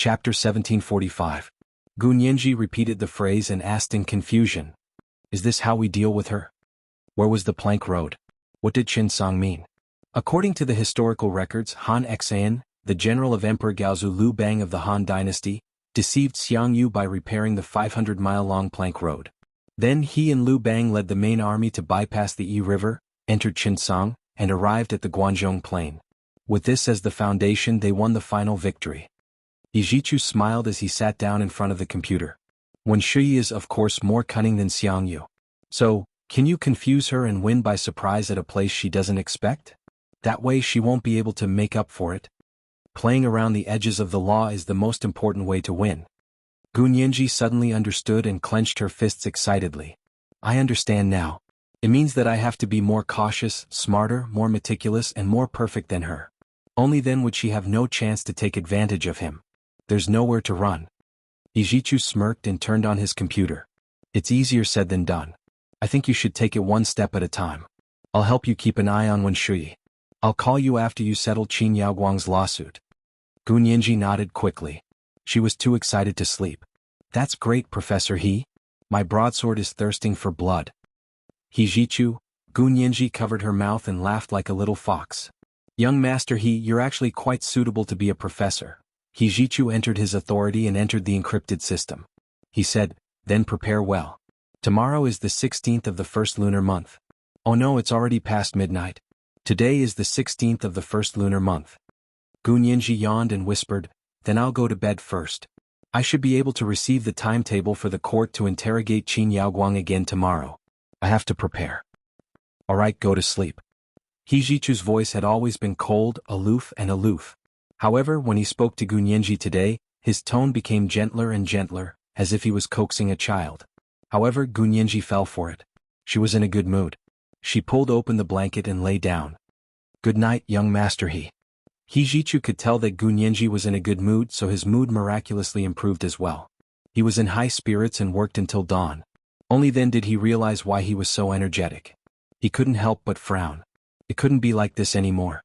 Chapter 1745. Gu Nianji repeated the phrase and asked in confusion. Is this how we deal with her? Where was the plank road? What did Qinsong mean? According to the historical records, Han Xan, the general of Emperor Gaozu Liu Bang of the Han dynasty, deceived Xiang Yu by repairing the 500-mile-long plank road. Then he and Liu Bang led the main army to bypass the Yi River, entered Qinsong, and arrived at the Guanzhong Plain. With this as the foundation, they won the final victory. Yi Zhichu smiled as he sat down in front of the computer. Wen Shuyi is of course more cunning than Xiang Yu. So, can you confuse her and win by surprise at a place she doesn't expect? That way she won't be able to make up for it. Playing around the edges of the law is the most important way to win. Gu Nianji suddenly understood and clenched her fists excitedly. I understand now. It means that I have to be more cautious, smarter, more meticulous, and more perfect than her. Only then would she have no chance to take advantage of him. There's nowhere to run. Yi Zhichu smirked and turned on his computer. It's easier said than done. I think you should take it one step at a time. I'll help you keep an eye on Wen Shuyi. I'll call you after you settle Qin Yaoguang's lawsuit. Gu Nianji nodded quickly. She was too excited to sleep. That's great, Professor He. My broadsword is thirsting for blood. He Zhichu, Gu Nianji covered her mouth and laughed like a little fox. Young Master He, you're actually quite suitable to be a professor. He Zhichu entered his authority and entered the encrypted system. He said, then prepare well. Tomorrow is the 16th of the first lunar month. Oh no, it's already past midnight. Today is the 16th of the first lunar month. Gu Nianji yawned and whispered, then I'll go to bed first. I should be able to receive the timetable for the court to interrogate Qin Yaoguang again tomorrow. I have to prepare. Alright, go to sleep. He Zhichu's voice had always been cold, aloof. However, when he spoke to Gu Nianji today, his tone became gentler and gentler, as if he was coaxing a child. However, Gu Nianji fell for it. She was in a good mood. She pulled open the blanket and lay down. Good night, young Master He. He Zhichu could tell that Gu Nianji was in a good mood, so his mood miraculously improved as well. He was in high spirits and worked until dawn. Only then did he realize why he was so energetic. He couldn't help but frown. It couldn't be like this anymore.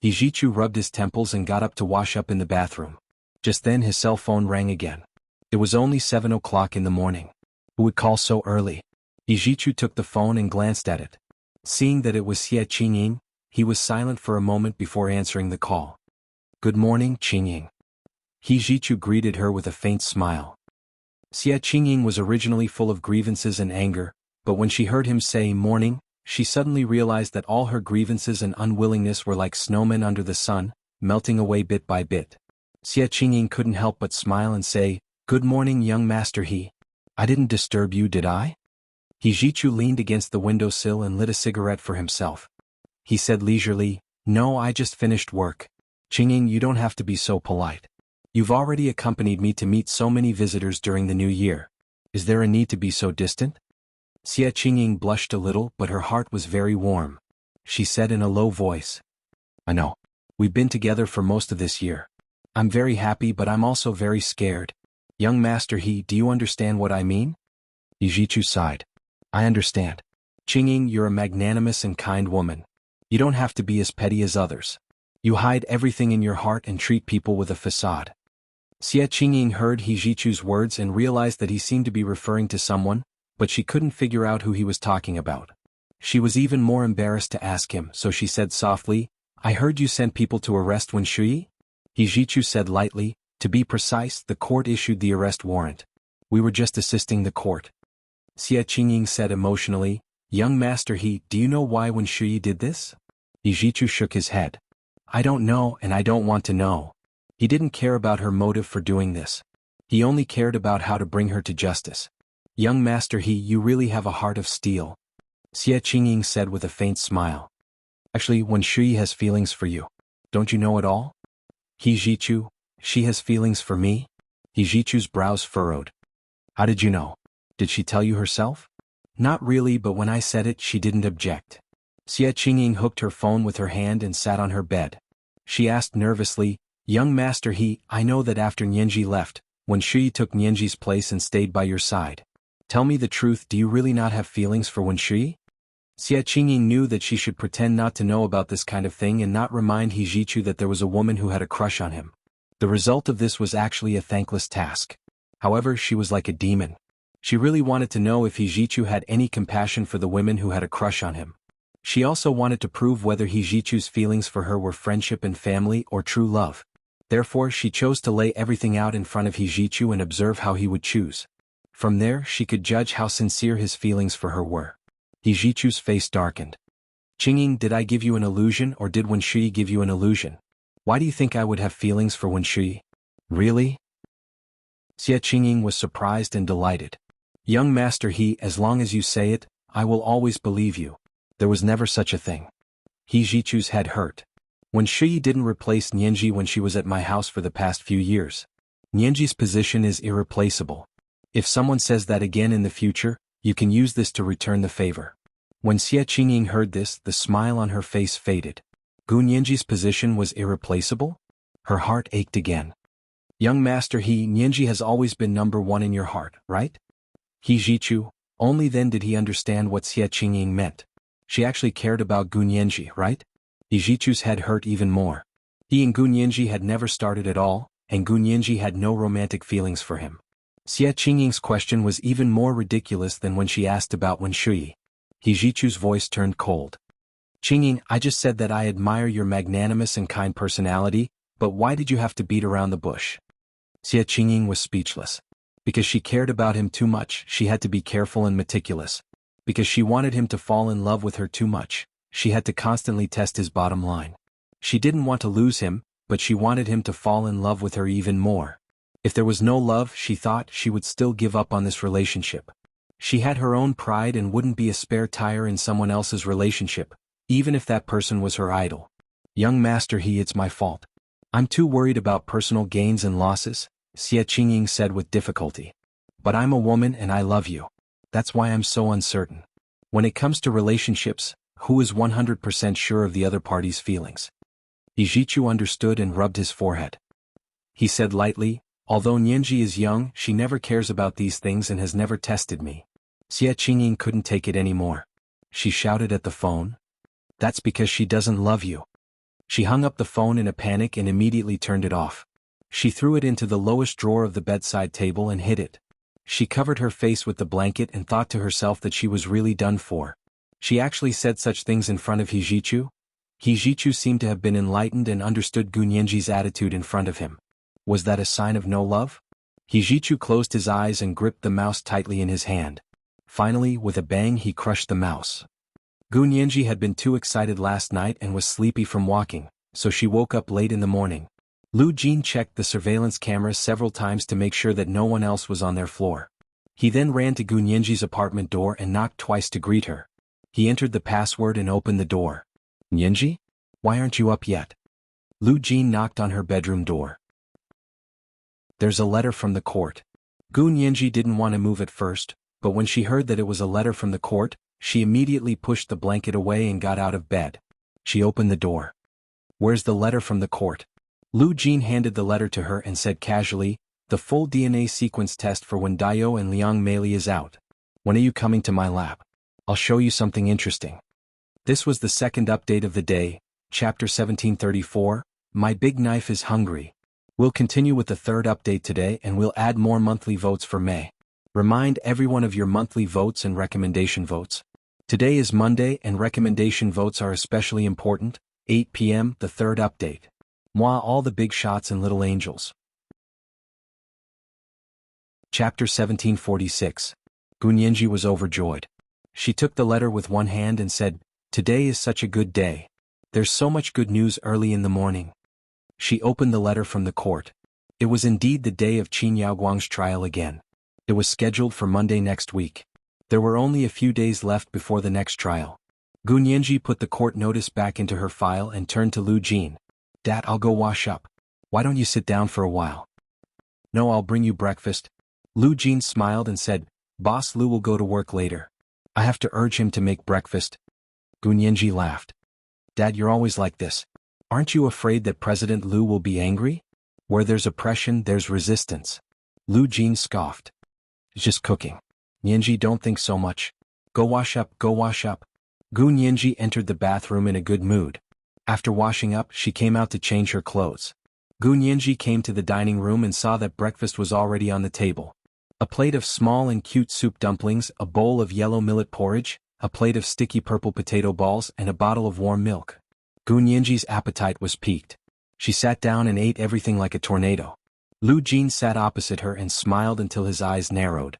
He Zhichu rubbed his temples and got up to wash up in the bathroom. Just then his cell phone rang again. It was only 7 o'clock in the morning. Who would call so early? He Zhichu took the phone and glanced at it. Seeing that it was Xie Qingying, he was silent for a moment before answering the call. Good morning, Qingying. He Zhichu greeted her with a faint smile. Xie Qingying was originally full of grievances and anger, but when she heard him say morning, she suddenly realized that all her grievances and unwillingness were like snowmen under the sun, melting away bit by bit. Xie Qingying couldn't help but smile and say, Good morning, young Master He. I didn't disturb you, did I? He Zhichu leaned against the windowsill and lit a cigarette for himself. He said leisurely, No, I just finished work. Qingying, you don't have to be so polite. You've already accompanied me to meet so many visitors during the new year. Is there a need to be so distant? Xie Qingying blushed a little, but her heart was very warm. She said in a low voice, I know. We've been together for most of this year. I'm very happy, but I'm also very scared. Young Master He, do you understand what I mean? Yi Zhichu sighed. I understand. Qingying, you're a magnanimous and kind woman. You don't have to be as petty as others. You hide everything in your heart and treat people with a facade. Xie Qingying heard He Zhichu's words and realized that he seemed to be referring to someone, but she couldn't figure out who he was talking about. She was even more embarrassed to ask him, so she said softly, I heard you sent people to arrest Wen Shuyi? He Zhichu said lightly, to be precise, the court issued the arrest warrant. We were just assisting the court. Xie Qingying said emotionally, Young Master He, do you know why Wen Shuyi did this? He Zhichu shook his head. I don't know and I don't want to know. He didn't care about her motive for doing this. He only cared about how to bring her to justice. Young Master He, you really have a heart of steel. Xie Qingying said with a faint smile. Actually, Wen Shuyi has feelings for you. Don't you know it all? He Zhichu, she has feelings for me? He Zhichu's brows furrowed. How did you know? Did she tell you herself? Not really, but when I said it, she didn't object. Xie Qingying hooked her phone with her hand and sat on her bed. She asked nervously, Young Master He, I know that after Nianji left, Wen Shuyi took Nianji's place and stayed by your side. Tell me the truth, do you really not have feelings for Wen Shuyi? Xie Qingying knew that she should pretend not to know about this kind of thing and not remind He Zhichu that there was a woman who had a crush on him. The result of this was actually a thankless task. However, she was like a demon. She really wanted to know if Hijichu had any compassion for the women who had a crush on him. She also wanted to prove whether Hijichu's feelings for her were friendship and family or true love. Therefore, she chose to lay everything out in front of Hijichu and observe how he would choose. From there, she could judge how sincere his feelings for her were. Hijichu's face darkened. "Qingying, did I give you an illusion or did Wenshui give you an illusion? Why do you think I would have feelings for Wenshui? Really?" Xie Qingying was surprised and delighted. "Young master He, as long as you say it, I will always believe you. There was never such a thing." Hijichu's head hurt. "Wenshui didn't replace Nianji when she was at my house for the past few years. Nianji's position is irreplaceable. If someone says that again in the future, you can use this to return the favor." When Xie Qingying heard this, the smile on her face faded. Gu Nianji's position was irreplaceable? Her heart ached again. "Young master He, Nianji has always been number one in your heart, right?" Hijichu, only then did he understand what Xie Qingying meant. She actually cared about Gu Nianji, right? Hijichu's head hurt even more. He and Gu Nianji had never started at all, and Gu Nianji had no romantic feelings for him. Xie Qingying's question was even more ridiculous than when she asked about Wenshui. Hijichu's voice turned cold. "Qingying, I just said that I admire your magnanimous and kind personality, but why did you have to beat around the bush?" Xie Qingying was speechless. Because she cared about him too much, she had to be careful and meticulous. Because she wanted him to fall in love with her too much, she had to constantly test his bottom line. She didn't want to lose him, but she wanted him to fall in love with her even more. If there was no love, she thought, she would still give up on this relationship. She had her own pride and wouldn't be a spare tire in someone else's relationship, even if that person was her idol. "Young master He, it's my fault. I'm too worried about personal gains and losses," Xie Qingying said with difficulty. "But I'm a woman and I love you. That's why I'm so uncertain. When it comes to relationships, who is 100% sure of the other party's feelings?" Hijichu understood and rubbed his forehead. He said lightly, "Although Nianji is young, she never cares about these things and has never tested me." Xie Qingying couldn't take it anymore. She shouted at the phone, "That's because she doesn't love you." She hung up the phone in a panic and immediately turned it off. She threw it into the lowest drawer of the bedside table and hid it. She covered her face with the blanket and thought to herself that she was really done for. She actually said such things in front of Hijichu? Hijichu seemed to have been enlightened and understood Gu Nianji's attitude in front of him. Was that a sign of no love? Hijichu closed his eyes and gripped the mouse tightly in his hand. Finally, with a bang, he crushed the mouse. Gu Nianji had been too excited last night and was sleepy from walking, so she woke up late in the morning. Lu Jin checked the surveillance cameras several times to make sure that no one else was on their floor. He then ran to Gu Nianji's apartment door and knocked twice to greet her. He entered the password and opened the door. "Nianji? Why aren't you up yet?" Lu Jin knocked on her bedroom door. "There's a letter from the court." Gu Nianji didn't want to move at first, but when she heard that it was a letter from the court, she immediately pushed the blanket away and got out of bed. She opened the door. "Where's the letter from the court?" Lu Jin handed the letter to her and said casually, "The full DNA sequence test for Wendayo and Liang Meili is out. When are you coming to my lab? I'll show you something interesting." This was the second update of the day, Chapter 1734, My Big Knife is Hungry. We'll continue with the third update today and we'll add more monthly votes for May. Remind everyone of your monthly votes and recommendation votes. Today is Monday and recommendation votes are especially important, 8 p.m. the third update. Moi all the big shots and little angels. Chapter 1746. Gu Nianji was overjoyed. She took the letter with one hand and said, "Today is such a good day. There's so much good news early in the morning." She opened the letter from the court. It was indeed the day of Qin Yaoguang's trial again. It was scheduled for Monday next week. There were only a few days left before the next trial. Gu Nianji put the court notice back into her file and turned to Lu Jin. "Dad, I'll go wash up. Why don't you sit down for a while?" "No, I'll bring you breakfast." Lu Jin smiled and said, "Boss Lu will go to work later. I have to urge him to make breakfast." Gu Nianji laughed. "Dad, you're always like this. Aren't you afraid that President Lu will be angry? Where there's oppression, there's resistance." Lu Jin scoffed. "It's just cooking. Nianji, don't think so much. Go wash up, go wash up." Gu Nianji entered the bathroom in a good mood. After washing up, she came out to change her clothes. Gu Nianji came to the dining room and saw that breakfast was already on the table. A plate of small and cute soup dumplings, a bowl of yellow millet porridge, a plate of sticky purple potato balls, and a bottle of warm milk. Gu Nianji's appetite was piqued. She sat down and ate everything like a tornado. Lu Jin sat opposite her and smiled until his eyes narrowed.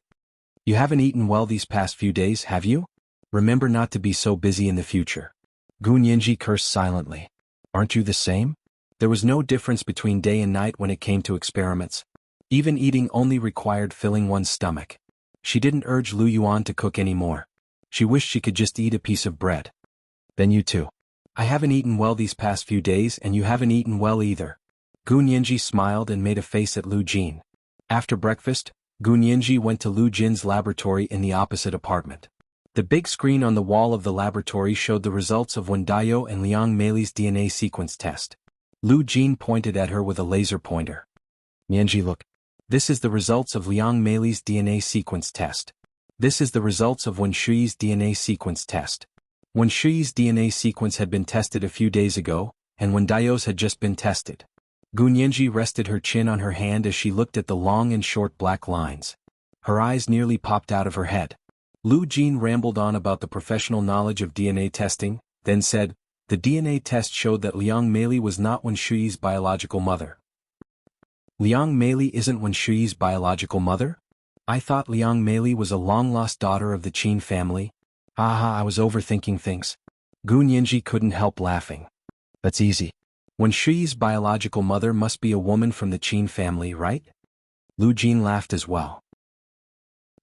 You haven't eaten well these past few days, have you? Remember not to be so busy in the future. Gu Nianji cursed silently. Aren't you the same? There was no difference between day and night when it came to experiments. Even eating only required filling one's stomach. She didn't urge Lu Yuan to cook anymore. She wished she could just eat a piece of bread. Then you too. I haven't eaten well these past few days and you haven't eaten well either. Gu Nianji smiled and made a face at Lu Jin. After breakfast, Gu Nianji went to Lu Jin's laboratory in the opposite apartment. The big screen on the wall of the laboratory showed the results of Wen Daiyou and Liang Meili's DNA sequence test. Lu Jin pointed at her with a laser pointer. Nianji, look. This is the results of Liang Meili's DNA sequence test. This is the results of Wen Shuyi's DNA sequence test. Wen Shuyi's DNA sequence had been tested a few days ago, and Wen Daiyou's had just been tested. Gu Nianji rested her chin on her hand as she looked at the long and short black lines. Her eyes nearly popped out of her head. Lu Jin rambled on about the professional knowledge of DNA testing, then said, the DNA test showed that Liang Meili was not Wen Shuyi's biological mother. Liang Meili isn't Wen Shuyi's biological mother? I thought Liang Meili was a long-lost daughter of the Qin family. I was overthinking things. Gu Nianji couldn't help laughing. That's easy. Wen Shuyi's biological mother must be a woman from the Qin family, right? Lu Jin laughed as well.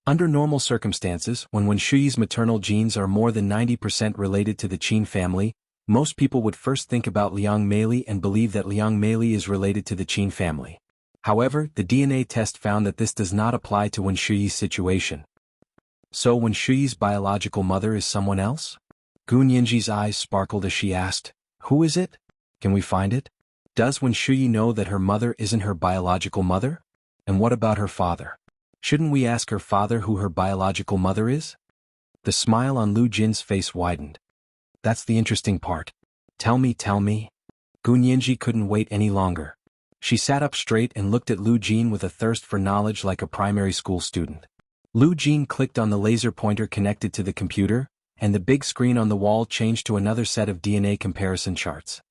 Under normal circumstances, when Wen Shuyi's maternal genes are more than 90% related to the Qin family, most people would first think about Liang Meili and believe that Liang Meili is related to the Qin family. However, the DNA test found that this does not apply to Wen Shuyi's situation. So Wen Shuyi's biological mother is someone else? Gu Nianji's eyes sparkled as she asked, who is it? Can we find it? Does Wen Shuyi know that her mother isn't her biological mother? And what about her father? Shouldn't we ask her father who her biological mother is? The smile on Lu Jin's face widened. That's the interesting part. Tell me. Gu Nianji couldn't wait any longer. She sat up straight and looked at Lu Jin with a thirst for knowledge like a primary school student. Lu Jin clicked on the laser pointer connected to the computer, and the big screen on the wall changed to another set of DNA comparison charts.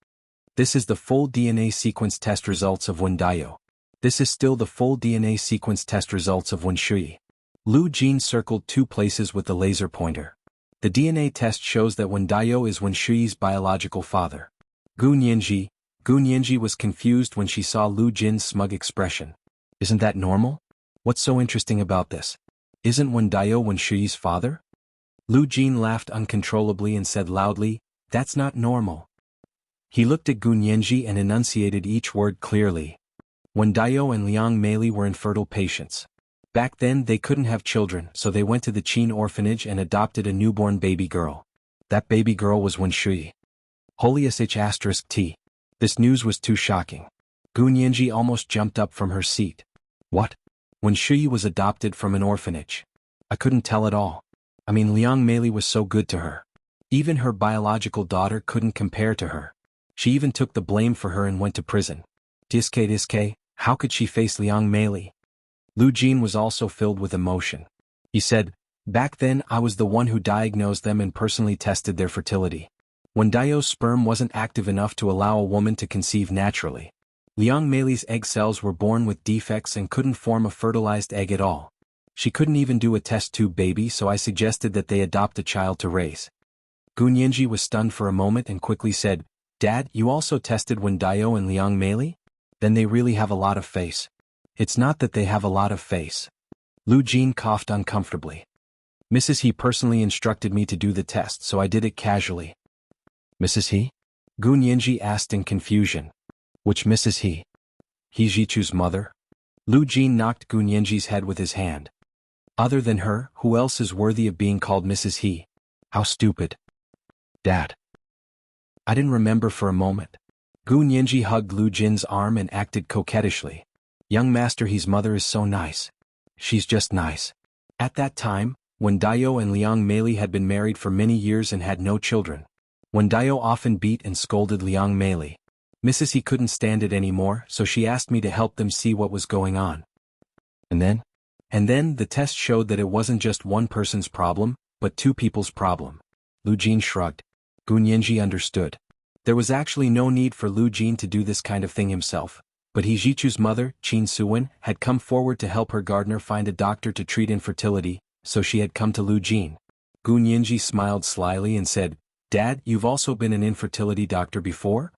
This is the full DNA sequence test results of Wen Daiyou. This is still the full DNA sequence test results of Wen Shuyi. Lu Jin circled two places with the laser pointer. The DNA test shows that Wen Daiyou is Wen Shuyi's biological father. Gu Nianji was confused when she saw Lu Jin's smug expression. Isn't that normal? What's so interesting about this? Isn't Wen Daiyou Wen Shuyi's father? Lu Jin laughed uncontrollably and said loudly, that's not normal. He looked at Gu Nianji and enunciated each word clearly. Wen Daiyou and Liang Meili were infertile patients. Back then they couldn't have children, so they went to the Qin orphanage and adopted a newborn baby girl. That baby girl was Wen Shuyi. Holy **T. This news was too shocking. Gu Nianji almost jumped up from her seat. What? Wen Shuyi was adopted from an orphanage. I couldn't tell at all. I mean, Liang Meili was so good to her. Even her biological daughter couldn't compare to her. She even took the blame for her and went to prison. Diske, how could she face Liang Meili? Lu Jin was also filled with emotion. He said, back then I was the one who diagnosed them and personally tested their fertility. Wen Daiyou's sperm wasn't active enough to allow a woman to conceive naturally. Liang Meili's egg cells were born with defects and couldn't form a fertilized egg at all. She couldn't even do a test tube baby, so I suggested that they adopt a child to raise. Gu Nianji was stunned for a moment and quickly said, Dad, you also tested Wen Daiyou and Liang Meili? Then they really have a lot of face. It's not that they have a lot of face. Lu Jin coughed uncomfortably. Mrs. He personally instructed me to do the test, so I did it casually. Mrs. He? Gu Nianji asked in confusion. Which Mrs. He? He Jichu's mother? Lu Jin knocked Gu Nianji's head with his hand. Other than her, who else is worthy of being called Mrs. He? How stupid. Dad. I didn't remember for a moment. Gu Nianji hugged Lu Jin's arm and acted coquettishly. Young Master He's mother is so nice. She's just nice. At that time, Wen Daiyou and Liang Meili had been married for many years and had no children. Wen Daiyou often beat and scolded Liang Meili. Mrs. He couldn't stand it anymore, so she asked me to help them see what was going on. And then? And then the test showed that it wasn't just one person's problem, but two people's problem. Lu Jin shrugged. Gu Nianji understood. There was actually no need for Lu Jin to do this kind of thing himself, but He Jichu's mother, Qin Suwen, had come forward to help her gardener find a doctor to treat infertility, so she had come to Lu Jin. Gu Nianji smiled slyly and said, "Dad, you've also been an infertility doctor before?"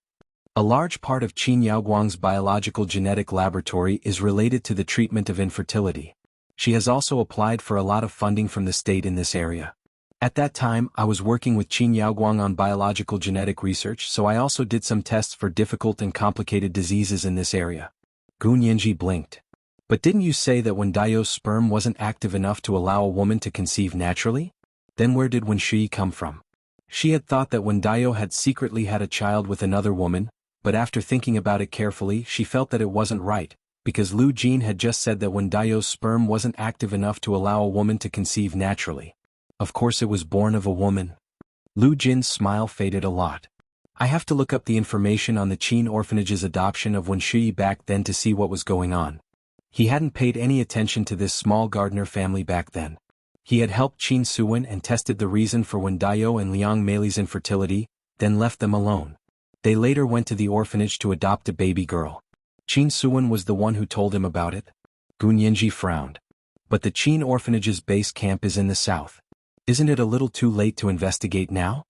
A large part of Qin Yaoguang's biological genetic laboratory is related to the treatment of infertility. She has also applied for a lot of funding from the state in this area. At that time, I was working with Qin Yaoguang on biological genetic research, so I also did some tests for difficult and complicated diseases in this area. Gu Nianji blinked. But didn't you say that when Daio's sperm wasn't active enough to allow a woman to conceive naturally? Then where did Wen Shui come from? She had thought that when Daio had secretly had a child with another woman, but after thinking about it carefully she felt that it wasn't right, because Lu Jin had just said that when Daio's sperm wasn't active enough to allow a woman to conceive naturally. Of course it was born of a woman. Lu Jin's smile faded a lot. I have to look up the information on the Qin orphanage's adoption of Wen Shui back then to see what was going on. He hadn't paid any attention to this small gardener family back then. He had helped Qin Suwen and tested the reason for Wen Daio and Liang Meili's infertility, then left them alone. They later went to the orphanage to adopt a baby girl. Qin Suwen was the one who told him about it. Gu Nianji frowned. But the Qin orphanage's base camp is in the south. Isn't it a little too late to investigate now?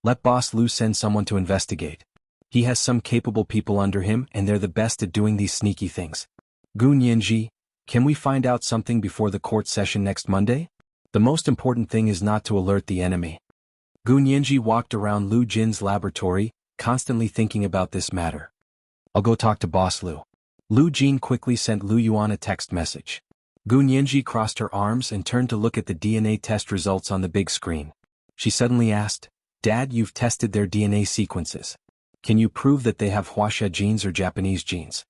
Let Boss Lu send someone to investigate. He has some capable people under him and they're the best at doing these sneaky things. Gu Nianji, can we find out something before the court session next Monday? The most important thing is not to alert the enemy. Gu Nianji walked around Lu Jin's laboratory, constantly thinking about this matter. I'll go talk to Boss Lu. Lu Jin quickly sent Lu Yuan a text message. Gu Nianji crossed her arms and turned to look at the DNA test results on the big screen. She suddenly asked, "Dad, you've tested their DNA sequences. Can you prove that they have Wuxia genes or Japanese genes?"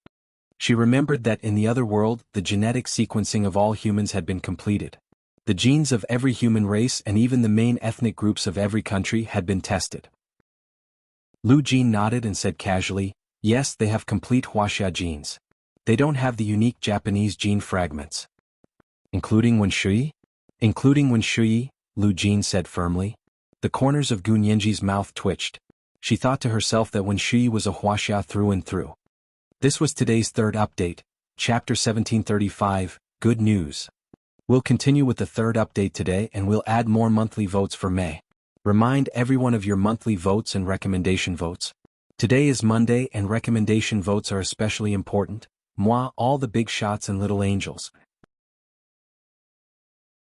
She remembered that in the other world, the genetic sequencing of all humans had been completed. The genes of every human race and even the main ethnic groups of every country had been tested. Lu Jin nodded and said casually, "Yes, they have complete Wuxia genes. They don't have the unique Japanese gene fragments." Including Wen Shui? Including Wen Shui, Lu Jin said firmly. The corners of Gu Nianji's mouth twitched. She thought to herself that Wen Shui was a Wuxia through and through. This was today's third update, Chapter 1735, Good News. We'll continue with the third update today and we'll add more monthly votes for May. Remind everyone of your monthly votes and recommendation votes. Today is Monday and recommendation votes are especially important. Moi, all the big shots and little angels.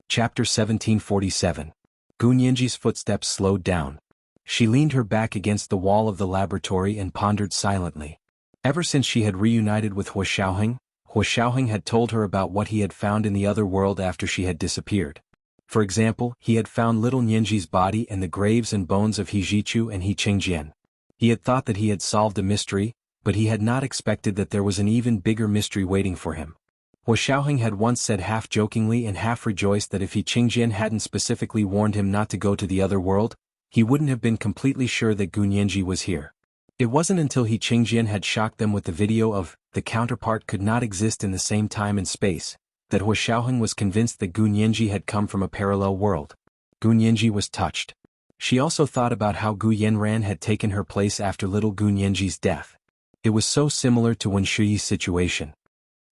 Chapter 1747. Gu Nianji's footsteps slowed down. She leaned her back against the wall of the laboratory and pondered silently. Ever since she had reunited with Hua Xiaoheng had told her about what he had found in the other world after she had disappeared. For example, he had found little Nianji's body and the graves and bones of He Jichu and He Qingjian. He had thought that he had solved a mystery, but he had not expected that there was an even bigger mystery waiting for him. Hua Xiaoheng had once said half-jokingly and half-rejoiced that if He Qingjian hadn't specifically warned him not to go to the other world, he wouldn't have been completely sure that Gu Nianji was here. It wasn't until He Qingjian had shocked them with the video of the counterpart could not exist in the same time and space, that Hua Xiaoheng was convinced that Gu Nianji had come from a parallel world. Gu Nianji was touched. She also thought about how Gu Yanran had taken her place after little Gu Nianji's death. It was so similar to Wen Shui's situation.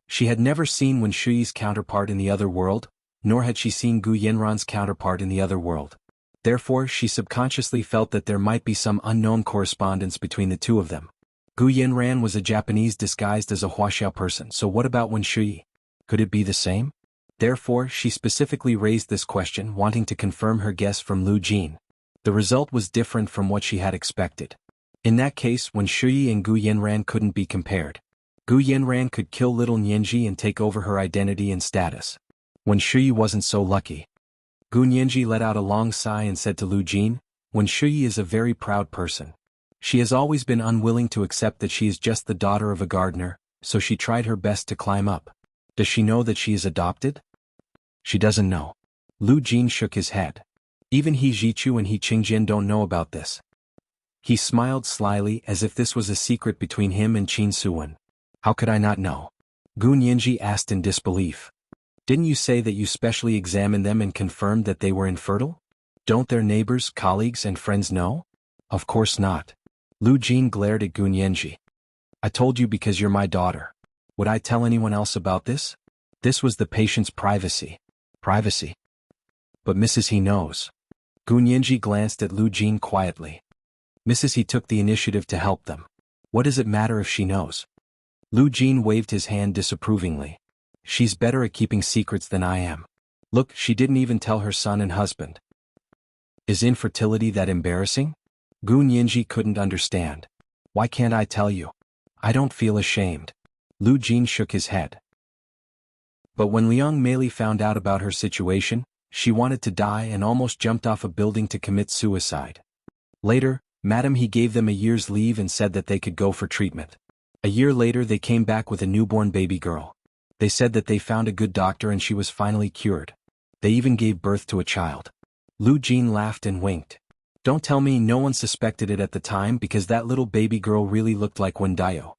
She had never seen Wen Shui's counterpart in the other world, nor had she seen Gu Yanran's counterpart in the other world. Therefore, she subconsciously felt that there might be some unknown correspondence between the two of them. Gu Yanran was a Japanese disguised as a Huaxiao person, so what about Wen Shui? Could it be the same? Therefore, she specifically raised this question, wanting to confirm her guess from Lu Jin. The result was different from what she had expected. In that case, Wen Shui and Gu Yanran couldn't be compared. Gu Yanran could kill little Nianji and take over her identity and status. Wen Shui wasn't so lucky. Gu Nianji let out a long sigh and said to Lu Jin, "Wen Shui is a very proud person. She has always been unwilling to accept that she is just the daughter of a gardener, so she tried her best to climb up. Does she know that she is adopted?" "She doesn't know." Lu Jin shook his head. "Even He Jichu and He Qingjian don't know about this." He smiled slyly as if this was a secret between him and Qin Suwen. How could I not know? Gu Nianji asked in disbelief. Didn't you say that you specially examined them and confirmed that they were infertile? Don't their neighbors, colleagues, and friends know? Of course not. Lu Jin glared at Gu Nianji. I told you because you're my daughter. Would I tell anyone else about this? This was the patient's privacy. Privacy. But Mrs. He knows. Gu Nianji glanced at Lu Jin quietly. Mrs. He took the initiative to help them. What does it matter if she knows? Lu Jin waved his hand disapprovingly. She's better at keeping secrets than I am. Look, she didn't even tell her son and husband. Is infertility that embarrassing? Gu Nianji couldn't understand. Why can't I tell you? I don't feel ashamed. Lu Jin shook his head. But when Liang Meili found out about her situation, she wanted to die and almost jumped off a building to commit suicide. Later, Madam He gave them a year's leave and said that they could go for treatment. A year later they came back with a newborn baby girl. They said that they found a good doctor and she was finally cured. They even gave birth to a child. Lu Jin laughed and winked. Don't tell me no one suspected it at the time because that little baby girl really looked like Wendayo.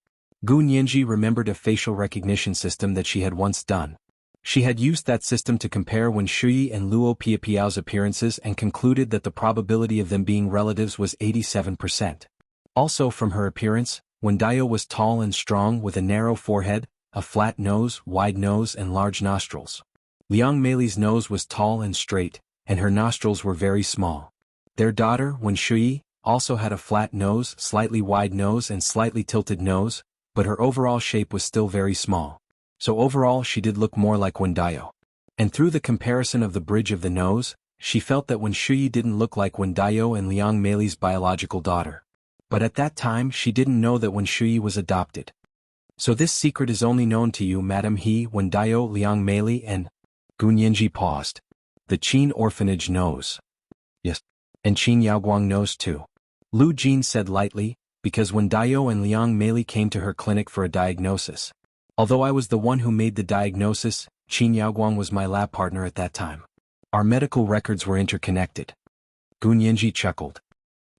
Gu Nianji remembered a facial recognition system that she had once done. She had used that system to compare Wen Shuyi and Luo Piapiao's appearances and concluded that the probability of them being relatives was 87%. Also from her appearance, Wendayo was tall and strong with a narrow forehead, a flat nose, wide nose and large nostrils. Liang Meili's nose was tall and straight, and her nostrils were very small. Their daughter, Wen Shuyi, also had a flat nose, slightly wide nose and slightly tilted nose, but her overall shape was still very small. So overall she did look more like Wendayo. And through the comparison of the bridge of the nose, she felt that Wen Shuyi didn't look like Wendayo and Liang Meili's biological daughter. But at that time she didn't know that Wen Shuyi was adopted. So this secret is only known to you, Madam He, Wendayo, Liang Meili and... Gu Nianji paused. The Qin orphanage knows. Yes. And Qin Yaoguang knows too. Lu Jin said lightly, because Wendayo and Liang Meili came to her clinic for a diagnosis. Although I was the one who made the diagnosis, Qin Yaoguang was my lab partner at that time. Our medical records were interconnected. Gu Nianji chuckled.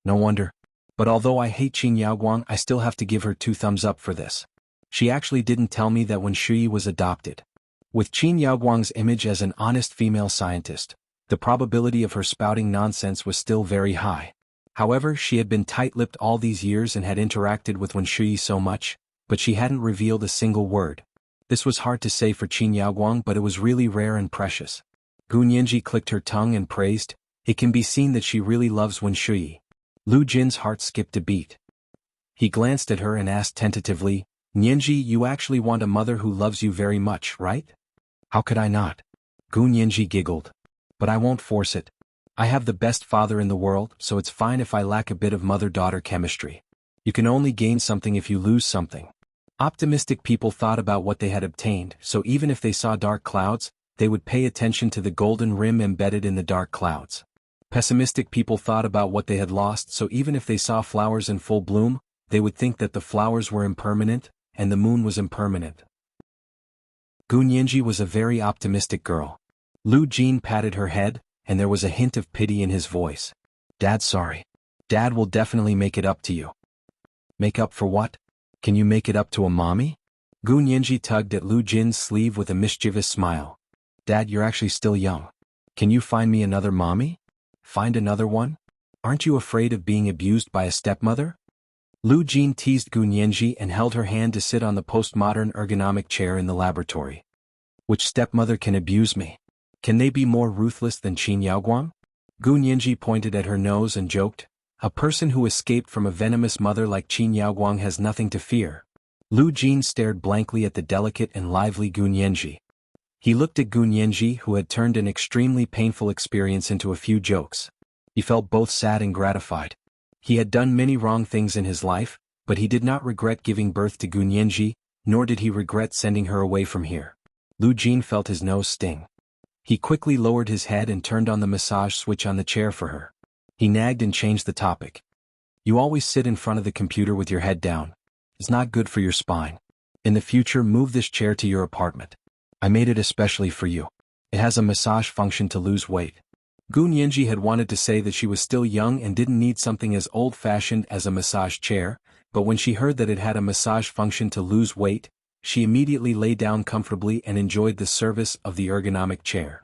No wonder. But although I hate Qin Yaoguang, I still have to give her 2 thumbs up for this. She actually didn't tell me that Wen Shuyi was adopted. With Qin Yaoguang's image as an honest female scientist, the probability of her spouting nonsense was still very high. However, she had been tight-lipped all these years and had interacted with Wen Shuyi so much, but she hadn't revealed a single word. This was hard to say for Qin Yaoguang, but it was really rare and precious. Gu Nianji clicked her tongue and praised, it can be seen that she really loves Wen Shuyi. Lu Jin's heart skipped a beat. He glanced at her and asked tentatively, Nianji, you actually want a mother who loves you very much, right? How could I not? Gu Nianji giggled. But I won't force it. I have the best father in the world, so it's fine if I lack a bit of mother-daughter chemistry. You can only gain something if you lose something. Optimistic people thought about what they had obtained, so even if they saw dark clouds, they would pay attention to the golden rim embedded in the dark clouds. Pessimistic people thought about what they had lost, so even if they saw flowers in full bloom, they would think that the flowers were impermanent, and the moon was impermanent. Gu Nianji was a very optimistic girl. Lu Jin patted her head, and there was a hint of pity in his voice. Dad's sorry. Dad will definitely make it up to you. Make up for what? Can you make it up to a mommy? Gu Nianji tugged at Lu Jin's sleeve with a mischievous smile. Dad, you're actually still young. Can you find me another mommy? Find another one? Aren't you afraid of being abused by a stepmother? Lu Jin teased Gu Nianji and held her hand to sit on the postmodern ergonomic chair in the laboratory. Which stepmother can abuse me? Can they be more ruthless than Qin Yaoguang? Gu Nianji pointed at her nose and joked, a person who escaped from a venomous mother like Qin Yaoguang has nothing to fear. Lu Jin stared blankly at the delicate and lively Gu Nianji. He looked at Gu Nianji, who had turned an extremely painful experience into a few jokes. He felt both sad and gratified. He had done many wrong things in his life, but he did not regret giving birth to Gu Nianji, nor did he regret sending her away from here. Lu Jin felt his nose sting. He quickly lowered his head and turned on the massage switch on the chair for her. He nagged and changed the topic. You always sit in front of the computer with your head down. It's not good for your spine. In the future, move this chair to your apartment. I made it especially for you. It has a massage function to lose weight. Gu Nianji had wanted to say that she was still young and didn't need something as old-fashioned as a massage chair, but when she heard that it had a massage function to lose weight, she immediately lay down comfortably and enjoyed the service of the ergonomic chair.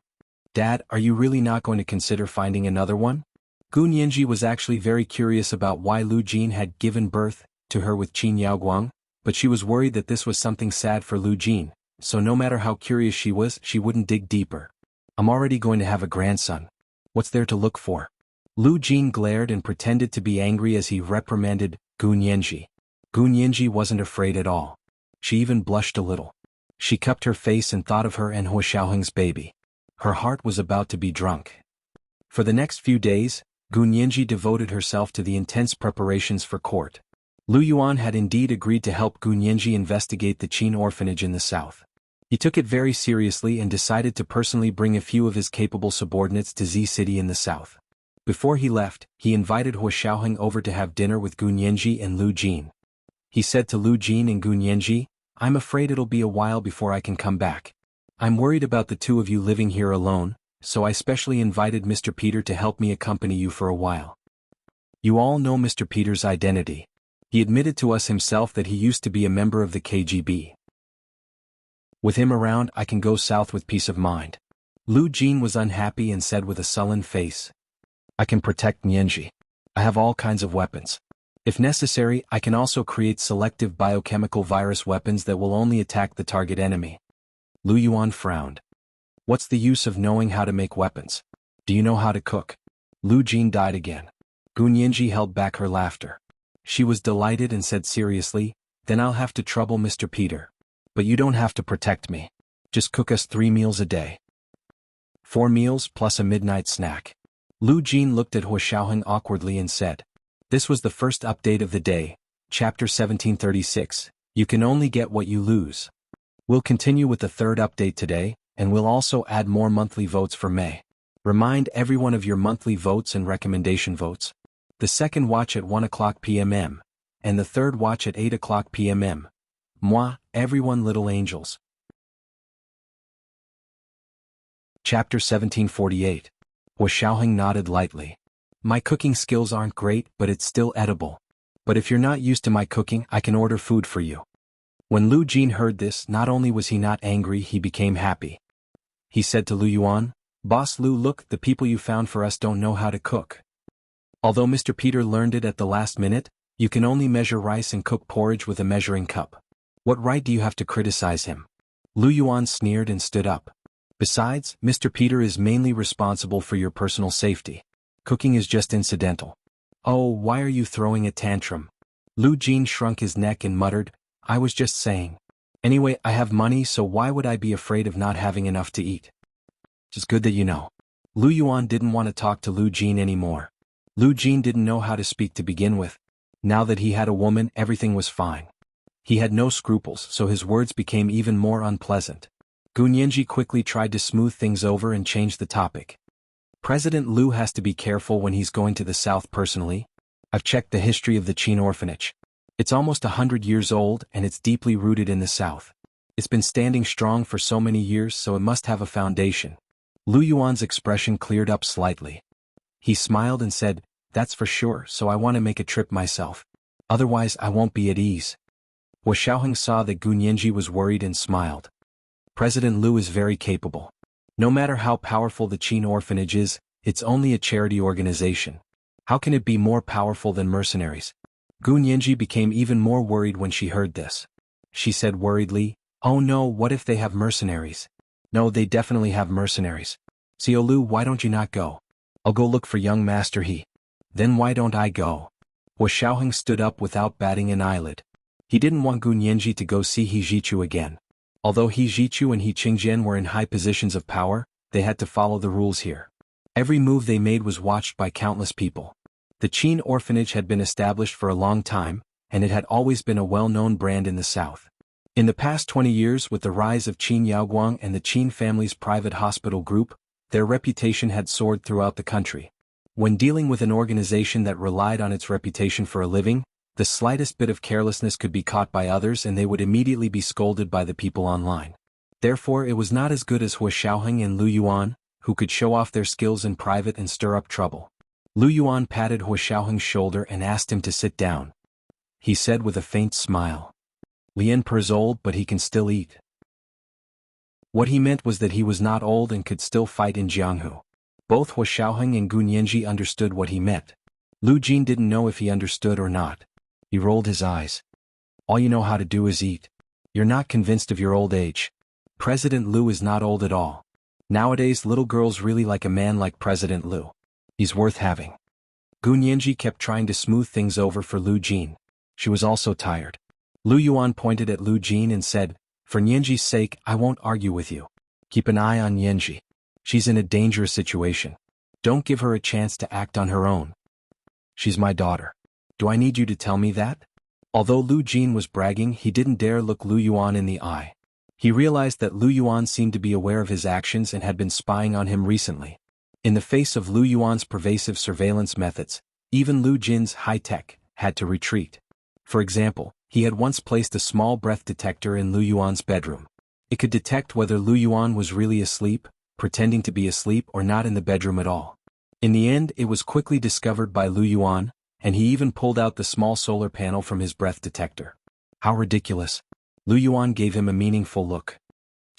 Dad, are you really not going to consider finding another one? Gu Nianji was actually very curious about why Lu Jin had given birth to her with Qin Yaoguang, but she was worried that this was something sad for Lu Jin, so no matter how curious she was, she wouldn't dig deeper. I'm already going to have a grandson. What's there to look for? Lu Jin glared and pretended to be angry as he reprimanded Gu Nianji. Gu Nianji wasn't afraid at all. She even blushed a little. She cupped her face and thought of her and Hua Xiaoheng's baby. Her heart was about to be drunk. For the next few days, Gu Nianji devoted herself to the intense preparations for court. Lu Yuan had indeed agreed to help Gu Nianji investigate the Qin orphanage in the south. He took it very seriously and decided to personally bring a few of his capable subordinates to Z City in the south. Before he left, he invited Hua Xiaoheng over to have dinner with Gu Nianji and Lu Jin. He said to Lu Jin and Gu Nianji, "I'm afraid it'll be a while before I can come back. I'm worried about the two of you living here alone, so I specially invited Mr. Peter to help me accompany you for a while. You all know Mr. Peter's identity. He admitted to us himself that he used to be a member of the KGB. With him around, I can go south with peace of mind." Lu Jin was unhappy and said with a sullen face, "I can protect Nianji. I have all kinds of weapons. If necessary, I can also create selective biochemical virus weapons that will only attack the target enemy." Lu Yuan frowned. "What's the use of knowing how to make weapons? Do you know how to cook?" Lu Jin died again. Gu Nianji held back her laughter. She was delighted and said seriously, "Then I'll have to trouble Mr. Peter. But you don't have to protect me. Just cook us 3 meals a day. 4 meals plus a midnight snack." Lu Jin looked at Hua Xiaoheng awkwardly and said, "This was the first update of the day, chapter 1736, you can only get what you lose. We'll continue with the third update today, and we'll also add more monthly votes for May. Remind everyone of your monthly votes and recommendation votes. The second watch at 1 o'clock p.m. and the third watch at 8 o'clock p.m. Moi, everyone little angels." Chapter 1748. Hua Xiaoheng nodded lightly. "My cooking skills aren't great, but it's still edible. But if you're not used to my cooking, I can order food for you." When Lu Jin heard this, not only was he not angry, he became happy. He said to Lu Yuan, "Boss Lu, look, the people you found for us don't know how to cook. Although Mr. Peter learned it at the last minute, you can only measure rice and cook porridge with a measuring cup. What right do you have to criticize him?" Lu Yuan sneered and stood up. "Besides, Mr. Peter is mainly responsible for your personal safety. Cooking is just incidental." "Oh, why are you throwing a tantrum?" Lu Jin shrunk his neck and muttered, "I was just saying. Anyway, I have money, so why would I be afraid of not having enough to eat? It's good that you know." Lu Yuan didn't want to talk to Lu Jin anymore. Lu Jin didn't know how to speak to begin with. Now that he had a woman, everything was fine. He had no scruples, so his words became even more unpleasant. Gu Nianji quickly tried to smooth things over and change the topic. "President Lu has to be careful when he's going to the south personally. I've checked the history of the Qin orphanage. It's almost 100 years old and it's deeply rooted in the south. It's been standing strong for so many years, so it must have a foundation." Lu Yuan's expression cleared up slightly. He smiled and said, "That's for sure, so I want to make a trip myself. Otherwise I won't be at ease." Hua Xiaoheng saw that Gu Nianji was worried and smiled. "President Lu is very capable. No matter how powerful the Qin orphanage is, it's only a charity organization. How can it be more powerful than mercenaries?" Gu Nianji became even more worried when she heard this. She said worriedly, "Oh no, what if they have mercenaries?" "No, they definitely have mercenaries. Xiao Lu, why don't you not go?" "I'll go look for young Master He." "Then why don't I go?" Hua Xiaoheng stood up without batting an eyelid. He didn't want Gu Nianji to go see He Zhichu again. Although He Zhichu and He Qingjian were in high positions of power, they had to follow the rules here. Every move they made was watched by countless people. The Qin orphanage had been established for a long time, and it had always been a well-known brand in the south. In the past 20 years, with the rise of Qin Yaoguang and the Qin family's private hospital group, their reputation had soared throughout the country. When dealing with an organization that relied on its reputation for a living, the slightest bit of carelessness could be caught by others and they would immediately be scolded by the people online. Therefore, it was not as good as Hua Xiaoheng and Lu Yuan, who could show off their skills in private and stir up trouble. Lu Yuan patted Hua Xiaoheng's shoulder and asked him to sit down. He said with a faint smile. Lian Per's old, but he can still eat. What he meant was that he was not old and could still fight in Jianghu. Both Hua Xiaoheng and Gu Nianji understood what he meant. Lu Jin didn't know if he understood or not. He rolled his eyes. All you know how to do is eat. You're not convinced of your old age. President Lu is not old at all. Nowadays little girls really like a man like President Lu. He's worth having. Gu Nianji kept trying to smooth things over for Lu Jin. She was also tired. Lu Yuan pointed at Lu Jin and said, "For Nianji's sake, I won't argue with you. Keep an eye on Nianji. She's in a dangerous situation. Don't give her a chance to act on her own. She's my daughter. Do I need you to tell me that?" Although Lu Jin was bragging, he didn't dare look Lu Yuan in the eye. He realized that Lu Yuan seemed to be aware of his actions and had been spying on him recently. In the face of Lu Yuan's pervasive surveillance methods, even Lu Jin's high-tech had to retreat. For example, he had once placed a small breath detector in Lu Yuan's bedroom. It could detect whether Lu Yuan was really asleep, pretending to be asleep, or not in the bedroom at all. In the end, it was quickly discovered by Lu Yuan, and he even pulled out the small solar panel from his breath detector. How ridiculous. Lu Yuan gave him a meaningful look.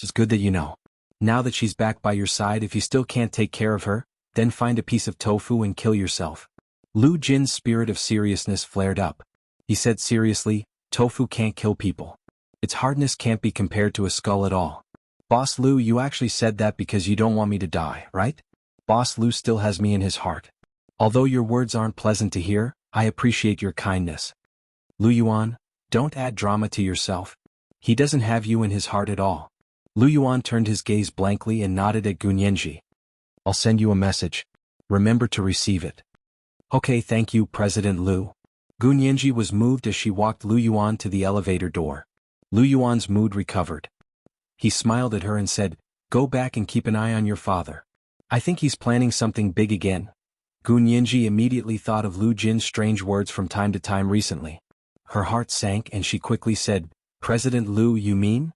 It's good that you know. Now that she's back by your side, if you still can't take care of her, then find a piece of tofu and kill yourself. Lu Jin's spirit of seriousness flared up. He said seriously, tofu can't kill people. Its hardness can't be compared to a skull at all. Boss Lu, you actually said that because you don't want me to die, right? Boss Lu still has me in his heart. Although your words aren't pleasant to hear, I appreciate your kindness. Lu Yuan, don't add drama to yourself. He doesn't have you in his heart at all. Lu Yuan turned his gaze blankly and nodded at Gu Nianji. I'll send you a message. Remember to receive it. Okay, thank you, President Lu. Gu Nianji was moved as she walked Lu Yuan to the elevator door. Lu Yuan's mood recovered. He smiled at her and said, "Go back and keep an eye on your father. I think he's planning something big again." Gu Nianji immediately thought of Lu Jin's strange words from time to time recently. Her heart sank and she quickly said, "President Lu, you mean?"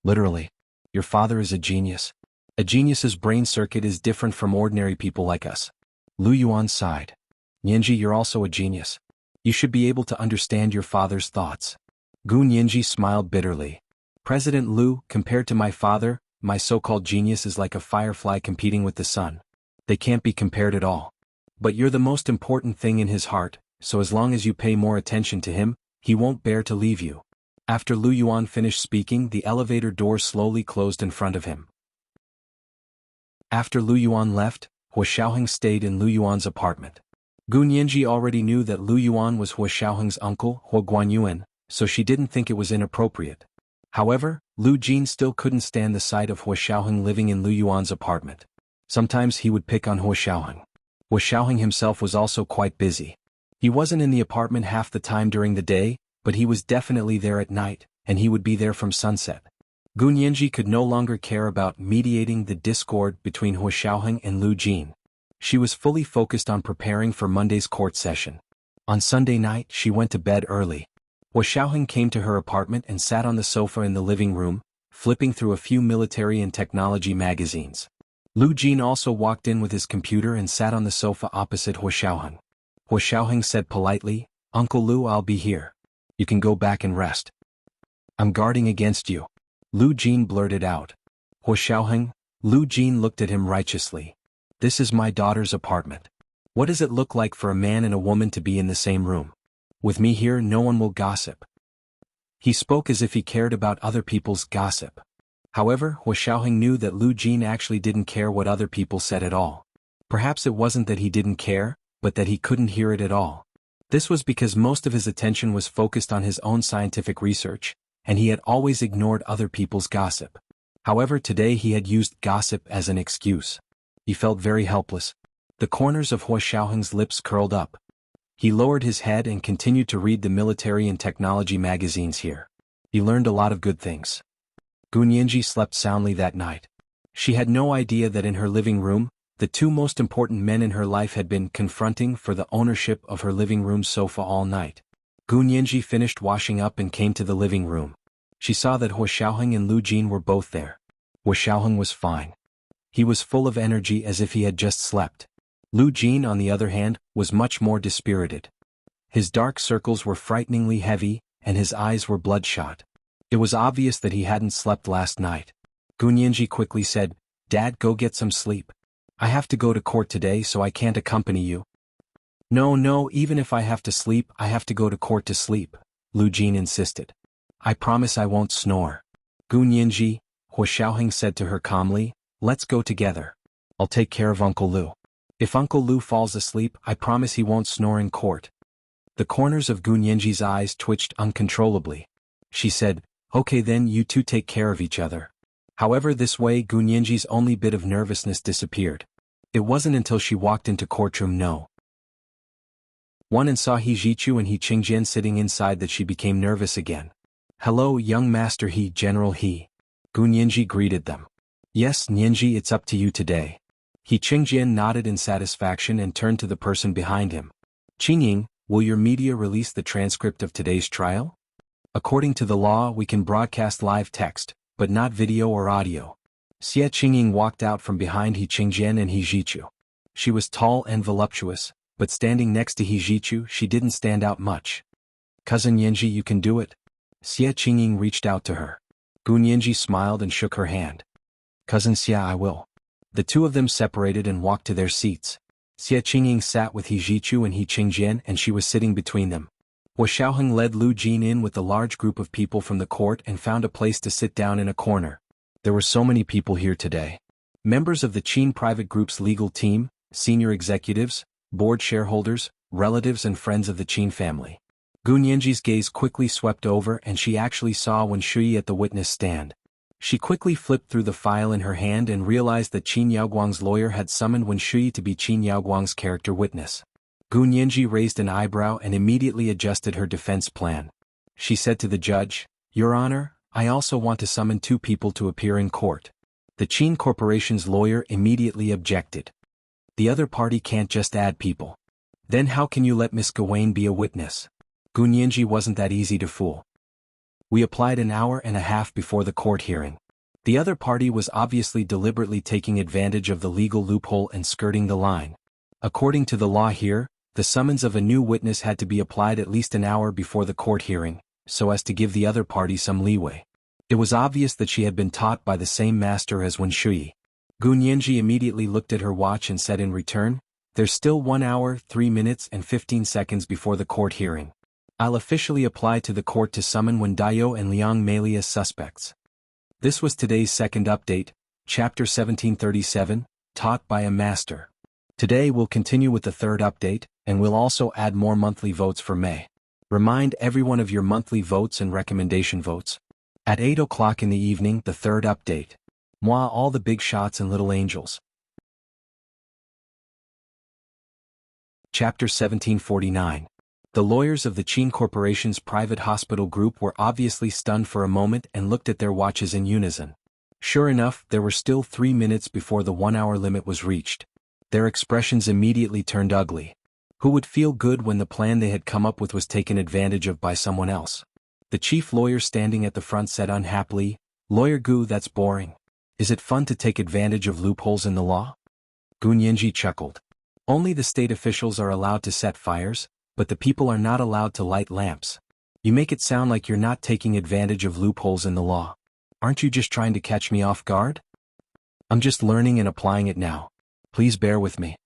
"Literally. Your father is a genius. A genius's brain circuit is different from ordinary people like us." Lu Yuan sighed. "Nianji, you're also a genius. You should be able to understand your father's thoughts." Gu Nianji smiled bitterly. "President Lu, compared to my father, my so-called genius is like a firefly competing with the sun. They can't be compared at all. But you're the most important thing in his heart, so as long as you pay more attention to him, he won't bear to leave you." After Lu Yuan finished speaking, the elevator door slowly closed in front of him. After Lu Yuan left, Hua Xiaoheng stayed in Lu Yuan's apartment. Gu Nianji already knew that Lu Yuan was Hua Xiaoheng's uncle, Hua Guanyuan, so she didn't think it was inappropriate. However, Lu Jin still couldn't stand the sight of Hua Xiaoheng living in Lu Yuan's apartment. Sometimes he would pick on Hua Xiaoheng. Hua Xiaoheng himself was also quite busy. He wasn't in the apartment half the time during the day, but he was definitely there at night, and he would be there from sunset. Gu Nianji could no longer care about mediating the discord between Hua Xiaoheng and Lu Jin. She was fully focused on preparing for Monday's court session. On Sunday night, she went to bed early. Hua Xiaoheng came to her apartment and sat on the sofa in the living room, flipping through a few military and technology magazines. Lu Jin also walked in with his computer and sat on the sofa opposite Hua Xiaoheng. Hua Xiaoheng said politely, "Uncle Lu, I'll be here. You can go back and rest." "I'm guarding against you," Lu Jin blurted out. Hua Xiaoheng, Lu Jin looked at him righteously. "This is my daughter's apartment. What does it look like for a man and a woman to be in the same room? With me here, no one will gossip." He spoke as if he cared about other people's gossip. However, Hua Xiaoheng knew that Lu Jin actually didn't care what other people said at all. Perhaps it wasn't that he didn't care, but that he couldn't hear it at all. This was because most of his attention was focused on his own scientific research, and he had always ignored other people's gossip. However, today he had used gossip as an excuse. He felt very helpless. The corners of Hua Xiaoheng's lips curled up. He lowered his head and continued to read the military and technology magazines here. He learned a lot of good things. Gu Nianji slept soundly that night. She had no idea that in her living room, the two most important men in her life had been confronting for the ownership of her living room sofa all night. Gu Nianji finished washing up and came to the living room. She saw that Hua Xiaoheng and Lu Jin were both there. Hua Xiaoheng was fine. He was full of energy as if he had just slept. Lu Jin, on the other hand, was much more dispirited. His dark circles were frighteningly heavy, and his eyes were bloodshot. It was obvious that he hadn't slept last night. Gunyanji quickly said, "Dad, go get some sleep. I have to go to court today, so I can't accompany you." No, even if I have to sleep, I have to go to court to sleep," Lu Jin insisted. "I promise I won't snore." "Gunyanji," Hua Xiaoheng said to her calmly, "let's go together. I'll take care of Uncle Lu. If Uncle Lu falls asleep, I promise he won't snore in court." The corners of Gunyanji's eyes twitched uncontrollably. She said, "Okay then, you two take care of each other." However, this way Gunyanji's only bit of nervousness disappeared. It wasn't until she walked into courtroom No. 1 and saw He Jichu and He Qingjian sitting inside that she became nervous again. "Hello, young master He, General He." Gunyanji greeted them. "Yes, Nianji, it's up to you today." He Qingjian nodded in satisfaction and turned to the person behind him. "Qingying, will your media release the transcript of today's trial? According to the law, we can broadcast live text, but not video or audio." Xie Qingying walked out from behind He Qingjian and He Jichu. She was tall and voluptuous, but standing next to He Jichu, she didn't stand out much. "Cousin Yanji, you can do it." Xie Qingying reached out to her. Gunyanji smiled and shook her hand. "Cousin Xie, I will." The two of them separated and walked to their seats. Xie Qingying sat with He Jichu and He Qingjian, and she was sitting between them. Hua Xiaoheng led Lu Jin in with the large group of people from the court and found a place to sit down in a corner. There were so many people here today. Members of the Qin Private Group's legal team, senior executives, board shareholders, relatives and friends of the Qin family. Gunyanji's gaze quickly swept over and she actually saw Wen Shui at the witness stand. She quickly flipped through the file in her hand and realized that Qin Yaoguang's lawyer had summoned Wen Shui to be Qin Yaoguang's character witness. Gunyanji raised an eyebrow and immediately adjusted her defense plan. She said to the judge, "Your Honor, I also want to summon two people to appear in court." The Qin Corporation's lawyer immediately objected. "The other party can't just add people. Then how can you let Miss Gawain be a witness?" Gunyanji wasn't that easy to fool. "We applied an hour and a half before the court hearing. The other party was obviously deliberately taking advantage of the legal loophole and skirting the line. According to the law here, the summons of a new witness had to be applied at least an hour before the court hearing, so as to give the other party some leeway." It was obvious that she had been taught by the same master as Wen Shui. Gunyanji immediately looked at her watch and said in return, "There's still 1 hour, 3 minutes and 15 seconds before the court hearing. I'll officially apply to the court to summon Wen Daiyou and Liang Meili as suspects." This was today's second update, Chapter 1737, Taught by a Master. Today we'll continue with the third update, and we'll also add more monthly votes for May. Remind everyone of your monthly votes and recommendation votes. At 8 o'clock in the evening, the third update. Moi, all the big shots and little angels. Chapter 1749. The lawyers of the Qin Corporation's private hospital group were obviously stunned for a moment and looked at their watches in unison. Sure enough, there were still 3 minutes before the 1-hour limit was reached. Their expressions immediately turned ugly. Who would feel good when the plan they had come up with was taken advantage of by someone else? The chief lawyer standing at the front said unhappily, "Lawyer Gu, that's boring. Is it fun to take advantage of loopholes in the law?" Gunyanji chuckled. "Only the state officials are allowed to set fires, but the people are not allowed to light lamps. You make it sound like you're not taking advantage of loopholes in the law. Aren't you just trying to catch me off guard? I'm just learning and applying it now. Please bear with me."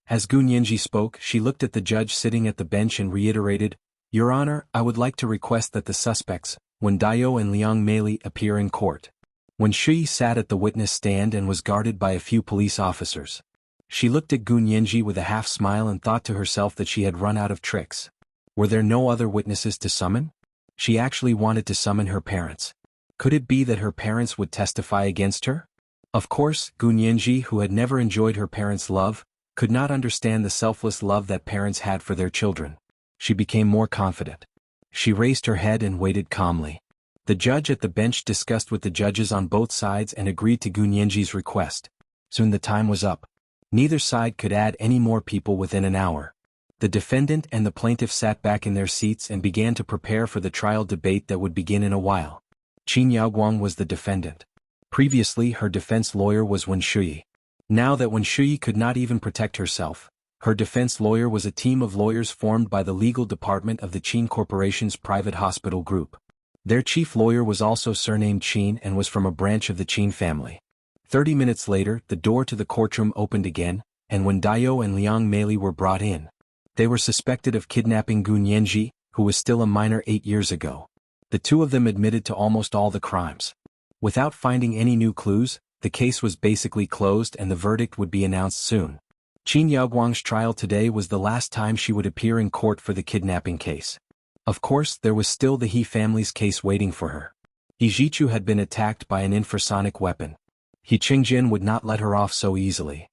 As Gunyanji spoke, she looked at the judge sitting at the bench and reiterated, "Your Honor, I would like to request that the suspects, Wen Daiyou and Liang Meili, appear in court." Wen Shui sat at the witness stand and was guarded by a few police officers. She looked at Gunyanji with a half-smile and thought to herself that she had run out of tricks. Were there no other witnesses to summon? She actually wanted to summon her parents. Could it be that her parents would testify against her? Of course, Gunyanji, who had never enjoyed her parents' love, could not understand the selfless love that parents had for their children. She became more confident. She raised her head and waited calmly. The judge at the bench discussed with the judges on both sides and agreed to Gunyanji's request. Soon the time was up. Neither side could add any more people within an hour. The defendant and the plaintiff sat back in their seats and began to prepare for the trial debate that would begin in a while. Qin Yaoguang was the defendant. Previously, her defense lawyer was Wen Shui. Now that when Shui could not even protect herself, her defense lawyer was a team of lawyers formed by the legal department of the Qin Corporation's private hospital group. Their chief lawyer was also surnamed Qin and was from a branch of the Qin family. 30 minutes later, the door to the courtroom opened again, and when Dao and Liang Meili were brought in, they were suspected of kidnapping Gu Nianji, who was still a minor 8 years ago. The two of them admitted to almost all the crimes. Without finding any new clues, the case was basically closed and the verdict would be announced soon. Qin Yaoguang's trial today was the last time she would appear in court for the kidnapping case. Of course, there was still the He family's case waiting for her. He Jichu had been attacked by an infrasonic weapon. He Qingjin would not let her off so easily.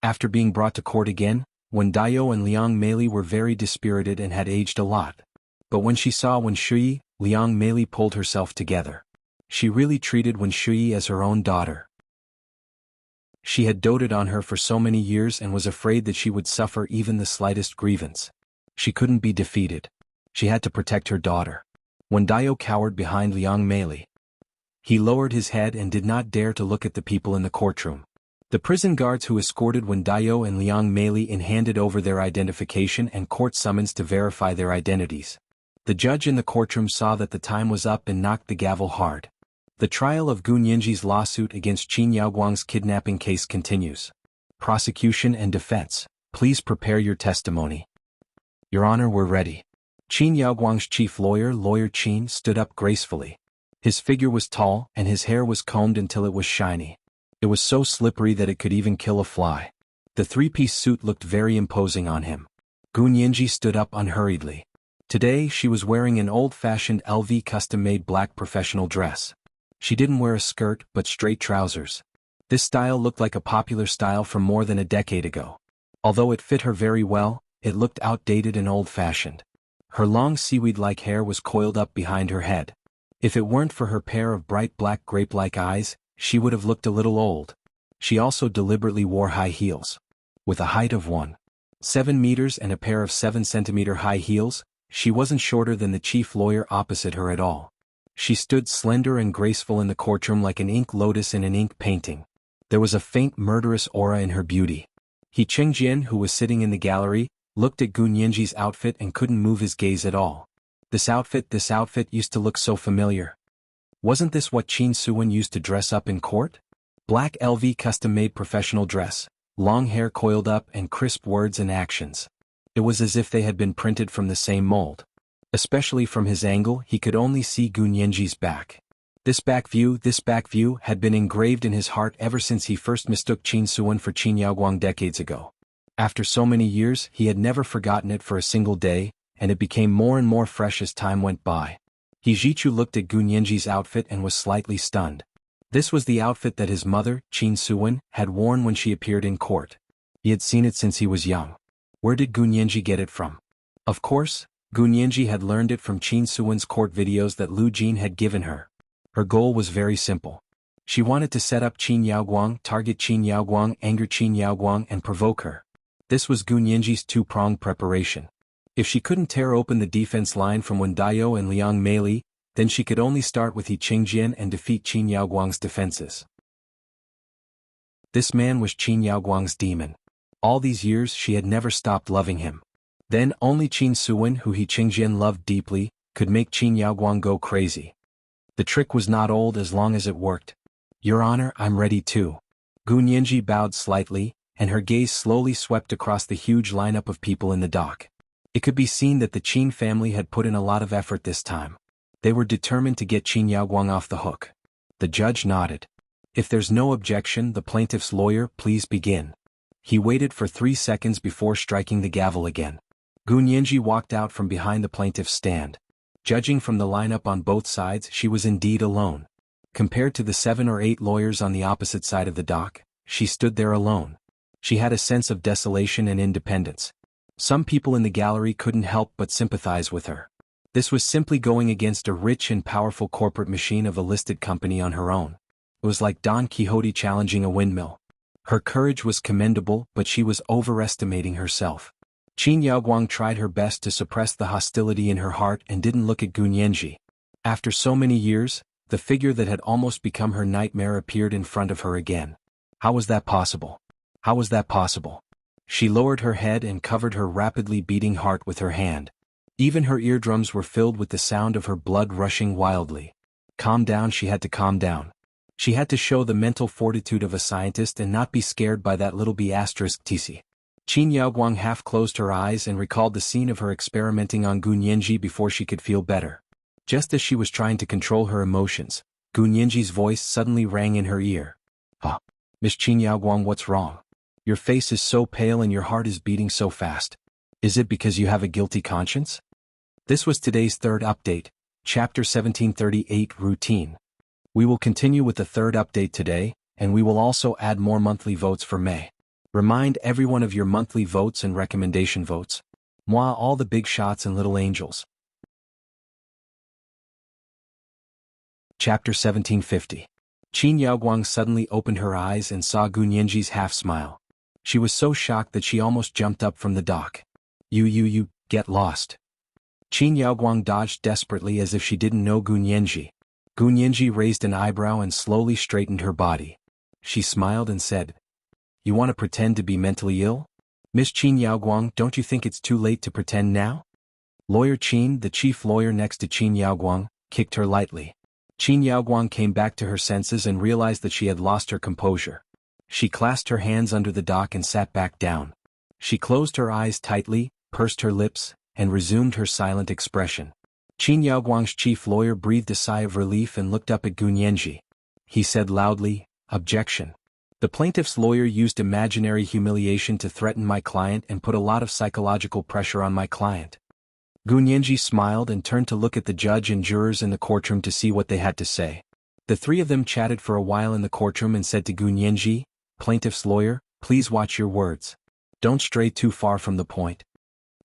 After being brought to court again, Wen Dao and Liang Meili were very dispirited and had aged a lot. But when she saw Wen Shui, Liang Meili pulled herself together. She really treated Wen Shui as her own daughter. She had doted on her for so many years and was afraid that she would suffer even the slightest grievance. She couldn't be defeated. She had to protect her daughter. When Dao cowered behind Liang Meili, he lowered his head and did not dare to look at the people in the courtroom. The prison guards who escorted Wen Dao and Liang Meili handed over their identification and court summons to verify their identities. The judge in the courtroom saw that the time was up and knocked the gavel hard. The trial of Gu Nianji's lawsuit against Qin Yaoguang's kidnapping case continues. Prosecution and defense, please prepare your testimony. Your Honor, we're ready. Qin Yaoguang's chief lawyer, Lawyer Qin, stood up gracefully. His figure was tall and his hair was combed until it was shiny. It was so slippery that it could even kill a fly. The three-piece suit looked very imposing on him. Gu Nianji stood up unhurriedly. Today she was wearing an old-fashioned LV custom-made black professional dress. She didn't wear a skirt but straight trousers. This style looked like a popular style from more than a decade ago. Although it fit her very well, it looked outdated and old-fashioned. Her long seaweed-like hair was coiled up behind her head. If it weren't for her pair of bright black grape-like eyes, she would have looked a little old. She also deliberately wore high heels. With a height of 1.7 meters and a pair of 7-centimeter high heels, she wasn't shorter than the chief lawyer opposite her at all. She stood slender and graceful in the courtroom like an ink lotus in an ink painting. There was a faint murderous aura in her beauty. He Qingjian, who was sitting in the gallery, looked at Gu Nianji's outfit and couldn't move his gaze at all. This outfit used to look so familiar. Wasn't this what Qin Suwen used to dress up in court? Black LV custom-made professional dress, long hair coiled up and crisp words and actions. It was as if they had been printed from the same mold. Especially from his angle, he could only see Gu Nianji's back. This back view had been engraved in his heart ever since he first mistook Qin Suwen for Qin Yaoguang decades ago. After so many years, he had never forgotten it for a single day, and it became more and more fresh as time went by. He Jichu looked at Gu Nianji's outfit and was slightly stunned. This was the outfit that his mother, Qin Suwen, had worn when she appeared in court. He had seen it since he was young. Where did Gu Nianji get it from? Of course, Gu Nianji had learned it from Qin Suwen's court videos that Lu Jin had given her. Her goal was very simple. She wanted to set up Qin Yaoguang, target Qin Yaoguang, anger Qin Yaoguang and provoke her. This was Gu Nianji's two-pronged preparation. If she couldn't tear open the defense line from Wen Dao and Liang Meili, then she could only start with He Qingjian and defeat Qin Yaoguang's defenses. This man was Qin Yaoguang's demon. All these years she had never stopped loving him. Then only Qin Suwen, who He Qingjian loved deeply, could make Qin Yaoguang go crazy. The trick was not old as long as it worked. Your Honor, I'm ready too. Gu Nianji bowed slightly, and her gaze slowly swept across the huge lineup of people in the dock. It could be seen that the Qin family had put in a lot of effort this time. They were determined to get Qin Yaoguang off the hook. The judge nodded. If there's no objection, the plaintiff's lawyer, please begin. He waited for 3 seconds before striking the gavel again. Gu Nianji walked out from behind the plaintiff's stand. Judging from the lineup on both sides, she was indeed alone. Compared to the 7 or 8 lawyers on the opposite side of the dock, she stood there alone. She had a sense of desolation and independence. Some people in the gallery couldn't help but sympathize with her. This was simply going against a rich and powerful corporate machine of a listed company on her own. It was like Don Quixote challenging a windmill. Her courage was commendable, but she was overestimating herself. Qin Yaoguang tried her best to suppress the hostility in her heart and didn't look at Gu Nianji. After so many years, the figure that had almost become her nightmare appeared in front of her again. How was that possible? How was that possible? She lowered her head and covered her rapidly beating heart with her hand. Even her eardrums were filled with the sound of her blood rushing wildly. Calm down, she had to calm down. She had to show the mental fortitude of a scientist and not be scared by that little b*tc. Qin Yaoguang half closed her eyes and recalled the scene of her experimenting on Gun Yanji before she could feel better. Just as she was trying to control her emotions, Gun Yanji's voice suddenly rang in her ear. Miss Qin Yaoguang, what's wrong? Your face is so pale and your heart is beating so fast. Is it because you have a guilty conscience? This was today's third update, Chapter 1738 Routine. We will continue with the third update today, and we will also add more monthly votes for May. Remind everyone of your monthly votes and recommendation votes. Moi, all the big shots and little angels. Chapter 1750. Qin Yaoguang suddenly opened her eyes and saw Gun Yanji's half-smile. She was so shocked that she almost jumped up from the dock. You, get lost. Qin Yaoguang dodged desperately as if she didn't know Gun Yanji. Gun Yanji raised an eyebrow and slowly straightened her body. She smiled and said, You want to pretend to be mentally ill? Miss Qin Yaoguang, don't you think it's too late to pretend now? Lawyer Qin, the chief lawyer next to Qin Yaoguang, kicked her lightly. Qin Yaoguang came back to her senses and realized that she had lost her composure. She clasped her hands under the dock and sat back down. She closed her eyes tightly, pursed her lips, and resumed her silent expression. Qin Yaoguang's chief lawyer breathed a sigh of relief and looked up at Gun Yanji. He said loudly, Objection. The plaintiff's lawyer used imaginary humiliation to threaten my client and put a lot of psychological pressure on my client. Gun Yanji smiled and turned to look at the judge and jurors in the courtroom to see what they had to say. The three of them chatted for a while in the courtroom and said to Gun Yanji, Plaintiff's lawyer, please watch your words. Don't stray too far from the point.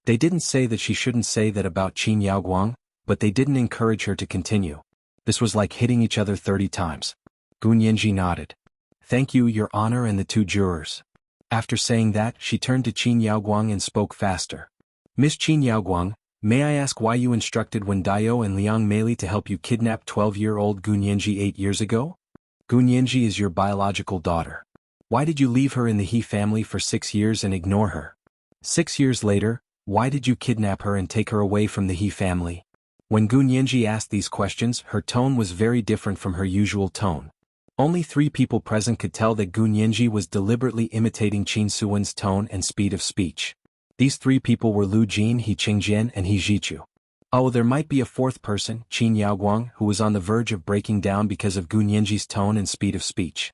They didn't say that she shouldn't say that about Qin Yaoguang, but they didn't encourage her to continue. This was like hitting each other 30 times. Gun Yanji nodded. Thank you, Your Honor, and the two jurors. After saying that, she turned to Qin Yaoguang and spoke faster. Miss Qin Yaoguang, may I ask why you instructed Wen Dao and Liang Meili to help you kidnap 12-year-old Gun Yanji 8 years ago? Gun Yanji is your biological daughter. Why did you leave her in the He family for 6 years and ignore her? 6 years later, why did you kidnap her and take her away from the He family? When Gun Yanji asked these questions, her tone was very different from her usual tone. Only 3 people present could tell that Gun Yanji was deliberately imitating Qin Suwen's tone and speed of speech. These 3 people were Lu Jin, He Qingjian, and He Jichu. Oh, there might be a 4th person, Qin Yaoguang, who was on the verge of breaking down because of Gun Yanji's tone and speed of speech.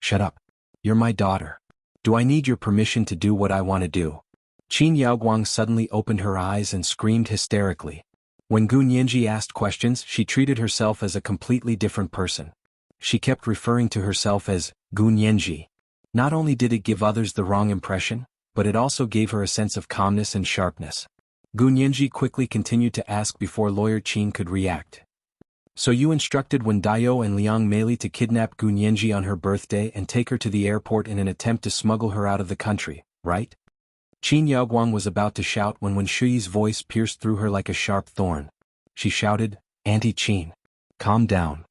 Shut up. You're my daughter. Do I need your permission to do what I want to do? Qin Yaoguang suddenly opened her eyes and screamed hysterically. When Gun Yanji asked questions, she treated herself as a completely different person. She kept referring to herself as Gun Yanji. Not only did it give others the wrong impression, but it also gave her a sense of calmness and sharpness. Gun Yanji quickly continued to ask before Lawyer Qin could react. So you instructed Wen Dao and Liang Meili to kidnap Gun Yanji on her birthday and take her to the airport in an attempt to smuggle her out of the country, right? Qin Yaoguang was about to shout when Wen Shuyi's voice pierced through her like a sharp thorn. She shouted, Auntie Qin. Calm down.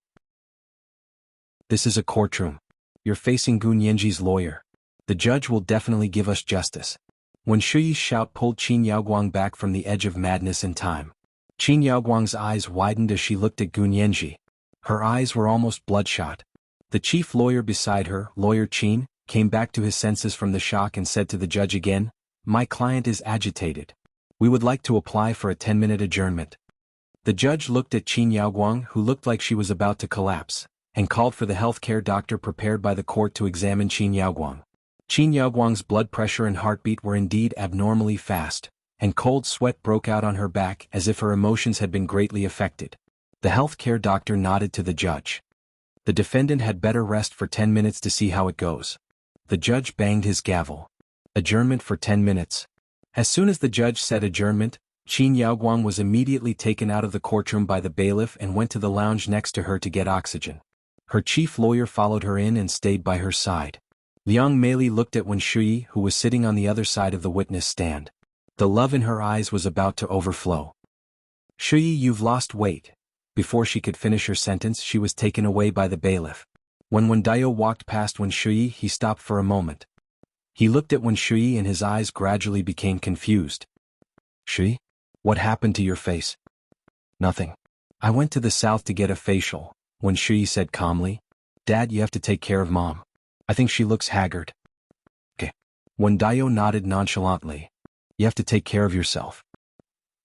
This is a courtroom. You're facing Gun Yanji's lawyer. The judge will definitely give us justice. Wen Shuyi's shout pulled Qin Yaoguang back from the edge of madness in time. Qin Yaoguang's eyes widened as she looked at Gun Yanji. Her eyes were almost bloodshot. The chief lawyer beside her, Lawyer Qin, came back to his senses from the shock and said to the judge again, My client is agitated. We would like to apply for a 10-minute adjournment. The judge looked at Qin Yaoguang, who looked like she was about to collapse, and called for the healthcare doctor prepared by the court to examine Qin Yaoguang. Qin Yaoguang's blood pressure and heartbeat were indeed abnormally fast, and cold sweat broke out on her back as if her emotions had been greatly affected. The healthcare doctor nodded to the judge. The defendant had better rest for 10 minutes to see how it goes. The judge banged his gavel. Adjournment for 10 minutes. As soon as the judge said adjournment, Qin Yaoguang was immediately taken out of the courtroom by the bailiff and went to the lounge next to her to get oxygen. Her chief lawyer followed her in and stayed by her side. Liang Meili looked at Wen Shuyi, who was sitting on the other side of the witness stand. The love in her eyes was about to overflow. Shuyi, you've lost weight. Before she could finish her sentence, she was taken away by the bailiff. When Wen Dao walked past Wen Shuyi, he stopped for a moment. He looked at Wen Shui and his eyes gradually became confused. Shui? What happened to your face? Nothing. I went to the south to get a facial, Wen Shui said calmly. Dad, you have to take care of Mom. I think she looks haggard. Okay. Wen Dayo nodded nonchalantly. You have to take care of yourself.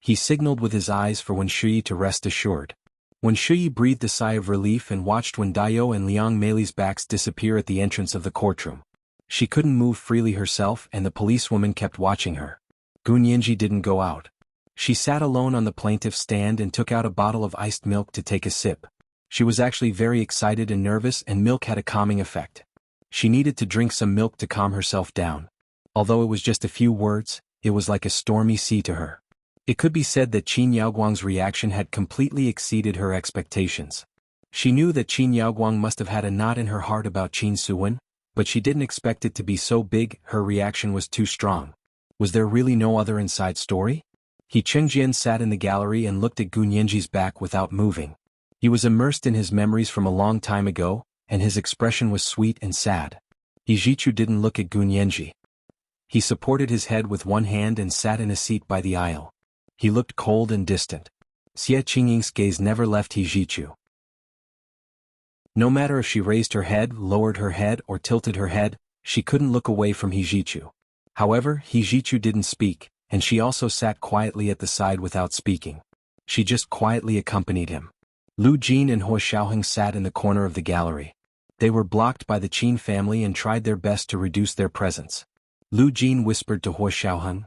He signaled with his eyes for Wen Shui to rest assured. Wen Shui breathed a sigh of relief and watched Wen Dayo and Liang Mei's backs disappear at the entrance of the courtroom. She couldn't move freely herself and the policewoman kept watching her. Gu Nianji didn't go out. She sat alone on the plaintiff's stand and took out a bottle of iced milk to take a sip. She was actually very excited and nervous and milk had a calming effect. She needed to drink some milk to calm herself down. Although it was just a few words, it was like a stormy sea to her. It could be said that Qin Yaoguang's reaction had completely exceeded her expectations. She knew that Qin Yaoguang must have had a knot in her heart about Qin Suwen, but she didn't expect it to be so big. Her reaction was too strong. Was there really no other inside story? He Chengjian sat in the gallery and looked at Gu Nianji's back without moving. He was immersed in his memories from a long time ago, and his expression was sweet and sad. He Jichu didn't look at Gu Nianji. He supported his head with one hand and sat in a seat by the aisle. He looked cold and distant. Xie Qingying's gaze never left He Jichu. No matter if she raised her head, lowered her head, or tilted her head, she couldn't look away from He Jichu. However, He Jichu didn't speak, and she also sat quietly at the side without speaking. She just quietly accompanied him. Lu Jin and Hua Xiaoheng sat in the corner of the gallery. They were blocked by the Qin family and tried their best to reduce their presence. Lu Jin whispered to Hua Xiaoheng.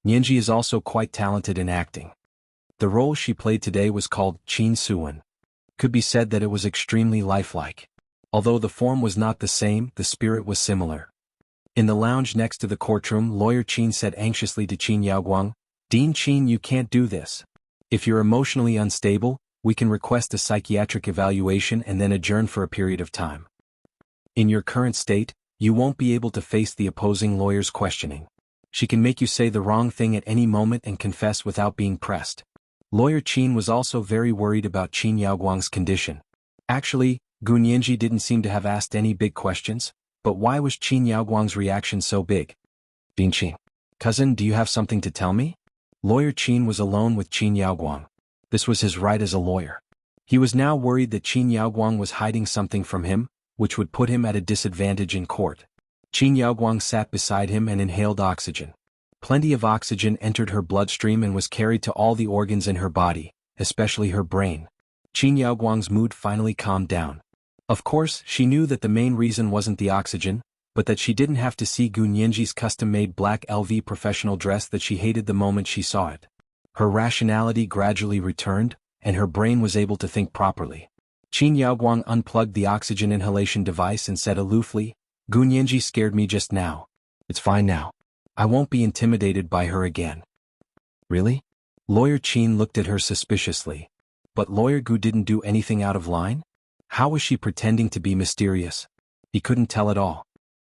Nianji is also quite talented in acting. The role she played today was called Qin Suwen. Could be said that it was extremely lifelike. Although the form was not the same, the spirit was similar. In the lounge next to the courtroom, Lawyer Qin said anxiously to Qin Yaoguang, Dean Qin, you can't do this. If you're emotionally unstable, we can request a psychiatric evaluation and then adjourn for a period of time. In your current state, you won't be able to face the opposing lawyer's questioning. She can make you say the wrong thing at any moment and confess without being pressed. Lawyer Qin was also very worried about Qin Yaoguang's condition. Actually, Gu Nianji didn't seem to have asked any big questions, but why was Qin Yaoguang's reaction so big? Dean Qin. Cousin, do you have something to tell me? Lawyer Qin was alone with Qin Yaoguang. This was his right as a lawyer. He was now worried that Qin Yaoguang was hiding something from him, which would put him at a disadvantage in court. Qin Yaoguang sat beside him and inhaled oxygen. Plenty of oxygen entered her bloodstream and was carried to all the organs in her body, especially her brain. Qin Yaoguang's mood finally calmed down. Of course, she knew that the main reason wasn't the oxygen, but that she didn't have to see Gu Nianji's custom-made black LV professional dress that she hated the moment she saw it. Her rationality gradually returned, and her brain was able to think properly. Qin Yaoguang unplugged the oxygen inhalation device and said aloofly, Gu Nianji scared me just now. It's fine now. I won't be intimidated by her again. Really? Lawyer Qin looked at her suspiciously. But Lawyer Gu didn't do anything out of line? How was she pretending to be mysterious? He couldn't tell at all.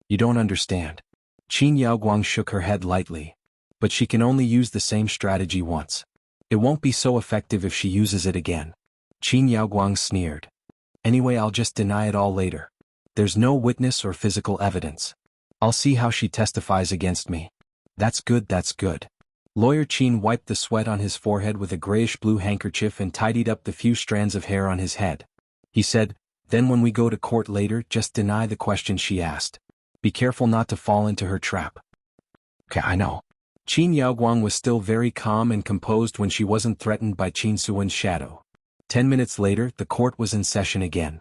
You don't understand. Qin Yaoguang shook her head lightly. But she can only use the same strategy once. It won't be so effective if she uses it again. Qin Yaoguang sneered. Anyway, I'll just deny it all later. There's no witness or physical evidence. I'll see how she testifies against me. That's good, that's good. Lawyer Qin wiped the sweat on his forehead with a grayish-blue handkerchief and tidied up the few strands of hair on his head. He said, then when we go to court later, just deny the question she asked. Be careful not to fall into her trap. Okay, I know. Qin Yaoguang was still very calm and composed when she wasn't threatened by Qin Suwen's shadow. 10 minutes later, the court was in session again.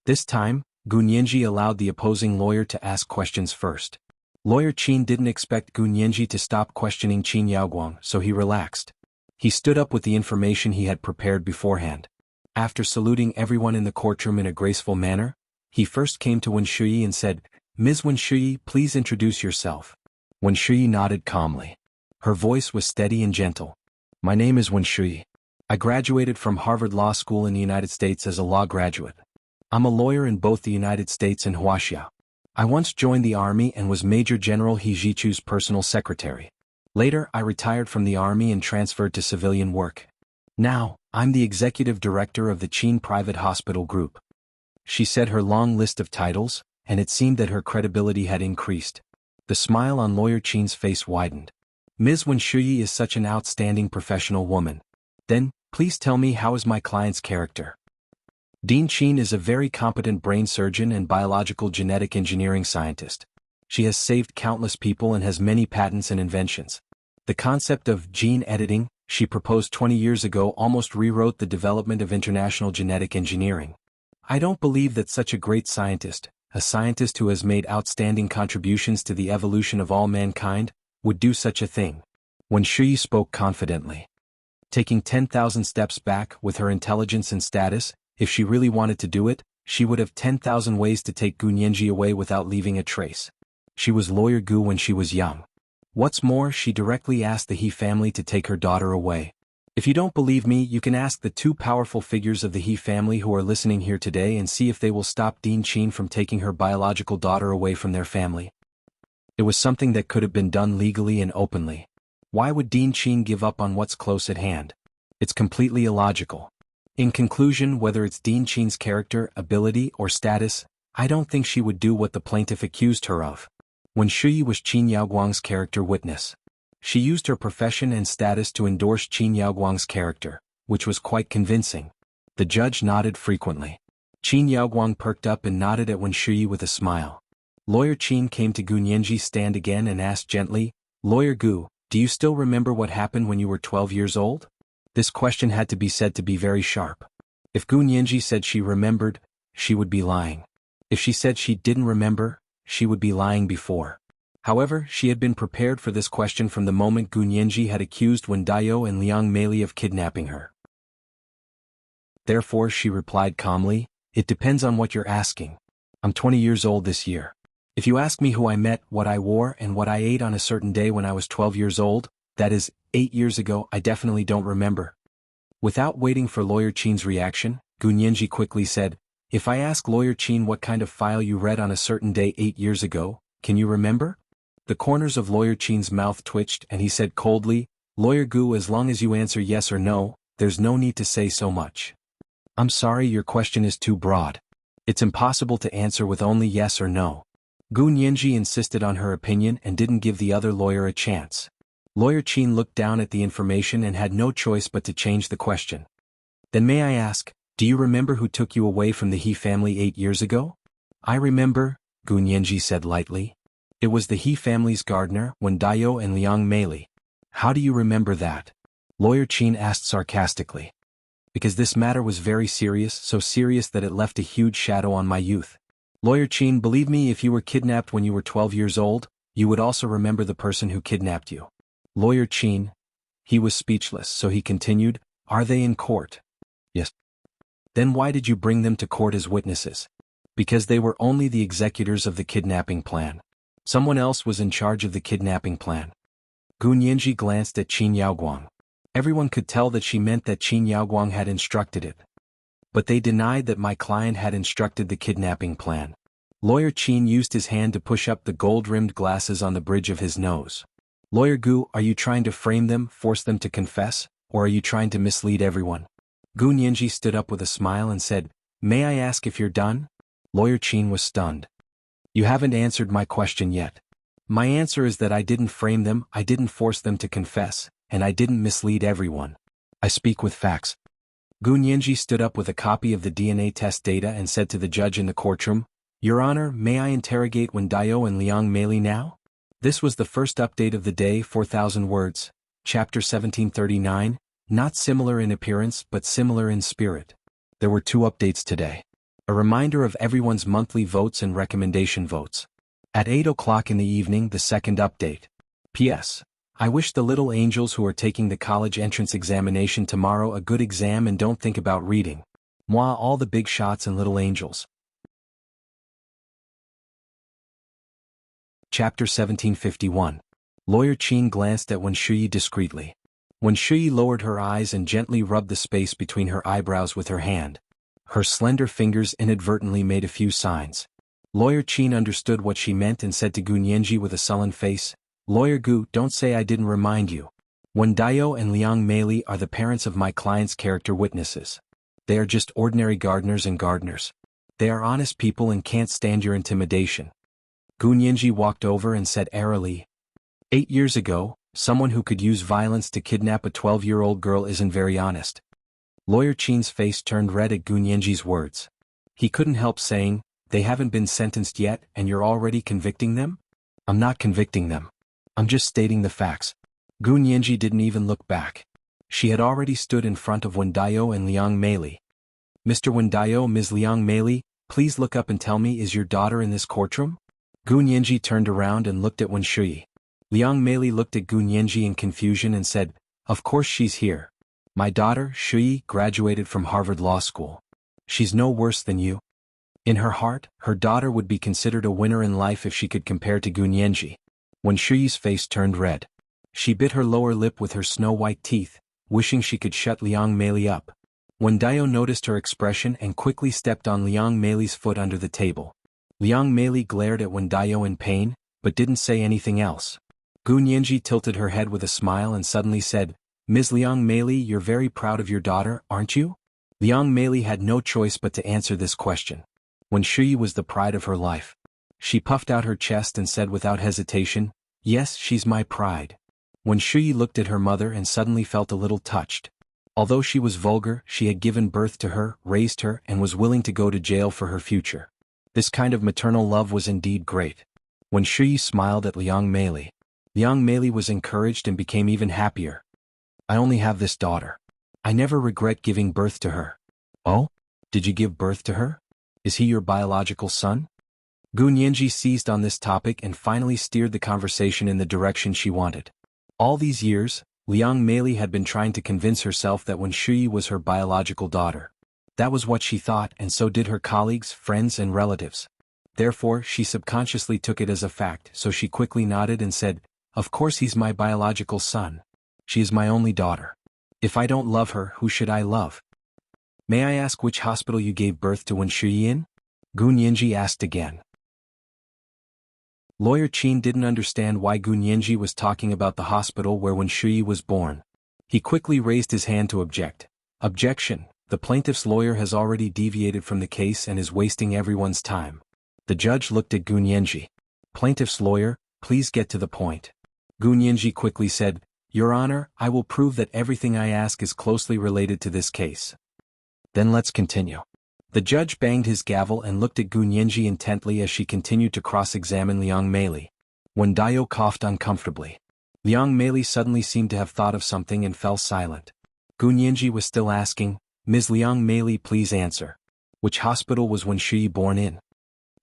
This time, Gu Nianji allowed the opposing lawyer to ask questions first. Lawyer Qin didn't expect Gu Nianji to stop questioning Qin Yaoguang, so he relaxed. He stood up with the information he had prepared beforehand. After saluting everyone in the courtroom in a graceful manner, he first came to Wen Shui and said, Ms. Wen Shui, please introduce yourself. Wen Shui nodded calmly. Her voice was steady and gentle. My name is Wen Shui. I graduated from Harvard Law School in the United States as a law graduate. I'm a lawyer in both the United States and Huaxia. I once joined the army and was Major General He Jichu's personal secretary. Later, I retired from the army and transferred to civilian work. Now, I'm the executive director of the Qin Private Hospital Group. She said her long list of titles, and it seemed that her credibility had increased. The smile on Lawyer Qin's face widened. Ms. Wen Shuyi is such an outstanding professional woman. Then, please tell me, how is my client's character? Dean Qin is a very competent brain surgeon and biological genetic engineering scientist. She has saved countless people and has many patents and inventions. The concept of gene editing she proposed 20 years ago almost rewrote the development of international genetic engineering. I don't believe that such a great scientist, a scientist who has made outstanding contributions to the evolution of all mankind, would do such a thing. When Shuyi spoke confidently, taking 10,000 steps back with her intelligence and status, if she really wanted to do it, she would have 10,000 ways to take Gu Nianji away without leaving a trace. She was Lawyer Gu when she was young. What's more, she directly asked the He family to take her daughter away. If you don't believe me, you can ask the two powerful figures of the He family who are listening here today and see if they will stop Dean Qin from taking her biological daughter away from their family. It was something that could have been done legally and openly. Why would Dean Qin give up on what's close at hand? It's completely illogical. In conclusion, whether it's Dean Qin's character, ability, or status, I don't think she would do what the plaintiff accused her of. When Shuyi was Qin Yaoguang's character witness, she used her profession and status to endorse Qin Yaoguang's character, which was quite convincing. The judge nodded frequently. Qin Yaoguang perked up and nodded at Wen Shuyi with a smile. Lawyer Qin came to Gu Nianji's stand again and asked gently, "Lawyer Gu, do you still remember what happened when you were 12 years old?" This question had to be said to be very sharp. If Gu Nianji said she remembered, she would be lying. If she said she didn't remember, she would be lying before. However, she had been prepared for this question from the moment Gu Nianji had accused Wen Daiyou and Liang Meili of kidnapping her. Therefore, she replied calmly, "It depends on what you're asking. I'm 20 years old this year. If you ask me who I met, what I wore, and what I ate on a certain day when I was 12 years old, that is, 8 years ago, I definitely don't remember." Without waiting for Lawyer Qin's reaction, Gu Nianji quickly said, "If I ask Lawyer Qin what kind of file you read on a certain day 8 years ago, can you remember?" The corners of Lawyer Qin's mouth twitched and he said coldly, "Lawyer Gu, as long as you answer yes or no, there's no need to say so much." "I'm sorry, your question is too broad. It's impossible to answer with only yes or no." Gu Nianji insisted on her opinion and didn't give the other lawyer a chance. Lawyer Qin looked down at the information and had no choice but to change the question. "Then may I ask, do you remember who took you away from the He family 8 years ago?" "I remember," Gu Nianji said lightly. "It was the He family's gardener, Wen Daiyou and Liang Meili." "How do you remember that?" Lawyer Qin asked sarcastically. "Because this matter was very serious, so serious that it left a huge shadow on my youth. Lawyer Qin, believe me, if you were kidnapped when you were 12 years old, you would also remember the person who kidnapped you." Lawyer Qin. He was speechless, so he continued, "Are they in court?" "Yes." "Then why did you bring them to court as witnesses?" "Because they were only the executors of the kidnapping plan. Someone else was in charge of the kidnapping plan." Gu Nianji glanced at Qin Yaoguang. Everyone could tell that she meant that Qin Yaoguang had instructed it. But they denied that my client had instructed the kidnapping plan. Lawyer Qin used his hand to push up the gold-rimmed glasses on the bridge of his nose. "Lawyer Gu, are you trying to frame them, force them to confess, or are you trying to mislead everyone?" Gu Nianji stood up with a smile and said, "May I ask if you're done?" Lawyer Qin was stunned. "You haven't answered my question yet." "My answer is that I didn't frame them, I didn't force them to confess, and I didn't mislead everyone. I speak with facts." Gu Nianji stood up with a copy of the DNA test data and said to the judge in the courtroom, "Your Honor, may I interrogate Wen Daiyou and Liang Meili now?" This was the first update of the day, 4,000 words, Chapter 1739, not similar in appearance but similar in spirit. There were 2 updates today. A reminder of everyone's monthly votes and recommendation votes. At 8 o'clock in the evening, the second update. P.S. I wish the little angels who are taking the college entrance examination tomorrow a good exam and don't think about reading. Moi, all the big shots and little angels. Chapter 1751. Lawyer Qin glanced at Wen Shuyi discreetly. Wen Shuyi lowered her eyes and gently rubbed the space between her eyebrows with her hand. Her slender fingers inadvertently made a few signs. Lawyer Qin understood what she meant and said to Gu Nianji with a sullen face, "Lawyer Gu, don't say I didn't remind you. Wen Daiyou and Liang Meili are the parents of my client's character witnesses. They are just ordinary gardeners and gardeners. They are honest people and can't stand your intimidation. Gu Nianji walked over and said airily, 8 years ago, someone who could use violence to kidnap a 12-year-old girl isn't very honest. Lawyer Qin's face turned red at Gu Nianji's words. He couldn't help saying, they haven't been sentenced yet and you're already convicting them? I'm not convicting them. I'm just stating the facts. Gu Nianji didn't even look back. She had already stood in front of Wen Dao and Liang Meili. Mr. Wen Dao, Ms. Liang Meili, please look up and tell me, is your daughter in this courtroom? Gu Nianji turned around and looked at Wen Shuyi. Liang Meili looked at Gu Nianji in confusion and said, of course she's here. My daughter, Shuyi, graduated from Harvard Law School. She's no worse than you. In her heart, her daughter would be considered a winner in life if she could compare to Gu Nianji. When Shuyi's face turned red, she bit her lower lip with her snow-white teeth, wishing she could shut Liang Meili up. Wen Dao noticed her expression and quickly stepped on Liang Meili's foot under the table. Liang Meili glared at Wen Dao in pain, but didn't say anything else. Gu Nianji tilted her head with a smile and suddenly said, Ms. Liang Meili, you're very proud of your daughter, aren't you? Liang Meili had no choice but to answer this question. Wen Shuyi was the pride of her life. She puffed out her chest and said without hesitation, yes, she's my pride. Wen Shuyi looked at her mother and suddenly felt a little touched. Although she was vulgar, she had given birth to her, raised her, and was willing to go to jail for her future. This kind of maternal love was indeed great. Wen Shuyi smiled at Liang Meili. Liang Meili was encouraged and became even happier. I only have this daughter. I never regret giving birth to her. Oh? Did you give birth to her? Is he your biological son? Gu Nianji seized on this topic and finally steered the conversation in the direction she wanted. All these years, Liang Meili had been trying to convince herself that Wen Shuyi was her biological daughter. That was what she thought, and so did her colleagues, friends, and relatives. Therefore, she subconsciously took it as a fact, so she quickly nodded and said, of course he's my biological son. She is my only daughter. If I don't love her, who should I love? May I ask which hospital you gave birth to Wen Shuyi in? Gu Nianji asked again. Lawyer Qin didn't understand why Gu Nianji was talking about the hospital where Wen Shuyi was born. He quickly raised his hand to object. Objection. The plaintiff's lawyer has already deviated from the case and is wasting everyone's time. The judge looked at Gu Nianji. Plaintiff's lawyer, please get to the point. Gu Nianji quickly said, Your Honor, I will prove that everything I ask is closely related to this case. Then let's continue. The judge banged his gavel and looked at Gu Nianji intently as she continued to cross-examine Liang Meili. Wen Dao coughed uncomfortably. Liang Meili suddenly seemed to have thought of something and fell silent. Gu Nianji was still asking, Ms. Liang Meili, please answer. Which hospital was Wen Shuyi born in?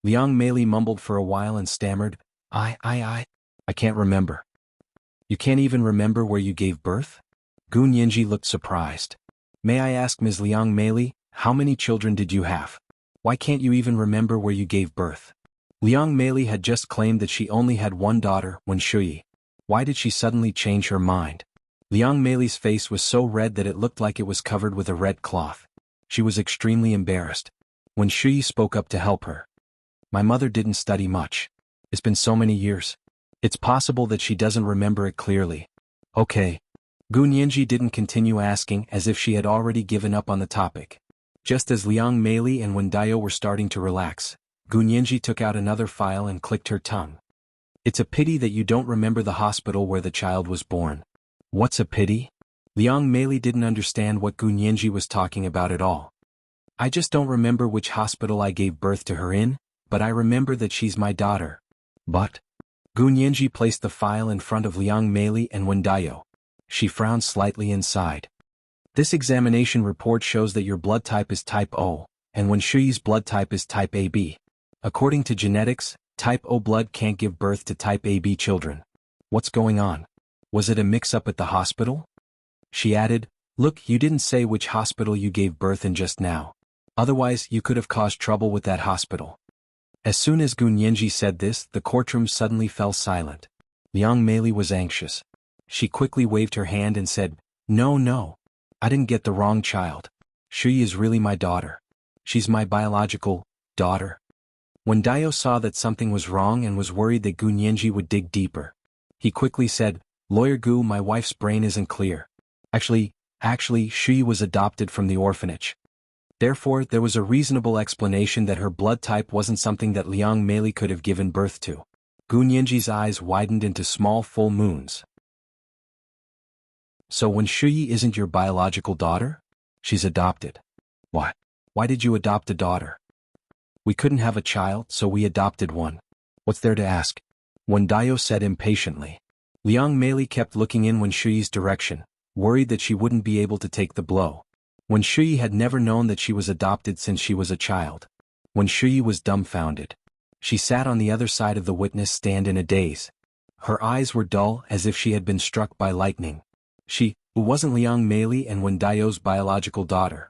Liang Meili mumbled for a while and stammered, I can't remember. You can't even remember where you gave birth? Gu Nianji looked surprised. May I ask, Ms. Liang Meili, how many children did you have? Why can't you even remember where you gave birth? Liang Meili had just claimed that she only had one daughter, Wen Shuyi. Why did she suddenly change her mind? Liang Meili's face was so red that it looked like it was covered with a red cloth. She was extremely embarrassed. Wen Shuyi spoke up to help her. My mother didn't study much. It's been so many years. It's possible that she doesn't remember it clearly. Okay. Gu Nianji didn't continue asking as if she had already given up on the topic. Just as Liang Meili and Wen Dao were starting to relax, Gu Nianji took out another file and clicked her tongue. It's a pity that you don't remember the hospital where the child was born. What's a pity? Liang Meili didn't understand what Gu Nianji was talking about at all. I just don't remember which hospital I gave birth to her in, but I remember that she's my daughter. But? Gu Nianji placed the file in front of Liang Meili and Wen Dao. She frowned slightly and sighed. This examination report shows that your blood type is type O, and Wen Shuyi's blood type is type AB. According to genetics, type O blood can't give birth to type AB children. What's going on? Was it a mix-up at the hospital? She added, Look, you didn't say which hospital you gave birth in just now. Otherwise, you could have caused trouble with that hospital. As soon as Gu Nianji said this, the courtroom suddenly fell silent. Liang Meili was anxious. She quickly waved her hand and said, No. I didn't get the wrong child. Shuyi is really my daughter. She's my biological daughter. When Dao saw that something was wrong and was worried that Gu Nianji would dig deeper, he quickly said, Lawyer Gu, my wife's brain isn't clear. Actually, Shuyi was adopted from the orphanage. Therefore, there was a reasonable explanation that her blood type wasn't something that Liang Meili could have given birth to. Gu Nianji's eyes widened into small full moons. So Wen Shuyi isn't your biological daughter? She's adopted. Why? Why did you adopt a daughter? We couldn't have a child, so we adopted one. What's there to ask? Wen Dao said impatiently. Liang Meili kept looking in Wen Shuyi's direction, worried that she wouldn't be able to take the blow. Wen Shuyi had never known that she was adopted since she was a child. Wen Shuyi was dumbfounded. She sat on the other side of the witness stand in a daze. Her eyes were dull as if she had been struck by lightning. She, who wasn't Liang Meili and Wen Dao's biological daughter.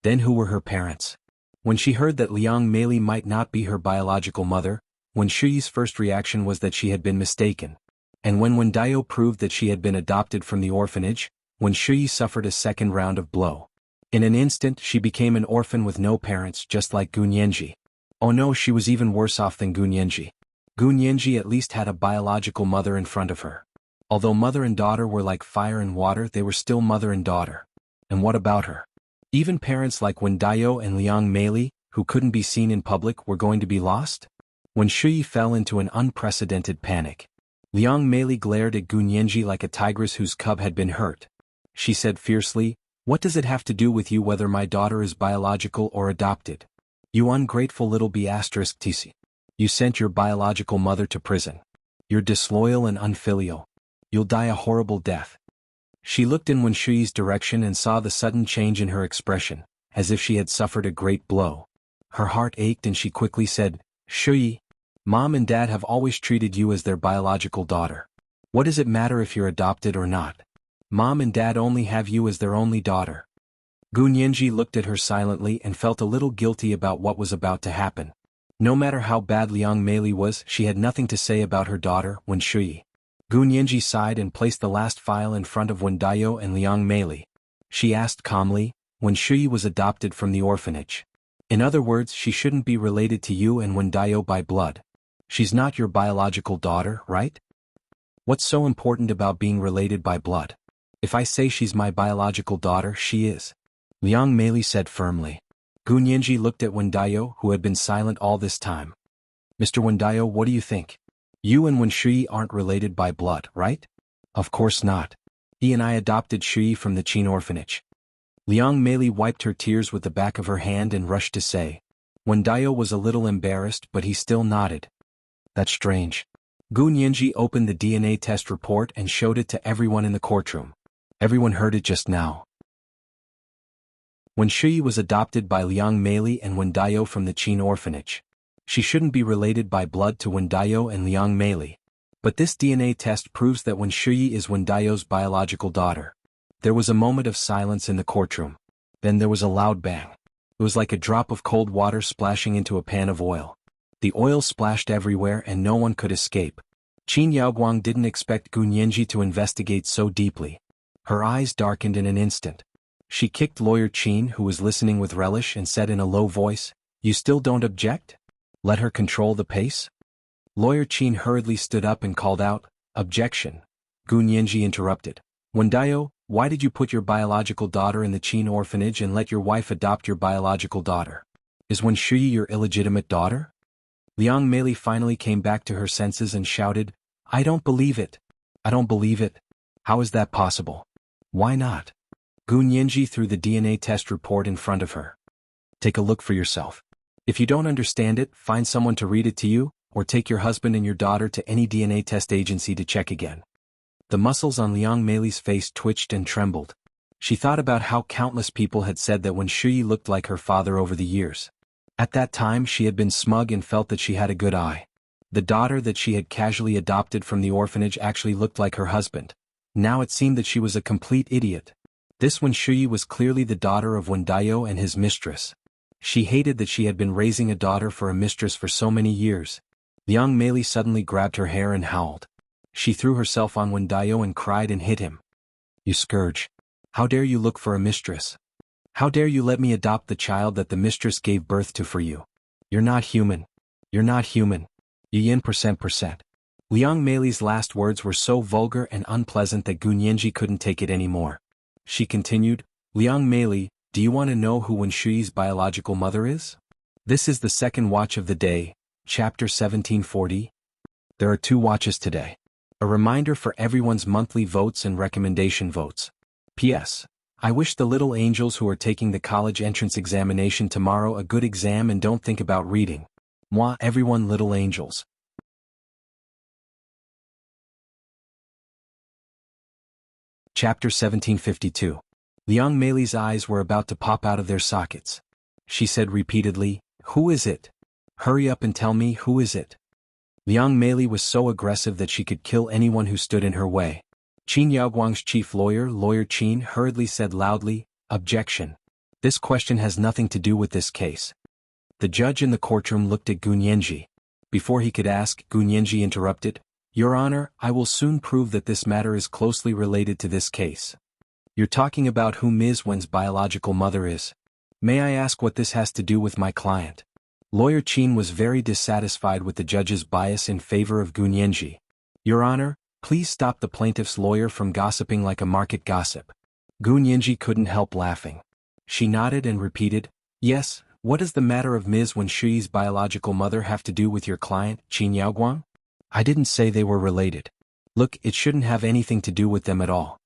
Then who were her parents? When she heard that Liang Meili might not be her biological mother, Wen Shuyi's first reaction was that she had been mistaken. And when Wen Dao proved that she had been adopted from the orphanage, Wen Shuyi suffered a second round of blow. In an instant she became an orphan with no parents, just like Gu Nianji. Oh no, she was even worse off than Gu Nianji. Gu Nianji at least had a biological mother in front of her. Although mother and daughter were like fire and water, they were still mother and daughter. And what about her? Even parents like Wen Dao and Liang Meili, who couldn't be seen in public, were going to be lost? Wen Shuyi fell into an unprecedented panic. Liang Meili glared at Gu Nianji like a tigress whose cub had been hurt. She said fiercely, "What does it have to do with you whether my daughter is biological or adopted? You ungrateful little b*tc. You sent your biological mother to prison. You're disloyal and unfilial. You'll die a horrible death." She looked in Wen Shuyi's direction and saw the sudden change in her expression, as if she had suffered a great blow. Her heart ached and she quickly said, "Shuyi, Mom and Dad have always treated you as their biological daughter. What does it matter if you're adopted or not? Mom and Dad only have you as their only daughter." Gu Nianji looked at her silently and felt a little guilty about what was about to happen. No matter how bad Liang Meili was, she had nothing to say about her daughter, Wen Shuyi. Gu Nianji sighed and placed the last file in front of Wen Dao and Liang Meili. She asked calmly, "Wen Shuyi was adopted from the orphanage. In other words, she shouldn't be related to you and Wen Dao by blood. She's not your biological daughter, right? What's so important about being related by blood? If I say she's my biological daughter, she is," Liang Meili said firmly. Gu Nianji looked at Wen Dao, who had been silent all this time. "Mr. Wen Dao, what do you think? You and Wen Shuyi aren't related by blood, right?" "Of course not. He and I adopted Shuyi from the Qin orphanage." Liang Meili wiped her tears with the back of her hand and rushed to say. Wen Dao was a little embarrassed, but he still nodded. "That's strange." Gu Nianji opened the DNA test report and showed it to everyone in the courtroom. Everyone heard it just now. Wen Shuyi was adopted by Liang Meili and Wen Dao from the Qin orphanage. She shouldn't be related by blood to Wen Dao and Liang Meili. But this DNA test proves that Wen Shuyi is Wen Dao's biological daughter. There was a moment of silence in the courtroom. Then there was a loud bang. It was like a drop of cold water splashing into a pan of oil. The oil splashed everywhere and no one could escape. Qin Yaoguang didn't expect Gu Nianji to investigate so deeply. Her eyes darkened in an instant. She kicked Lawyer Qin, who was listening with relish, and said in a low voice, "You still don't object? Let her control the pace?" Lawyer Qin hurriedly stood up and called out, "Objection." Gu Nianji interrupted. "Wen Dao, why did you put your biological daughter in the Qin orphanage and let your wife adopt your biological daughter? Is Wen Shuyi your illegitimate daughter?" Liang Meili finally came back to her senses and shouted, "I don't believe it. I don't believe it. How is that possible? Why not?" Gu Nianji threw the DNA test report in front of her. "Take a look for yourself. If you don't understand it, find someone to read it to you, or take your husband and your daughter to any DNA test agency to check again." The muscles on Liang Meili's face twitched and trembled. She thought about how countless people had said that Wen Shuyi looked like her father over the years. At that time she had been smug and felt that she had a good eye. The daughter that she had casually adopted from the orphanage actually looked like her husband. Now it seemed that she was a complete idiot. This Wen Shuyi was clearly the daughter of Wen Dao and his mistress. She hated that she had been raising a daughter for a mistress for so many years. Liang Meili suddenly grabbed her hair and howled. She threw herself on Wen Dao and cried and hit him. "You scourge! How dare you look for a mistress? How dare you let me adopt the child that the mistress gave birth to for you? You're not human. You're not human. Yin %%. Liang Meili's last words were so vulgar and unpleasant that Gu Nianji couldn't take it anymore. She continued, "Liang Meili, Do you want to know who Wen Shui's biological mother is? This is the second watch of the day, chapter 1740. There are 2 watches today. A reminder for everyone's monthly votes and recommendation votes. P.S. I wish the little angels who are taking the college entrance examination tomorrow a good exam and don't think about reading. Moi, everyone, little angels. Chapter 1752. Liang Meili's eyes were about to pop out of their sockets. She said repeatedly, "Who is it? Hurry up and tell me, who is it?" Liang Meili was so aggressive that she could kill anyone who stood in her way. Qin Yaoguang's chief lawyer, Lawyer Qin, hurriedly said loudly, "Objection. This question has nothing to do with this case." The judge in the courtroom looked at Gun Yanji. Before he could ask, Gun Yanji interrupted, "Your Honor, I will soon prove that this matter is closely related to this case. You're talking about who Ms. Wen's biological mother is. May I ask what this has to do with my client?" Lawyer Qin was very dissatisfied with the judge's bias in favor of Gun Yanji. "Your Honor, please stop the plaintiff's lawyer from gossiping like a market gossip." Gun Yanji couldn't help laughing. She nodded and repeated, "Yes, what does the matter of Ms. Wen Shui's biological mother have to do with your client, Qin Yaoguang? I didn't say they were related. Look, it shouldn't have anything to do with them at all."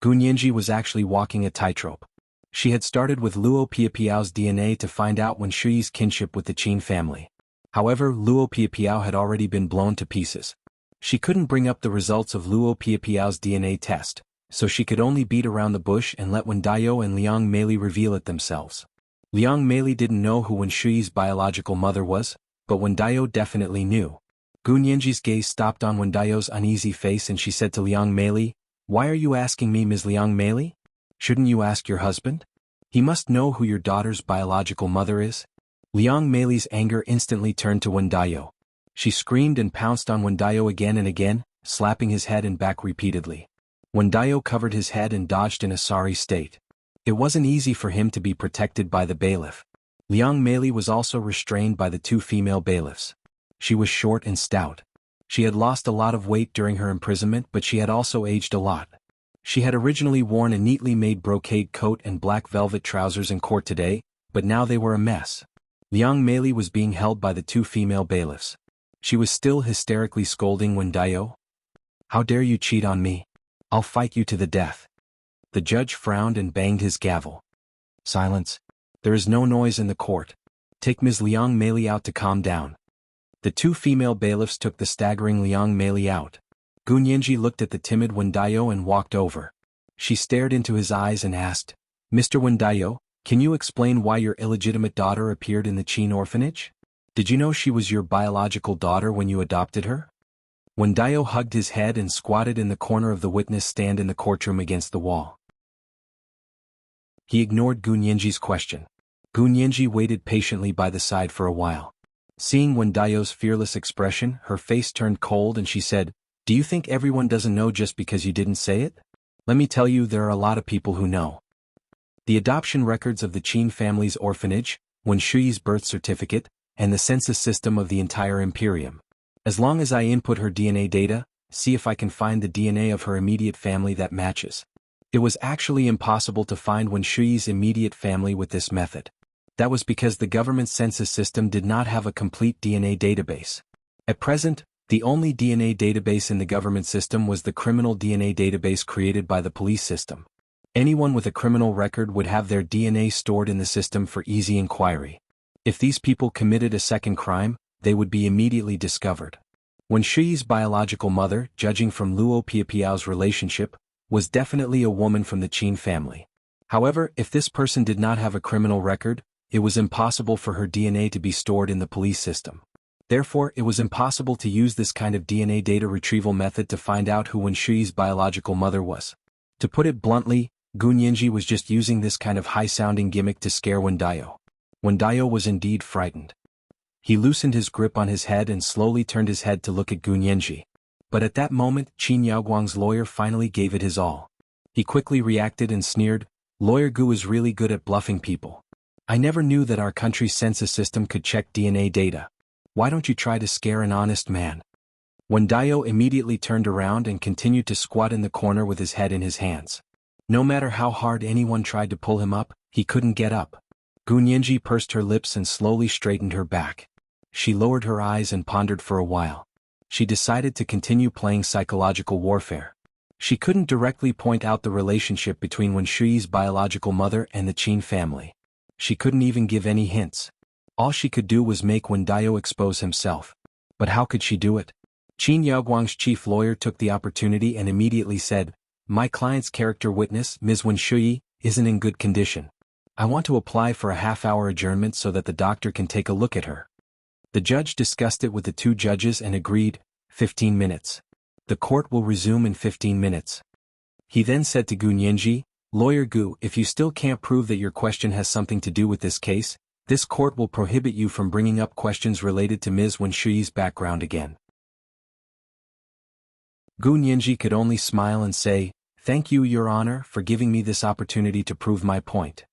Gun Yanji was actually walking a tightrope. She had started with Luo Piapiao's DNA to find out Wen Shui's kinship with the Qin family. However, Luo Piapiao had already been blown to pieces. She couldn't bring up the results of Luo Piapiao's DNA test, so she could only beat around the bush and let Wen Dayou and Liang Meili reveal it themselves. Liang Meili didn't know who Wen Shui's biological mother was, but Wen Dayou definitely knew. Gun Yanji's gaze stopped on Wen Dayou's uneasy face and she said to Liang Meili, "Why are you asking me, Ms. Liang Meili? Shouldn't you ask your husband? He must know who your daughter's biological mother is." Liang Meili's anger instantly turned to Wen Dayou. She screamed and pounced on Wen Dayou again and again, slapping his head and back repeatedly. Wen Dayou covered his head and dodged in a sorry state. It wasn't easy for him to be protected by the bailiff. Liang Meili was also restrained by the 2 female bailiffs. She was short and stout. She had lost a lot of weight during her imprisonment, but she had also aged a lot. She had originally worn a neatly made brocade coat and black velvet trousers in court today, but now they were a mess. Liang Meili was being held by the 2 female bailiffs. She was still hysterically scolding Wen Dayou. "How dare you cheat on me? I'll fight you to the death." The judge frowned and banged his gavel. "Silence. There is no noise in the court. Take Ms. Liang Meili out to calm down." The 2 female bailiffs took the staggering Liang Meili out. Gun Yanji looked at the timid Wen Dayou and walked over. She stared into his eyes and asked, "Mr. Wen Dayou, can you explain why your illegitimate daughter appeared in the Qin orphanage? Did you know she was your biological daughter when you adopted her?" Wen Dayou hugged his head and squatted in the corner of the witness stand in the courtroom against the wall. He ignored Gun Yanji's question. Gun Yanji waited patiently by the side for a while. Seeing Wen Dayou's fearless expression, her face turned cold and she said, "Do you think everyone doesn't know just because you didn't say it? Let me tell you, there are a lot of people who know. The adoption records of the Qin family's orphanage, Wen Shui's birth certificate, and the census system of the entire imperium. As long as I input her DNA data, see if I can find the DNA of her immediate family that matches." It was actually impossible to find Wen Shui's immediate family with this method. That was because the government census system did not have a complete DNA database. At present, the only DNA database in the government system was the criminal DNA database created by the police system. Anyone with a criminal record would have their DNA stored in the system for easy inquiry. If these people committed a second crime, they would be immediately discovered. Wen Shui's biological mother, judging from Luo Piapiao's relationship, was definitely a woman from the Qin family. However, if this person did not have a criminal record, it was impossible for her DNA to be stored in the police system. Therefore, it was impossible to use this kind of DNA data retrieval method to find out who Wen Shui's biological mother was. To put it bluntly, Gun Yanji was just using this kind of high-sounding gimmick to scare Wen Dayou. Wen Dayou was indeed frightened. He loosened his grip on his head and slowly turned his head to look at Gun Yanji. But at that moment, Qin Yaoguang's lawyer finally gave it his all. He quickly reacted and sneered, "Lawyer Gu is really good at bluffing people. I never knew that our country's census system could check DNA data. Why don't you try to scare an honest man?" Wen Dayou immediately turned around and continued to squat in the corner with his head in his hands. No matter how hard anyone tried to pull him up, he couldn't get up. Gu Nianji pursed her lips and slowly straightened her back. She lowered her eyes and pondered for a while. She decided to continue playing psychological warfare. She couldn't directly point out the relationship between Wen Shuyi's biological mother and the Qin family. She couldn't even give any hints. All she could do was make Wen Dao expose himself. But how could she do it? Qin Yaoguang's chief lawyer took the opportunity and immediately said, "My client's character witness, Ms. Wen Shuyi, isn't in good condition. I want to apply for a half-hour adjournment so that the doctor can take a look at her." The judge discussed it with the two judges and agreed, 15 minutes. The court will resume in 15 minutes. He then said to Gu Nianji, "Lawyer Gu, if you still can't prove that your question has something to do with this case, this court will prohibit you from bringing up questions related to Ms. Wen Shuyi's background again." Gu Nianji could only smile and say, "Thank you, Your Honor, for giving me this opportunity to prove my point."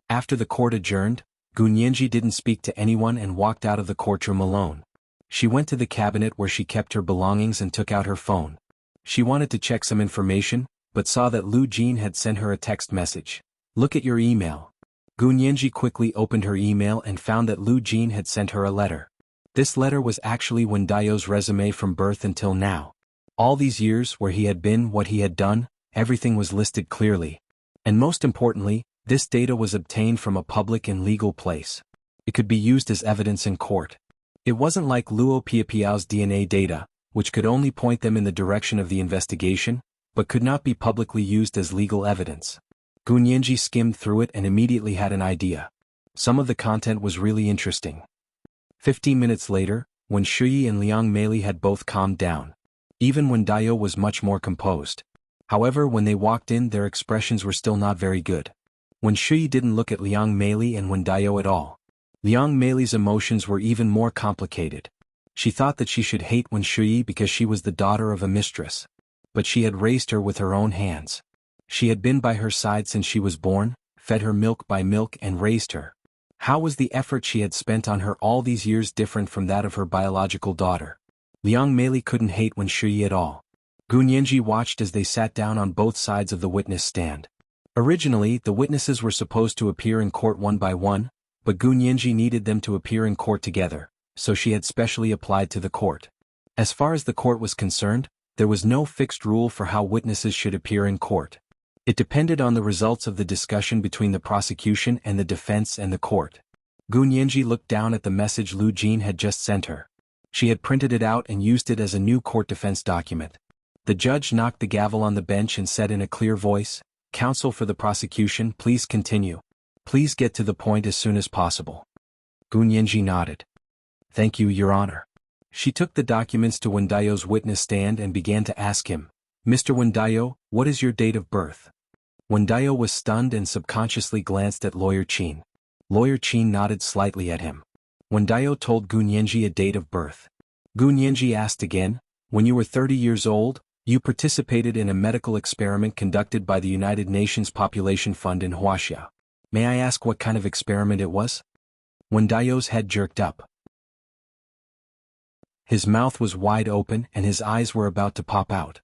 After the court adjourned, Gu Nianji didn't speak to anyone and walked out of the courtroom alone. She went to the cabinet where she kept her belongings and took out her phone. She wanted to check some information, but saw that Lu Jin had sent her a text message. "Look at your email." Gu Nianji quickly opened her email and found that Lu Jin had sent her a letter. This letter was actually Wen Dao's resume from birth until now. All these years where he had been, what he had done, everything was listed clearly. And most importantly, this data was obtained from a public and legal place. It could be used as evidence in court. It wasn't like Luo Piapiao's DNA data, which could only point them in the direction of the investigation, but could not be publicly used as legal evidence. Gu Nianji skimmed through it and immediately had an idea. Some of the content was really interesting. 15 minutes later, Wen Shuyi and Liang Meili had both calmed down. Even Wen Dao was much more composed. However, when they walked in, their expressions were still not very good. Wen Shuyi didn't look at Liang Meili and Wen Dao at all. Liang Meili's emotions were even more complicated. She thought that she should hate Wen Shuyi because she was the daughter of a mistress. But she had raised her with her own hands. She had been by her side since she was born, fed her milk by milk and raised her. How was the effort she had spent on her all these years different from that of her biological daughter? Liang Meili couldn't hate Wen Shuyi at all. Gu Nianji watched as they sat down on both sides of the witness stand. Originally, the witnesses were supposed to appear in court one by one, but Gu Nianji needed them to appear in court together, so she had specially applied to the court. As far as the court was concerned, there was no fixed rule for how witnesses should appear in court. It depended on the results of the discussion between the prosecution and the defense and the court. Gu Nianji looked down at the message Lu Jin had just sent her. She had printed it out and used it as a new court defense document. The judge knocked the gavel on the bench and said in a clear voice, "Counsel for the prosecution, please continue. Please get to the point as soon as possible." Gu Nianji nodded. "Thank you, Your Honor." She took the documents to Wen Dao's witness stand and began to ask him, "Mr. Wen Dao, what is your date of birth?" Wen Dao was stunned and subconsciously glanced at Lawyer Qin. Lawyer Qin nodded slightly at him. Wen Dao told Gu Nianji a date of birth. Gu Nianji asked again, "When you were 30 years old, you participated in a medical experiment conducted by the United Nations Population Fund in Wuxia. May I ask what kind of experiment it was?" Wen Dao's head jerked up. His mouth was wide open and his eyes were about to pop out.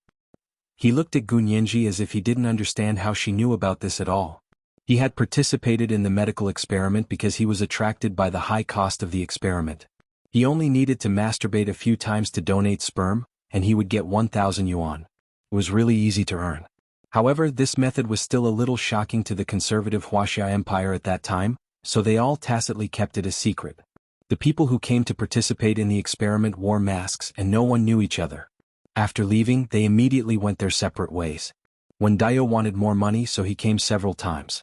He looked at Gu Nianji as if he didn't understand how she knew about this at all. He had participated in the medical experiment because he was attracted by the high cost of the experiment. He only needed to masturbate a few times to donate sperm, and he would get 1,000 yuan. It was really easy to earn. However, this method was still a little shocking to the conservative Wuxia Empire at that time, so they all tacitly kept it a secret. The people who came to participate in the experiment wore masks and no one knew each other. After leaving, they immediately went their separate ways. Wen Dao wanted more money, so he came several times.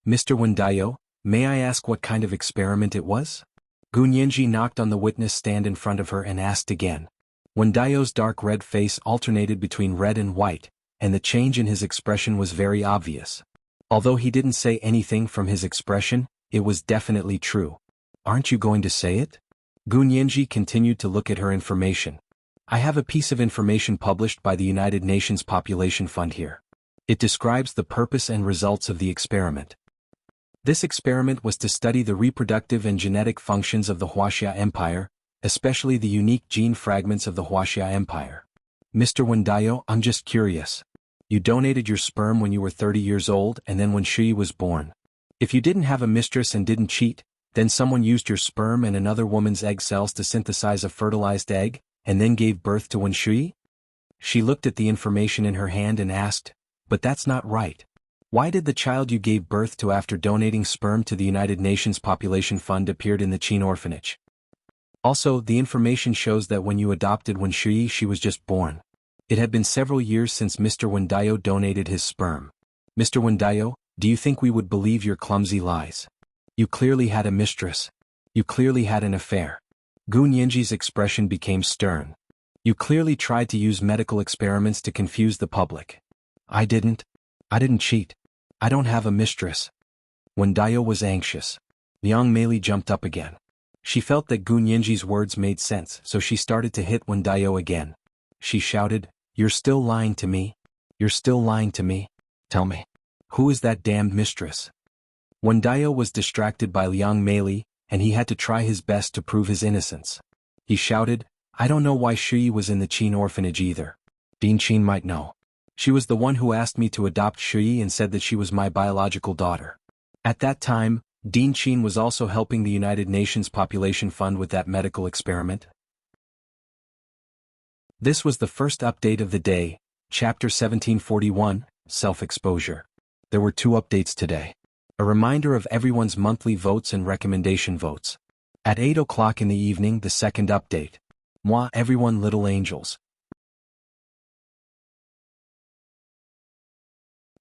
"Mr. Wen Dao, may I ask what kind of experiment it was?" Gu Nianji knocked on the witness stand in front of her and asked again. Wen Dao's dark red face alternated between red and white, and the change in his expression was very obvious. Although he didn't say anything from his expression, it was definitely true. "Aren't you going to say it?" Gu Nianji continued to look at her information. "I have a piece of information published by the United Nations Population Fund here. It describes the purpose and results of the experiment. This experiment was to study the reproductive and genetic functions of the Wuxia Empire, especially the unique gene fragments of the Wuxia Empire. Mr. Wen Dao, I'm just curious. You donated your sperm when you were 30 years old and then when Shui was born. If you didn't have a mistress and didn't cheat, then someone used your sperm and another woman's egg cells to synthesize a fertilized egg, and then gave birth to Wen Shui? She looked at the information in her hand and asked, but that's not right. Why did the child you gave birth to after donating sperm to the United Nations Population Fund appeared in the Qin orphanage? Also, the information shows that when you adopted Wen Shui, she was just born. It had been several years since Mr. Wendayo donated his sperm. Mr. Wendayo, do you think we would believe your clumsy lies? You clearly had a mistress. You clearly had an affair. Gu Nianji's expression became stern. You clearly tried to use medical experiments to confuse the public. I didn't cheat. I don't have a mistress. Wendayo was anxious. Liang Meili jumped up again. She felt that Gu Nianji's words made sense, so she started to hit Wendayo again. She shouted, "You're still lying to me? You're still lying to me? Tell me. Who is that damned mistress?" Wendayo was distracted by Liang Meili, and he had to try his best to prove his innocence. He shouted, "I don't know why Shui was in the Qin orphanage either. Din Qin might know. She was the one who asked me to adopt Shui and said that she was my biological daughter. At that time, Din Qin was also helping the United Nations Population Fund with that medical experiment." This was the first update of the day, Chapter 1741, Self-Exposure. There were 2 updates today. A reminder of everyone's monthly votes and recommendation votes. At 8 o'clock in the evening, the second update. Moi, everyone little angels.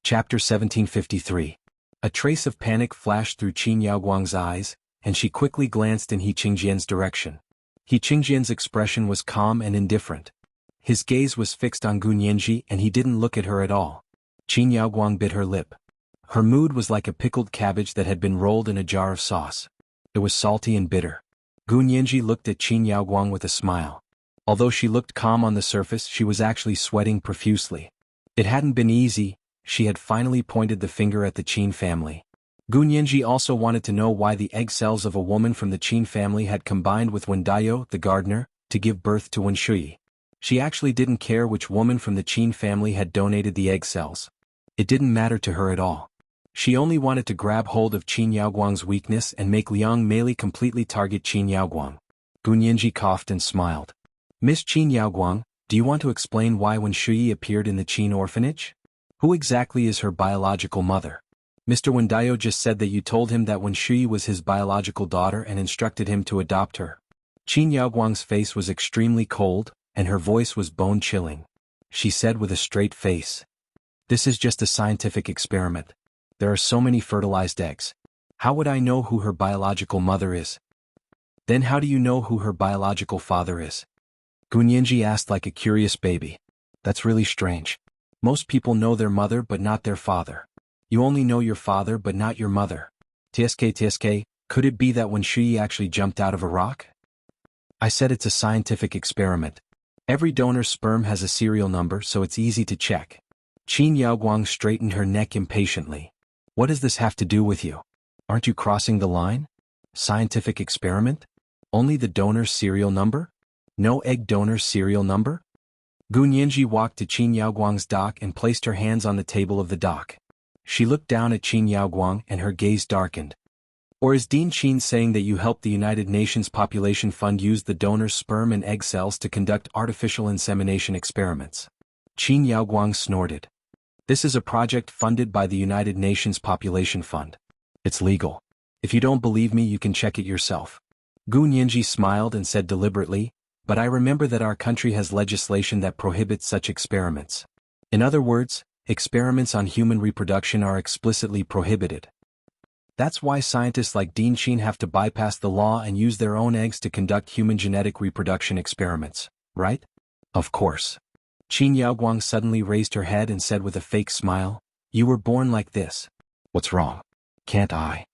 Chapter 1753. A trace of panic flashed through Qin Yaoguang's eyes, and she quickly glanced in He Qingjian's direction. He Qingjian's expression was calm and indifferent. His gaze was fixed on Gu Nianji and he didn't look at her at all. Qin Yaoguang bit her lip. Her mood was like a pickled cabbage that had been rolled in a jar of sauce. It was salty and bitter. Gu Nianji looked at Qin Yaoguang with a smile. Although she looked calm on the surface, she was actually sweating profusely. It hadn't been easy. She had finally pointed the finger at the Qin family. Gu Nianji also wanted to know why the egg cells of a woman from the Qin family had combined with Wendayo, the gardener, to give birth to Wen Shui. She actually didn't care which woman from the Qin family had donated the egg cells. It didn't matter to her at all. She only wanted to grab hold of Qin Yaoguang's weakness and make Liang Meili completely target Qin Yaoguang. Gu Nianji coughed and smiled. "Miss Qin Yaoguang, do you want to explain why Wen Shui appeared in the Qin orphanage? Who exactly is her biological mother? Mr. Wendayo just said that you told him that Wen Shui was his biological daughter and instructed him to adopt her." Qin Yaoguang's face was extremely cold, and her voice was bone-chilling. She said with a straight face, "This is just a scientific experiment. There are so many fertilized eggs. How would I know who her biological mother is?" "Then how do you know who her biological father is?" Gu Nianji asked like a curious baby. "That's really strange. Most people know their mother but not their father. You only know your father but not your mother. TSK, could it be that Wen Shui actually jumped out of a rock?" "I said it's a scientific experiment. Every donor's sperm has a serial number, so it's easy to check." Qin Yaoguang straightened her neck impatiently. "What does this have to do with you? Aren't you crossing the line? Scientific experiment? Only the donor's serial number? No egg donor's serial number?" Gu Nianji walked to Qin Yaoguang's dock and placed her hands on the table of the dock. She looked down at Qin Yaoguang and her gaze darkened. "Or is Din Qin saying that you helped the United Nations Population Fund use the donor's sperm and egg cells to conduct artificial insemination experiments?" Qin Yaoguang snorted. "This is a project funded by the United Nations Population Fund. It's legal. If you don't believe me, you can check it yourself." Gu Nianji smiled and said deliberately, "But I remember that our country has legislation that prohibits such experiments. In other words, experiments on human reproduction are explicitly prohibited. That's why scientists like Din Qin have to bypass the law and use their own eggs to conduct human genetic reproduction experiments, right?" "Of course." Qin Yaoguang suddenly raised her head and said with a fake smile, "You were born like this. What's wrong? Can't I?"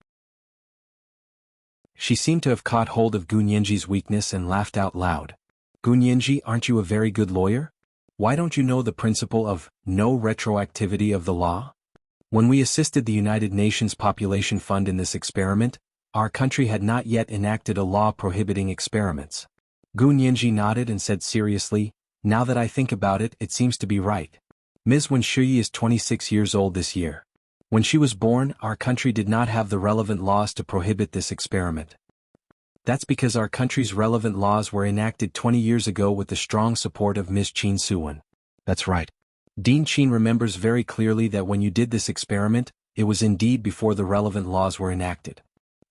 She seemed to have caught hold of Gu Nianji's weakness and laughed out loud. "Gu Nianji, aren't you a very good lawyer? Why don't you know the principle of no retroactivity of the law? When we assisted the United Nations Population Fund in this experiment, our country had not yet enacted a law prohibiting experiments." Gu Nianji nodded and said seriously, "Now that I think about it, it seems to be right. Ms. Wenshui is 26 years old this year. When she was born, our country did not have the relevant laws to prohibit this experiment. That's because our country's relevant laws were enacted 20 years ago with the strong support of Ms. Qin Suwen. That's right. Dean Qin remembers very clearly that when you did this experiment, it was indeed before the relevant laws were enacted.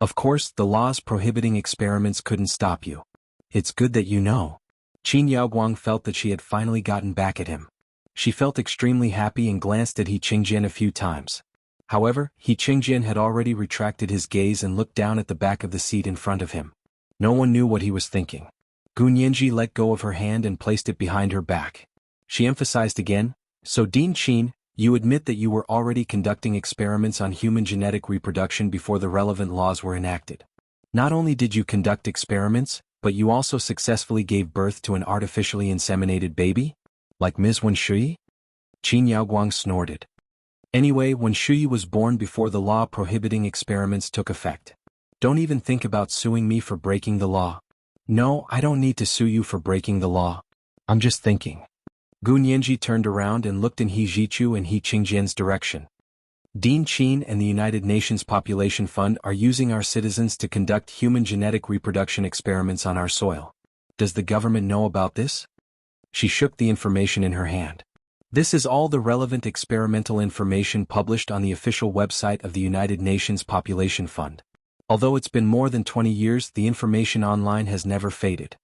Of course, the laws prohibiting experiments couldn't stop you. It's good that you know. Qin Yaoguang felt that she had finally gotten back at him. She felt extremely happy and glanced at He Qingjian a few times. However, He Qingjian had already retracted his gaze and looked down at the back of the seat in front of him. No one knew what he was thinking. Gu Nianji let go of her hand and placed it behind her back. She emphasized again, "So Dean Qin, you admit that you were already conducting experiments on human genetic reproduction before the relevant laws were enacted. Not only did you conduct experiments, but you also successfully gave birth to an artificially inseminated baby? Like Ms. Wenshui?" Qin Yaoguang snorted. Anyway, Wenshui was born before the law prohibiting experiments took effect. Don't even think about suing me for breaking the law. No, I don't need to sue you for breaking the law. I'm just thinking. Gu Nianji turned around and looked in He Jichu and He Qingjian's direction. Dean Qin and the United Nations Population Fund are using our citizens to conduct human genetic reproduction experiments on our soil. Does the government know about this? She shook the information in her hand. This is all the relevant experimental information published on the official website of the United Nations Population Fund. Although it's been more than 20 years, the information online has never faded.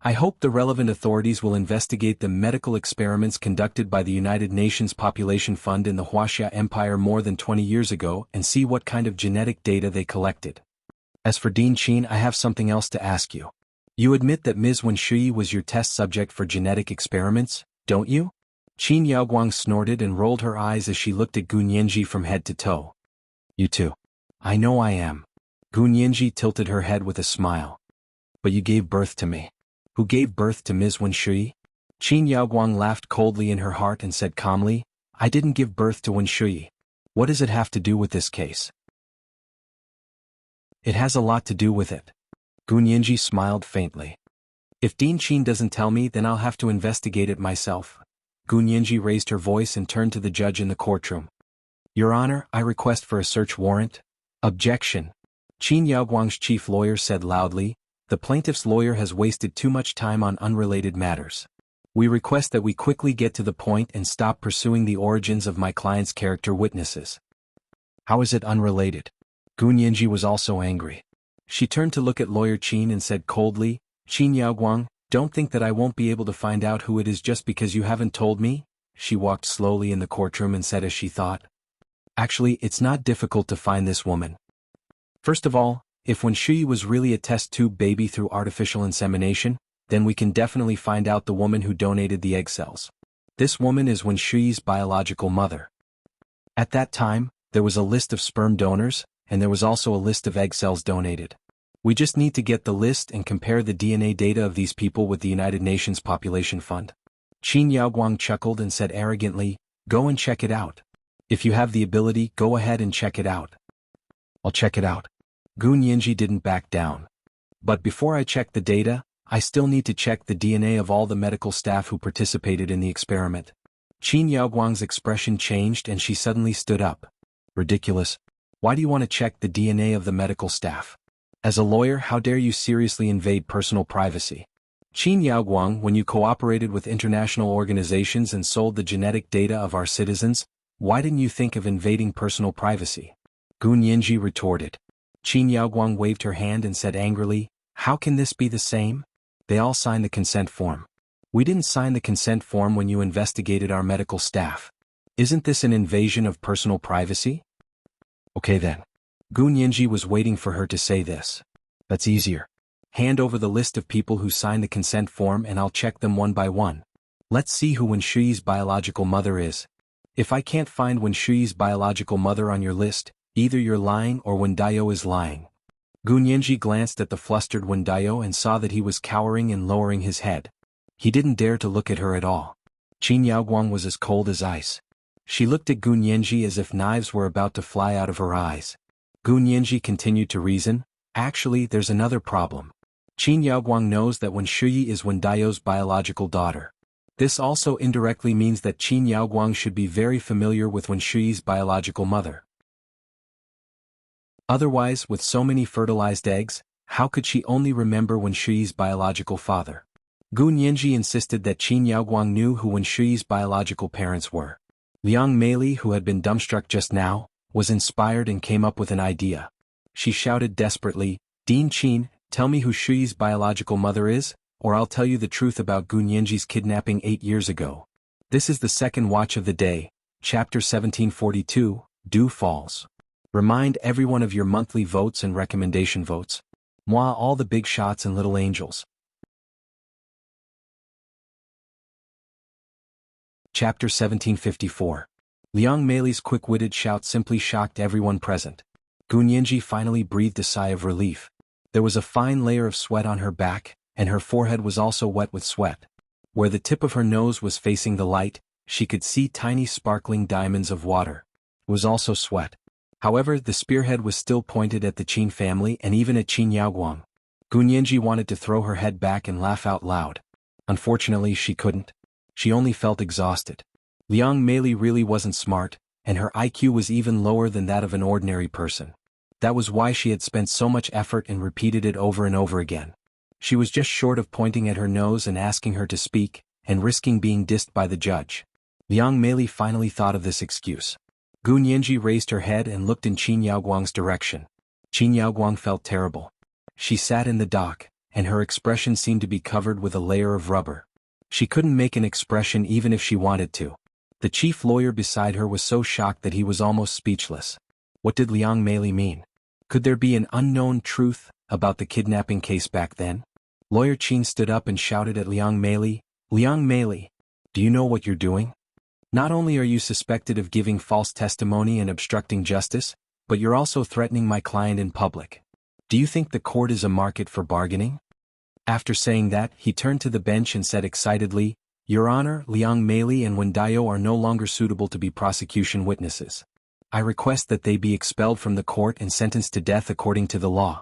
I hope the relevant authorities will investigate the medical experiments conducted by the United Nations Population Fund in the Wuxia Empire more than 20 years ago and see what kind of genetic data they collected. As for Dean Qin, I have something else to ask you. You admit that Ms. Wenshui was your test subject for genetic experiments, don't you? Qin Yaoguang snorted and rolled her eyes as she looked at Gu Nianji from head to toe. You too. I know I am. Gu Nianji tilted her head with a smile. But you gave birth to me. Who gave birth to Ms. Wenshui? Qin Yaoguang laughed coldly in her heart and said calmly, I didn't give birth to Wenshui. What does it have to do with this case? It has a lot to do with it. Gu Nianji smiled faintly. If Dean Qin doesn't tell me, then I'll have to investigate it myself. Gu Nianji raised her voice and turned to the judge in the courtroom. Your Honor, I request for a search warrant. Objection. Qin Yaoguang's chief lawyer said loudly, the plaintiff's lawyer has wasted too much time on unrelated matters. We request that we quickly get to the point and stop pursuing the origins of my client's character witnesses. How is it unrelated? Gu Nianji was also angry. She turned to look at lawyer Qin and said coldly, Qin Yaoguang, don't think that I won't be able to find out who it is just because you haven't told me? She walked slowly in the courtroom and said as she thought. Actually, it's not difficult to find this woman. First of all, if Wenshui was really a test tube baby through artificial insemination, then we can definitely find out the woman who donated the egg cells. This woman is Wenshui's biological mother. At that time, there was a list of sperm donors, and there was also a list of egg cells donated. We just need to get the list and compare the DNA data of these people with the United Nations Population Fund. Qin Yaoguang chuckled and said arrogantly, go and check it out. If you have the ability, go ahead and check it out. I'll check it out. Gu Nianji didn't back down. But before I check the data, I still need to check the DNA of all the medical staff who participated in the experiment. Qin Yaoguang's expression changed and she suddenly stood up. Ridiculous. Why do you want to check the DNA of the medical staff? As a lawyer, how dare you seriously invade personal privacy? Qin Yaoguang, when you cooperated with international organizations and sold the genetic data of our citizens, why didn't you think of invading personal privacy? Gu Nianji retorted. Qin Yaoguang waved her hand and said angrily, how can this be the same? They all signed the consent form. We didn't sign the consent form when you investigated our medical staff. Isn't this an invasion of personal privacy? Okay then. Gu Nianji was waiting for her to say this. That's easier. Hand over the list of people who signed the consent form and I'll check them one by one. Let's see who Wenshui's biological mother is. If I can't find Wenshui's biological mother on your list, either you're lying or Wendayo is lying. Gu Nianji glanced at the flustered Wendayo and saw that he was cowering and lowering his head. He didn't dare to look at her at all. Qin Yaoguang was as cold as ice. She looked at Gu Nianji as if knives were about to fly out of her eyes. Gu Nianji continued to reason, actually there's another problem. Qin Yaoguang knows that Wenshui is Wendayo's biological daughter. This also indirectly means that Qin Yaoguang should be very familiar with Wen Shuyi's biological mother. Otherwise, with so many fertilized eggs, how could she only remember Wen Shuyi's biological father? Gu Nianji insisted that Qin Yaoguang knew who Wen Shuyi's biological parents were. Liang Meili, who had been dumbstruck just now, was inspired and came up with an idea. She shouted desperately, "Dean Qin, tell me who Shuyi's biological mother is, or I'll tell you the truth about Gu Nianji's kidnapping 8 years ago." This is the second watch of the day, chapter 1742, Dew Falls. Remind everyone of your monthly votes and recommendation votes. Moi all the big shots and little angels. Chapter 1754. Liang Meili's quick-witted shout simply shocked everyone present. Gu Nianji finally breathed a sigh of relief. There was a fine layer of sweat on her back, and her forehead was also wet with sweat. Where the tip of her nose was facing the light, she could see tiny sparkling diamonds of water. It was also sweat. However, the spearhead was still pointed at the Qin family and even at Qin Yaoguang. Gu Nianji wanted to throw her head back and laugh out loud. Unfortunately, she couldn't. She only felt exhausted. Liang Meili really wasn't smart, and her IQ was even lower than that of an ordinary person. That was why she had spent so much effort and repeated it over and over again. She was just short of pointing at her nose and asking her to speak, and risking being dissed by the judge. Liang Meili finally thought of this excuse. Gu Nianji raised her head and looked in Qin Yaoguang's direction. Qin Yaoguang felt terrible. She sat in the dock, and her expression seemed to be covered with a layer of rubber. She couldn't make an expression even if she wanted to. The chief lawyer beside her was so shocked that he was almost speechless. What did Liang Meili mean? Could there be an unknown truth about the kidnapping case back then? Lawyer Qin stood up and shouted at Liang Meili, "Liang Meili, do you know what you're doing? Not only are you suspected of giving false testimony and obstructing justice, but you're also threatening my client in public. Do you think the court is a market for bargaining?" After saying that, he turned to the bench and said excitedly, "Your Honor, Liang Meili and Wen Daiyou are no longer suitable to be prosecution witnesses. I request that they be expelled from the court and sentenced to death according to the law."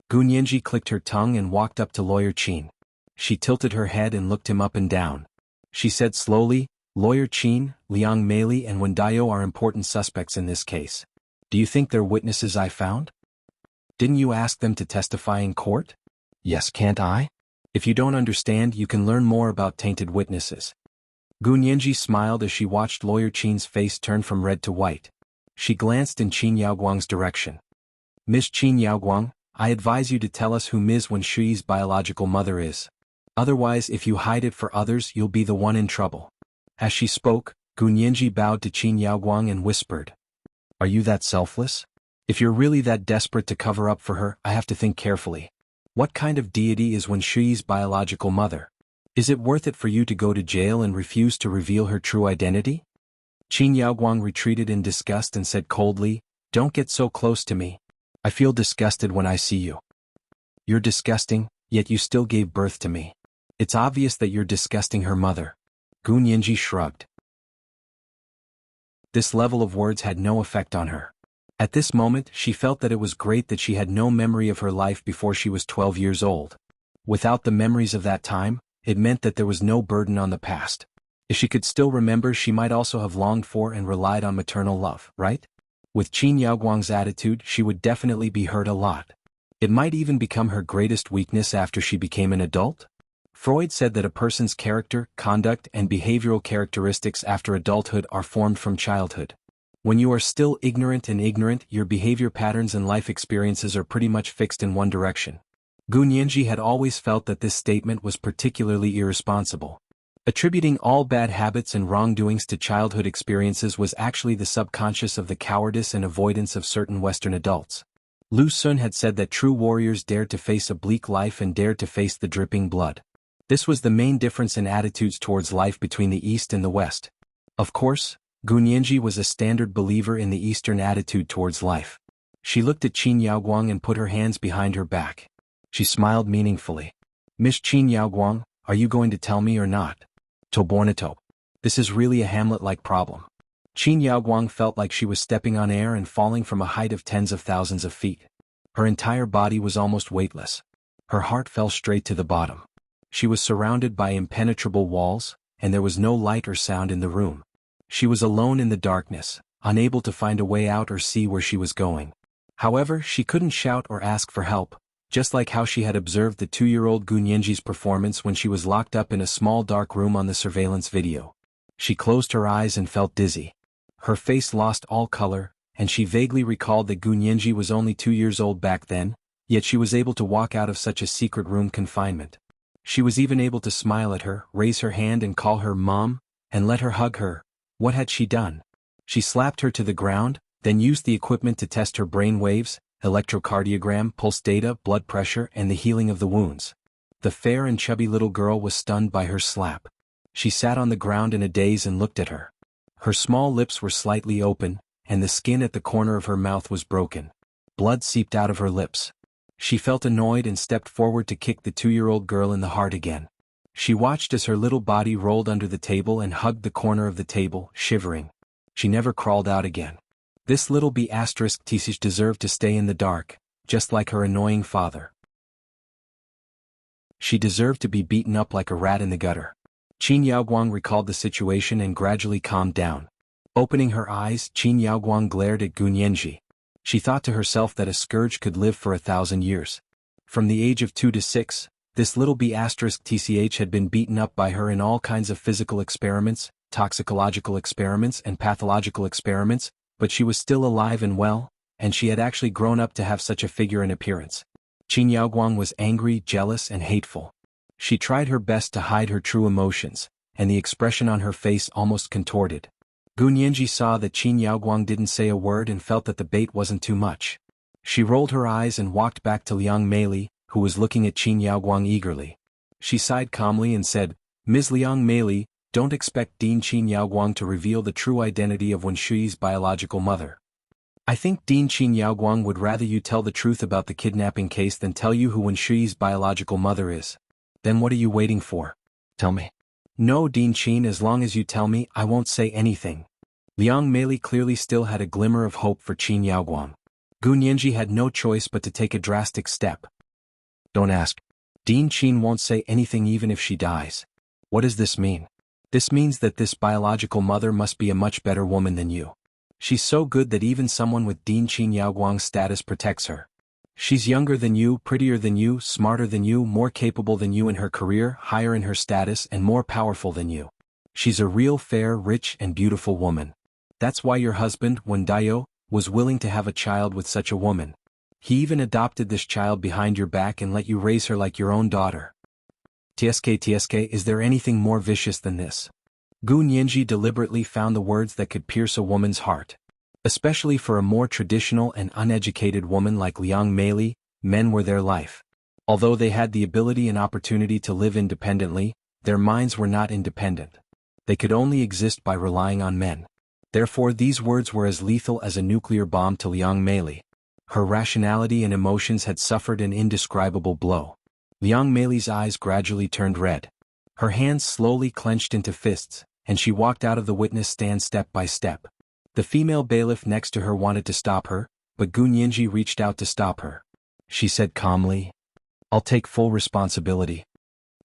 Gu Nianji clicked her tongue and walked up to Lawyer Qin. She tilted her head and looked him up and down. She said slowly, "Lawyer Qin, Liang Meili and Wen Daiyou are important suspects in this case. Do you think they're witnesses I found? Didn't you ask them to testify in court? Yes, can't I? If you don't understand, you can learn more about tainted witnesses." Gu Nianji smiled as she watched Lawyer Qin's face turn from red to white. She glanced in Qin Yaoguang's direction. "Ms. Qin Yaoguang, I advise you to tell us who Ms. Wen Shuyi's biological mother is. Otherwise, if you hide it for others, you'll be the one in trouble." As she spoke, Gu Nianji bowed to Qin Yaoguang and whispered, "Are you that selfless? If you're really that desperate to cover up for her, I have to think carefully. What kind of deity is Wen Shuyi's biological mother? Is it worth it for you to go to jail and refuse to reveal her true identity?" Qin Yaoguang retreated in disgust and said coldly, "Don't get so close to me. I feel disgusted when I see you. You're disgusting, yet you still gave birth to me. It's obvious that you're disgusting her mother." Gu Nianji shrugged. This level of words had no effect on her. At this moment, she felt that it was great that she had no memory of her life before she was 12 years old. Without the memories of that time, it meant that there was no burden on the past. If she could still remember, she might also have longed for and relied on maternal love, right? With Qin Yaoguang's attitude, she would definitely be hurt a lot. It might even become her greatest weakness after she became an adult. Freud said that a person's character, conduct, and behavioral characteristics after adulthood are formed from childhood. When you are still ignorant, your behavior patterns and life experiences are pretty much fixed in one direction. Gu Nianji had always felt that this statement was particularly irresponsible. Attributing all bad habits and wrongdoings to childhood experiences was actually the subconscious of the cowardice and avoidance of certain Western adults. Lu Sun had said that true warriors dared to face a bleak life and dared to face the dripping blood. This was the main difference in attitudes towards life between the East and the West. Of course, Gu Nianji was a standard believer in the Eastern attitude towards life. She looked at Qin Yaoguang and put her hands behind her back. She smiled meaningfully. "Miss Qin Yaoguang, are you going to tell me or not?" Tobornito. This is really a Hamlet-like problem. Qin Yaoguang felt like she was stepping on air and falling from a height of tens of thousands of feet. Her entire body was almost weightless. Her heart fell straight to the bottom. She was surrounded by impenetrable walls, and there was no light or sound in the room. She was alone in the darkness, unable to find a way out or see where she was going. However, she couldn't shout or ask for help, just like how she had observed the 2-year-old Gunyenji's performance when she was locked up in a small dark room on the surveillance video. She closed her eyes and felt dizzy. Her face lost all color, and she vaguely recalled that Gunyenji was only 2 years old back then, yet she was able to walk out of such a secret room confinement. She was even able to smile at her, raise her hand and call her mom, and let her hug her. What had she done? She slapped her to the ground, then used the equipment to test her brain waves, electrocardiogram, pulse data, blood pressure, and the healing of the wounds. The fair and chubby little girl was stunned by her slap. She sat on the ground in a daze and looked at her. Her small lips were slightly open, and the skin at the corner of her mouth was broken. Blood seeped out of her lips. She felt annoyed and stepped forward to kick the 2-year-old girl in the heart again. She watched as her little body rolled under the table and hugged the corner of the table, shivering. She never crawled out again. This little B*TC deserved to stay in the dark, just like her annoying father. She deserved to be beaten up like a rat in the gutter. Qin Yaoguang recalled the situation and gradually calmed down. Opening her eyes, Qin Yaoguang glared at Gunyenji. She thought to herself that a scourge could live for 1,000 years. From the age of 2 to 6, this little B*TCH had been beaten up by her in all kinds of physical experiments, toxicological experiments and pathological experiments, but she was still alive and well, and she had actually grown up to have such a figure and appearance. Qin Yaoguang was angry, jealous, and hateful. She tried her best to hide her true emotions, and the expression on her face almost contorted. Gunyenji saw that Qin Yaoguang didn't say a word and felt that the bait wasn't too much. She rolled her eyes and walked back to Liang Meili, who was looking at Qin Yaoguang eagerly. She sighed calmly and said, "Ms. Liang Meili, don't expect Dean Qin Yaoguang to reveal the true identity of Wenshui's biological mother. I think Dean Qin Yaoguang would rather you tell the truth about the kidnapping case than tell you who Wenshui's biological mother is. Then what are you waiting for? Tell me." "No, Dean Qin, as long as you tell me, I won't say anything." Liang Meili clearly still had a glimmer of hope for Qin Yaoguang. Gunyenji had no choice but to take a drastic step. "Don't ask. Dean Qin won't say anything even if she dies." "What does this mean?" "This means that this biological mother must be a much better woman than you. She's so good that even someone with Dean Qin Yaoguang's status protects her. She's younger than you, prettier than you, smarter than you, more capable than you in her career, higher in her status, and more powerful than you. She's a real fair, rich, and beautiful woman. That's why your husband, Wendayo, was willing to have a child with such a woman. He even adopted this child behind your back and let you raise her like your own daughter. TSK, is there anything more vicious than this?" Gunyenji deliberately found the words that could pierce a woman's heart. Especially for a more traditional and uneducated woman like Liang Meili, men were their life. Although they had the ability and opportunity to live independently, their minds were not independent. They could only exist by relying on men. Therefore these words were as lethal as a nuclear bomb to Liang Meili. Her rationality and emotions had suffered an indescribable blow. Liang Meili's eyes gradually turned red. Her hands slowly clenched into fists, and she walked out of the witness stand step by step. The female bailiff next to her wanted to stop her, but Gunyenji reached out to stop her. She said calmly, "I'll take full responsibility."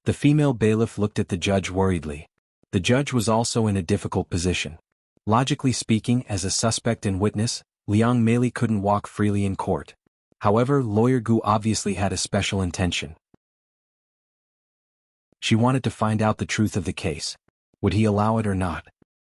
The female bailiff looked at the judge worriedly. The judge was also in a difficult position. Logically speaking, as a suspect and witness, Liang Meili couldn't walk freely in court. However, Lawyer Gu obviously had a special intention. She wanted to find out the truth of the case. Would he allow it or not?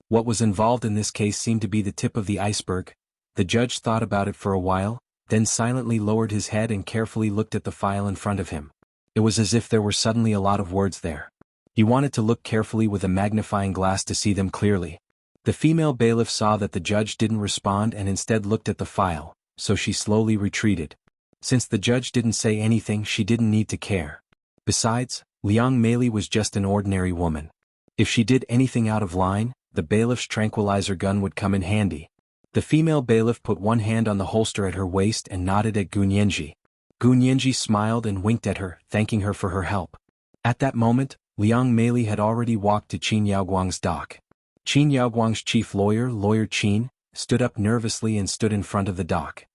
What was involved in this case seemed to be the tip of the iceberg. The judge thought about it for a while, then silently lowered his head and carefully looked at the file in front of him. It was as if there were suddenly a lot of words there. He wanted to look carefully with a magnifying glass to see them clearly. The female bailiff saw that the judge didn't respond and instead looked at the file, so she slowly retreated. Since the judge didn't say anything, she didn't need to care. Besides, Liang Meili was just an ordinary woman. If she did anything out of line, the bailiff's tranquilizer gun would come in handy. The female bailiff put one hand on the holster at her waist and nodded at Gunyenji. Gunyenji smiled and winked at her, thanking her for her help. At that moment, Liang Meili had already walked to Qin Yaoguang's dock. Qin Yaoguang's chief lawyer, Lawyer Qin, stood up nervously and stood in front of the dock.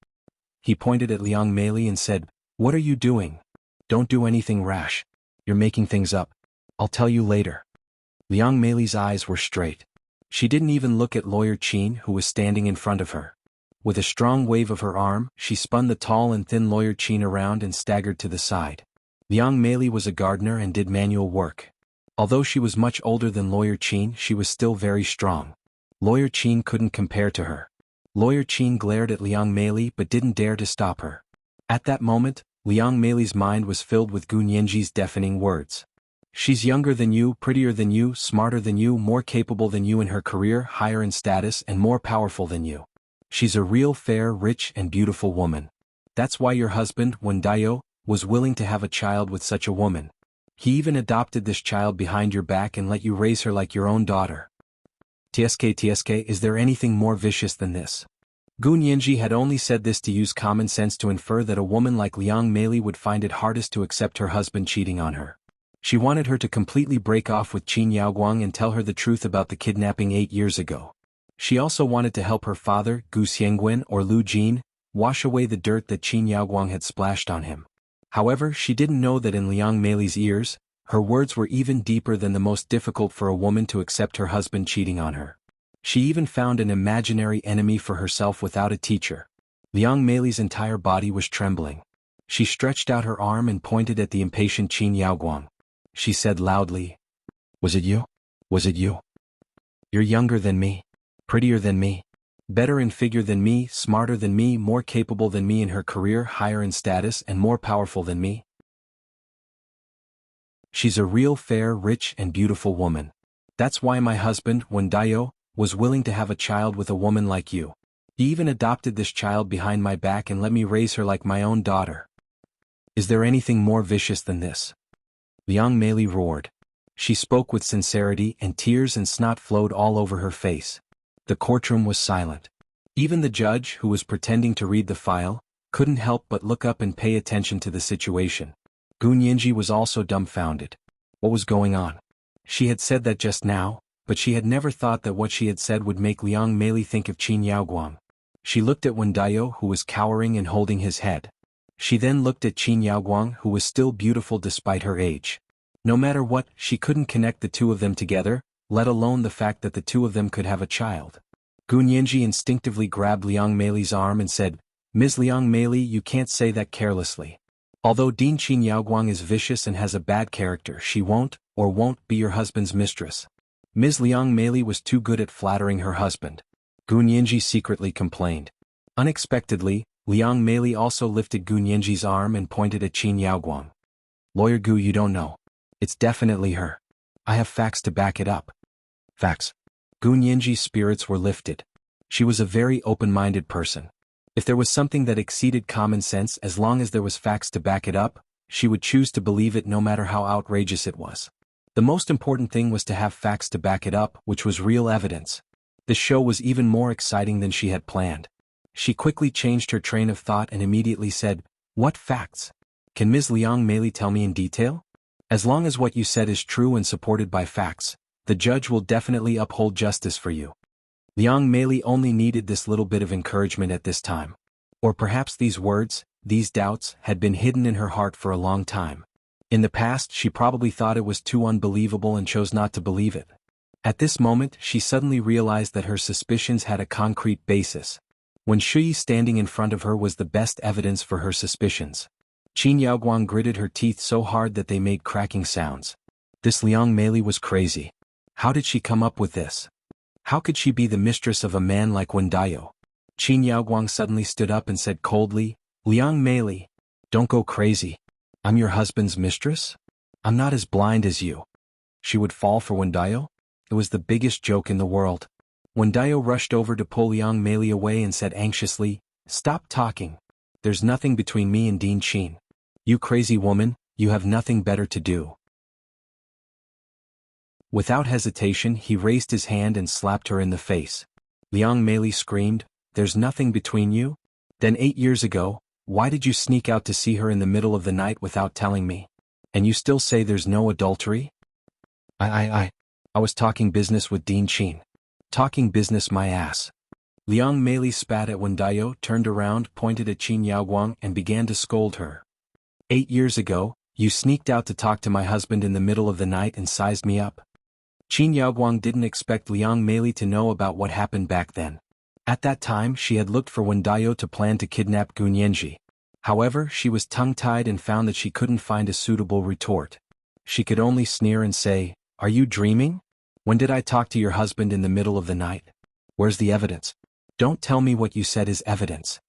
He pointed at Liang Meili and said, "What are you doing? Don't do anything rash. You're making things up. I'll tell you later." Liang Meili's eyes were straight. She didn't even look at Lawyer Qin, who was standing in front of her. With a strong wave of her arm, she spun the tall and thin Lawyer Qin around and staggered to the side. Liang Meili was a gardener and did manual work. Although she was much older than Lawyer Qin, she was still very strong. Lawyer Qin couldn't compare to her. Lawyer Qin glared at Liang Meili but didn't dare to stop her. At that moment, Liang Meili's mind was filled with Gu Nianji's deafening words. She's younger than you, prettier than you, smarter than you, more capable than you in her career, higher in status and more powerful than you. She's a real fair, rich and beautiful woman. That's why your husband, Wen Daiyou, was willing to have a child with such a woman. He even adopted this child behind your back and let you raise her like your own daughter. TSK, is there anything more vicious than this? Gu Nianji had only said this to use common sense to infer that a woman like Liang Meili would find it hardest to accept her husband cheating on her. She wanted her to completely break off with Qin Yaoguang and tell her the truth about the kidnapping 8 years ago. She also wanted to help her father, Gu Xiangguan or Lu Jin, wash away the dirt that Qin Yaoguang had splashed on him. However, she didn't know that in Liang Meili's ears, her words were even deeper than the most difficult for a woman to accept her husband cheating on her. She even found an imaginary enemy for herself without a teacher. Liang Meili's entire body was trembling. She stretched out her arm and pointed at the impatient Qin Yaoguang. She said loudly, "Was it you? Was it you? You're younger than me, prettier than me, better in figure than me, smarter than me, more capable than me in her career, higher in status and more powerful than me. She's a real fair, rich and beautiful woman. That's why my husband, Wen Daiyou, was willing to have a child with a woman like you. He even adopted this child behind my back and let me raise her like my own daughter. Is there anything more vicious than this?" Liang Meili roared. She spoke with sincerity and tears and snot flowed all over her face. The courtroom was silent. Even the judge, who was pretending to read the file, couldn't help but look up and pay attention to the situation. Gu Nianji was also dumbfounded. What was going on? She had said that just now, but she had never thought that what she had said would make Liang Meili think of Qin Yaoguang. She looked at Wen Daiyou, who was cowering and holding his head. She then looked at Qin Yaoguang, who was still beautiful despite her age. No matter what, she couldn't connect the two of them together, let alone the fact that the two of them could have a child. Gu Nianji instinctively grabbed Liang Meili's arm and said, "Ms. Liang Meili, you can't say that carelessly. Although Dean Qin Yaoguang is vicious and has a bad character, she won't be your husband's mistress." Ms. Liang Meili was too good at flattering her husband. Gu Nianji secretly complained. Unexpectedly, Liang Meili also lifted Gu Nianji's arm and pointed at Qin Yaoguang. "Lawyer Gu, you don't know. It's definitely her. I have facts to back it up." Facts. Gu Nianji's spirits were lifted. She was a very open-minded person. If there was something that exceeded common sense, as long as there was facts to back it up, she would choose to believe it no matter how outrageous it was. The most important thing was to have facts to back it up, which was real evidence. The show was even more exciting than she had planned. She quickly changed her train of thought and immediately said, "What facts? Can Ms. Liang Meili tell me in detail? As long as what you said is true and supported by facts, the judge will definitely uphold justice for you." Liang Meili only needed this little bit of encouragement at this time. Or perhaps these words, these doubts, had been hidden in her heart for a long time. In the past, she probably thought it was too unbelievable and chose not to believe it. At this moment, she suddenly realized that her suspicions had a concrete basis. Wen Shuyi standing in front of her was the best evidence for her suspicions. Qin Yaoguang gritted her teeth so hard that they made cracking sounds. This Liang Meili was crazy. How did she come up with this? How could she be the mistress of a man like Wen Daiyou? Qin Yaoguang suddenly stood up and said coldly, "Liang Meili, don't go crazy. I'm your husband's mistress? I'm not as blind as you." She would fall for Wen Daiyou? It was the biggest joke in the world. Wen Daiyou rushed over to pull Liang Meili away and said anxiously, "Stop talking. There's nothing between me and Dean Qin. You crazy woman, you have nothing better to do." Without hesitation, he raised his hand and slapped her in the face. Liang Meili screamed, "There's nothing between you? Then 8 years ago, why did you sneak out to see her in the middle of the night without telling me? And you still say there's no adultery?" I was talking business with Dean Qin. Talking business my ass." Liang Meili spat at Wen Daiyou, turned around, pointed at Qin Yaoguang and began to scold her. 8 years ago, you sneaked out to talk to my husband in the middle of the night and sized me up. Qin Yaoguang didn't expect Liang Meili to know about what happened back then. At that time she had looked for Wen Dao to plan to kidnap Gun Yanji. However, she was tongue-tied and found that she couldn't find a suitable retort. She could only sneer and say, "Are you dreaming? When did I talk to your husband in the middle of the night? Where's the evidence? Don't tell me what you said is evidence.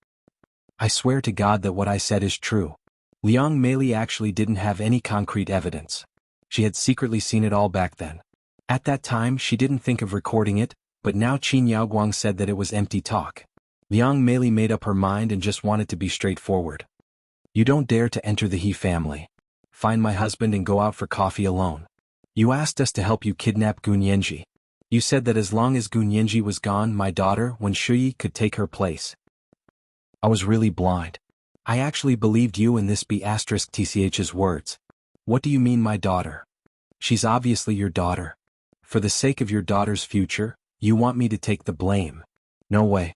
I swear to God that what I said is true." Liang Meili actually didn't have any concrete evidence. She had secretly seen it all back then. At that time she didn't think of recording it, but now Qin Yaoguang said that it was empty talk. Liang Meili made up her mind and just wanted to be straightforward. "You don't dare to enter the He family. Find my husband and go out for coffee alone. You asked us to help you kidnap Gun Yanji. You said that as long as Gun Yanji was gone, my daughter, Wen Shuyi, could take her place. I was really blind. I actually believed you and this B*TCH's words. What do you mean my daughter? She's obviously your daughter. For the sake of your daughter's future, you want me to take the blame. No way."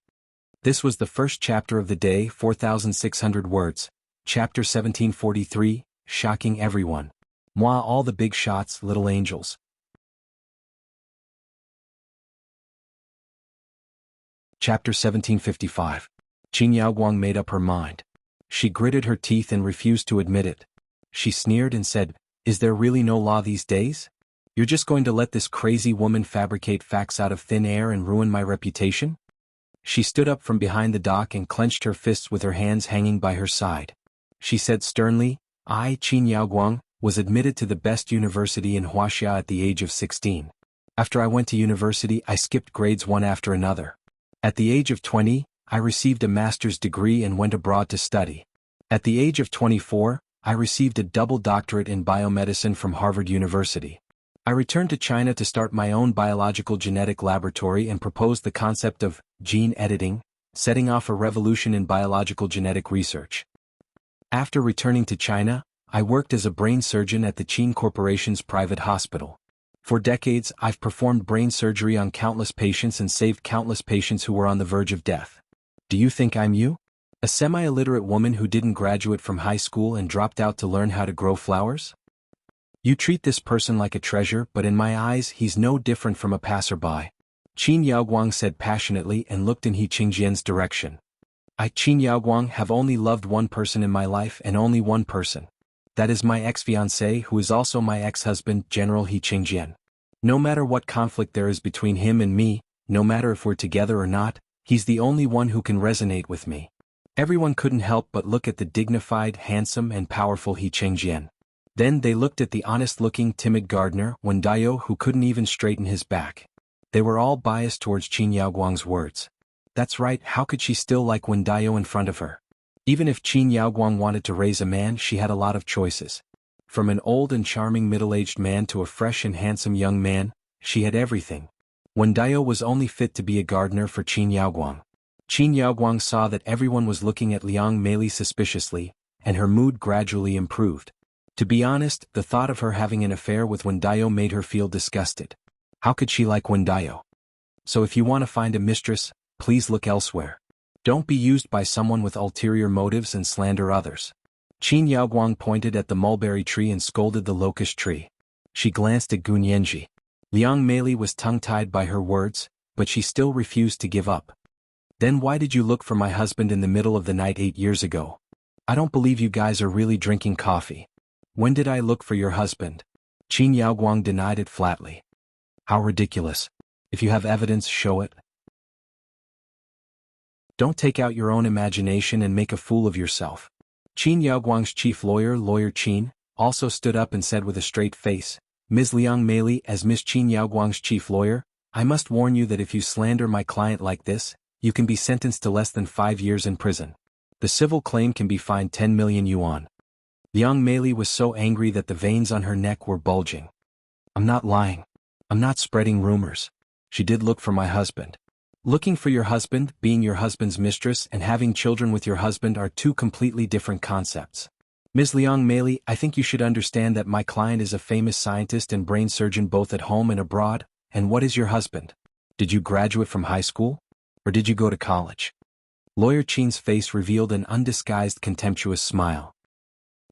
This was the first chapter of the day, 4,600 words. Chapter 1743, Shocking Everyone. Moi all the big shots, little angels. Chapter 1755. Qin Yaoguang made up her mind. She gritted her teeth and refused to admit it. She sneered and said, "Is there really no law these days? You're just going to let this crazy woman fabricate facts out of thin air and ruin my reputation?" She stood up from behind the dock and clenched her fists with her hands hanging by her side. She said sternly, "I, Qin Yaoguang, was admitted to the best university in Wuxia at the age of 16. After I went to university I skipped grades one after another. At the age of 20, I received a master's degree and went abroad to study. At the age of 24, I received a double doctorate in biomedicine from Harvard University. I returned to China to start my own biological genetic laboratory and proposed the concept of gene editing, setting off a revolution in biological genetic research. After returning to China, I worked as a brain surgeon at the Qin Corporation's private hospital. For decades, I've performed brain surgery on countless patients and saved countless patients who were on the verge of death. Do you think I'm you? A semi-illiterate woman who didn't graduate from high school and dropped out to learn how to grow flowers? You treat this person like a treasure, but in my eyes he's no different from a passerby." Qin Yaoguang said passionately and looked in He Qingjian's direction. "I, Qin Yaoguang, have only loved one person in my life and only one person. That is my ex-fiancé who is also my ex-husband, General He Qingjian. No matter what conflict there is between him and me, no matter if we're together or not, he's the only one who can resonate with me." Everyone couldn't help but look at the dignified, handsome and powerful He Qingjian. Then they looked at the honest-looking, timid gardener, Wen Dao, who couldn't even straighten his back. They were all biased towards Qin Yaoguang's words. That's right, how could she still like Wen Dao in front of her? Even if Qin Yaoguang wanted to raise a man, she had a lot of choices. From an old and charming middle-aged man to a fresh and handsome young man, she had everything. Wen Dao was only fit to be a gardener for Qin Yaoguang. Qin Yaoguang saw that everyone was looking at Liang Meili suspiciously, and her mood gradually improved. To be honest, the thought of her having an affair with Wen Dao made her feel disgusted. How could she like Wen Dao? So if you want to find a mistress, please look elsewhere. Don't be used by someone with ulterior motives and slander others. Qin Yaoguang pointed at the mulberry tree and scolded the locust tree. She glanced at Gun Yanji. Liang Meili was tongue-tied by her words, but she still refused to give up. "Then why did you look for my husband in the middle of the night 8 years ago? I don't believe you guys are really drinking coffee. When did I look for your husband?" Qin Yaoguang denied it flatly. "How ridiculous. If you have evidence, show it. Don't take out your own imagination and make a fool of yourself." Qin Yaoguang's chief lawyer, Lawyer Qin, also stood up and said with a straight face, "Ms. Liang Meili, as Ms. Qin Yaoguang's chief lawyer, I must warn you that if you slander my client like this, you can be sentenced to less than 5 years in prison. The civil claim can be fined 10 million yuan. Liang Meili was so angry that the veins on her neck were bulging. "I'm not lying. I'm not spreading rumors. She did look for my husband. Looking for your husband, being your husband's mistress and having children with your husband are two completely different concepts. Ms. Liang Meili, I think you should understand that my client is a famous scientist and brain surgeon both at home and abroad. And what is your husband? Did you graduate from high school? Or did you go to college?" Lawyer Qin's face revealed an undisguised contemptuous smile.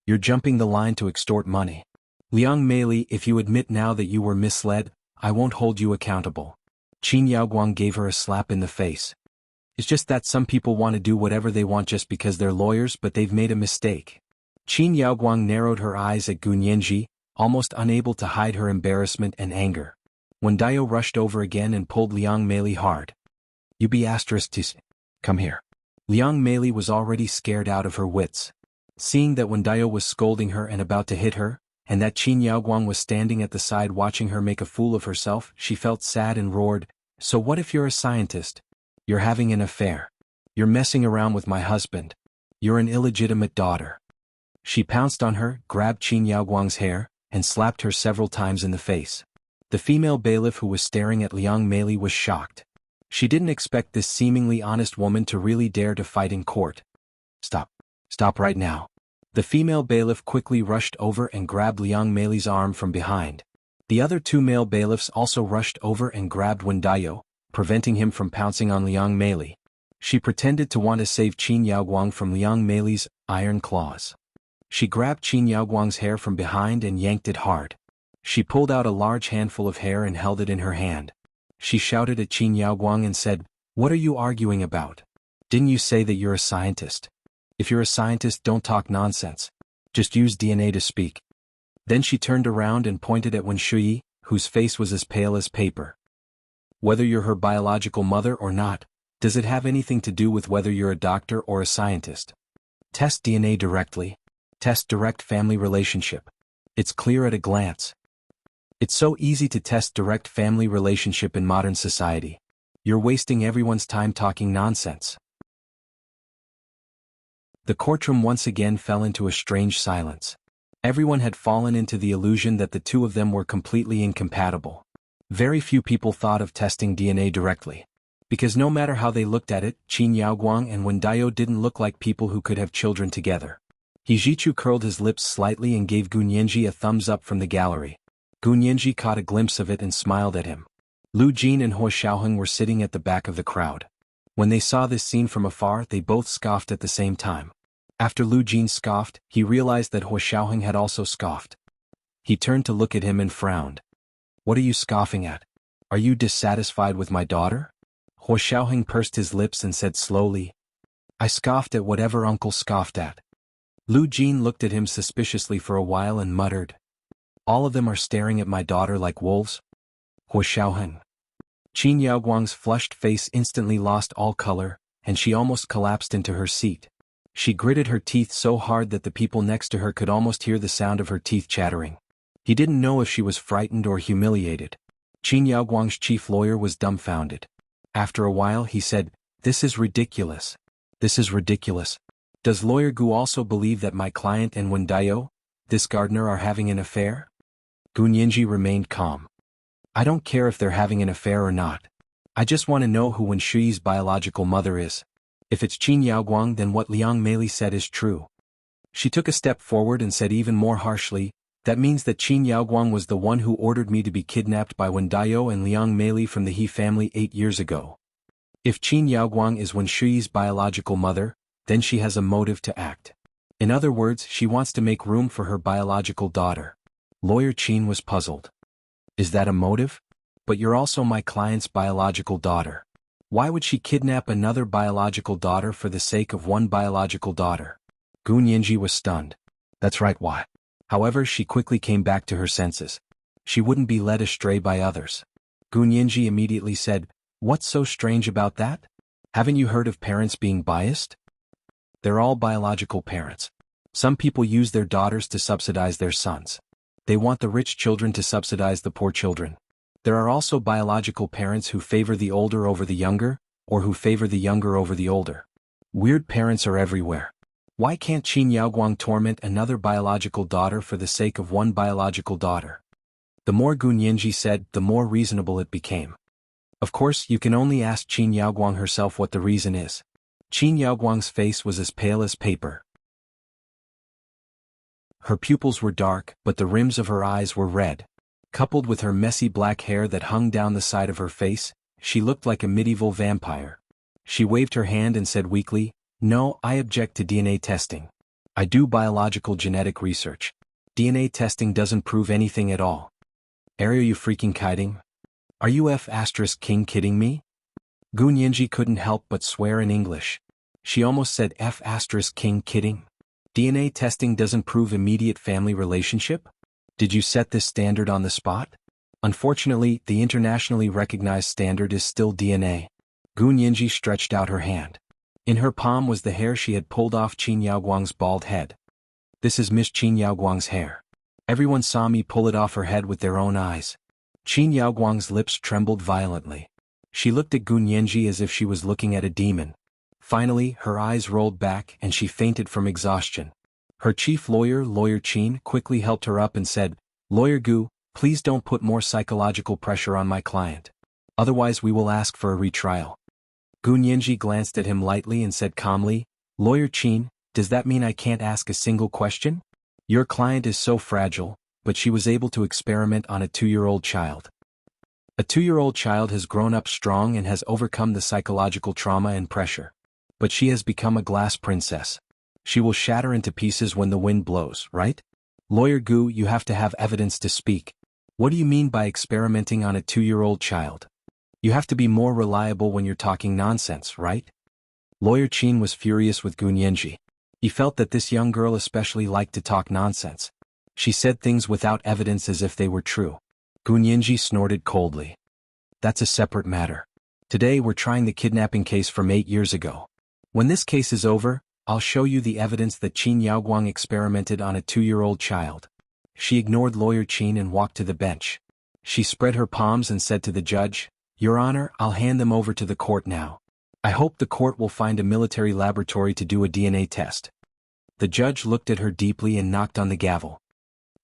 "You're jumping the line to extort money. Liang Meili, if you admit now that you were misled, I won't hold you accountable. Qin Yaoguang gave her a slap in the face. It's just that some people want to do whatever they want just because they're lawyers, but they've made a mistake. Qin Yaoguang narrowed her eyes at Gu Nianji, almost unable to hide her embarrassment and anger. Wendiao rushed over again and pulled Liang Meili hard. You be asterisk to come here. Liang Meili was already scared out of her wits. Seeing that Wendiao was scolding her and about to hit her, and that Qin Yaoguang was standing at the side watching her make a fool of herself, she felt sad and roared, So what if you're a scientist? You're having an affair. You're messing around with my husband. You're an illegitimate daughter. She pounced on her, grabbed Qin Yaoguang's hair, and slapped her several times in the face. The female bailiff who was staring at Liang Meili was shocked. She didn't expect this seemingly honest woman to really dare to fight in court. Stop. Stop right now. The female bailiff quickly rushed over and grabbed Liang Meili's arm from behind. The other two male bailiffs also rushed over and grabbed Wendiao, preventing him from pouncing on Liang Meili. She pretended to want to save Qin Yaoguang from Liang Meili's iron claws. She grabbed Qin Yaoguang's hair from behind and yanked it hard. She pulled out a large handful of hair and held it in her hand. She shouted at Qin Yaoguang and said, What are you arguing about? Didn't you say that you're a scientist? If you're a scientist, don't talk nonsense. Just use DNA to speak. Then she turned around and pointed at Wen Shui, whose face was as pale as paper. Whether you're her biological mother or not, does it have anything to do with whether you're a doctor or a scientist? Test DNA directly. Test direct family relationship. It's clear at a glance. It's so easy to test direct family relationship in modern society. You're wasting everyone's time talking nonsense. The courtroom once again fell into a strange silence. Everyone had fallen into the illusion that the two of them were completely incompatible. Very few people thought of testing DNA directly. Because no matter how they looked at it, Qin Yaoguang and Wendiao didn't look like people who could have children together. Hijichu curled his lips slightly and gave Gu Nianji a thumbs up from the gallery. Gu Nianji caught a glimpse of it and smiled at him. Lu Jin and Huo Xiaoheng were sitting at the back of the crowd. When they saw this scene from afar, they both scoffed at the same time. After Lu Jin scoffed, he realized that Huo Xiaoheng had also scoffed. He turned to look at him and frowned. What are you scoffing at? Are you dissatisfied with my daughter? Huo Xiaoheng pursed his lips and said slowly, I scoffed at whatever uncle scoffed at. Lu Jin looked at him suspiciously for a while and muttered, All of them are staring at my daughter like wolves? Huo Xiaoheng. Qin Yaoguang's flushed face instantly lost all color, and she almost collapsed into her seat. She gritted her teeth so hard that the people next to her could almost hear the sound of her teeth chattering. He didn't know if she was frightened or humiliated. Qin Yaoguang's chief lawyer was dumbfounded. After a while he said, This is ridiculous. This is ridiculous. Does Lawyer Gu also believe that my client and Wendiao, this gardener, are having an affair? Gu Nianji remained calm. I don't care if they're having an affair or not. I just want to know who Wen Shui's biological mother is. If it's Qin Yaoguang, then what Liang Meili said is true. She took a step forward and said even more harshly, That means that Qin Yaoguang was the one who ordered me to be kidnapped by Wendiao and Liang Meili from the He family 8 years ago. If Qin Yaoguang is Wen Shui's biological mother, then she has a motive to act. In other words, she wants to make room for her biological daughter. Lawyer Qin was puzzled. Is that a motive? But you're also my client's biological daughter. Why would she kidnap another biological daughter for the sake of one biological daughter? Gu Nianji was stunned. That's right, why? However, she quickly came back to her senses. She wouldn't be led astray by others. Gu Nianji immediately said, What's so strange about that? Haven't you heard of parents being biased? They're all biological parents. Some people use their daughters to subsidize their sons. They want the rich children to subsidize the poor children. There are also biological parents who favor the older over the younger, or who favor the younger over the older. Weird parents are everywhere. Why can't Qin Yaoguang torment another biological daughter for the sake of one biological daughter? The more Gu Nianji said, the more reasonable it became. Of course, you can only ask Qin Yaoguang herself what the reason is. Qin Yaoguang's face was as pale as paper. Her pupils were dark, but the rims of her eyes were red. Coupled with her messy black hair that hung down the side of her face, she looked like a medieval vampire. She waved her hand and said weakly, No, I object to DNA testing. I do biological genetic research. DNA testing doesn't prove anything at all. Are you freaking kidding? Are you F***king kidding me? Gu Nianji couldn't help but swear in English. She almost said F***king kidding. DNA testing doesn't prove immediate family relationship? Did you set this standard on the spot? Unfortunately, the internationally recognized standard is still DNA. Gu Nianji stretched out her hand. In her palm was the hair she had pulled off Qin Yaoguang's bald head. This is Miss Qin Yaoguang's hair. Everyone saw me pull it off her head with their own eyes. Qin Yaoguang's lips trembled violently. She looked at Gu Nianji as if she was looking at a demon. Finally, her eyes rolled back and she fainted from exhaustion. Her chief lawyer, Lawyer Qin, quickly helped her up and said, "Lawyer Gu, please don't put more psychological pressure on my client. Otherwise we will ask for a retrial." Gu Nianji glanced at him lightly and said calmly, "Lawyer Qin, does that mean I can't ask a single question? Your client is so fragile, but she was able to experiment on a 2-year-old child. A 2-year-old child has grown up strong and has overcome the psychological trauma and pressure. But she has become a glass princess. She will shatter into pieces when the wind blows, right? Lawyer Gu, you have to have evidence to speak. What do you mean by experimenting on a 2-year-old child? You have to be more reliable when you're talking nonsense, right?" Lawyer Qin was furious with Gu Nianji. He felt that this young girl especially liked to talk nonsense. She said things without evidence as if they were true. Gu Nianji snorted coldly. "That's a separate matter. Today we're trying the kidnapping case from 8 years ago. When this case is over, I'll show you the evidence that Qin Yaoguang experimented on a 2-year-old child." She ignored Lawyer Qin and walked to the bench. She spread her palms and said to the judge, "Your Honor, I'll hand them over to the court now. I hope the court will find a military laboratory to do a DNA test." The judge looked at her deeply and knocked on the gavel.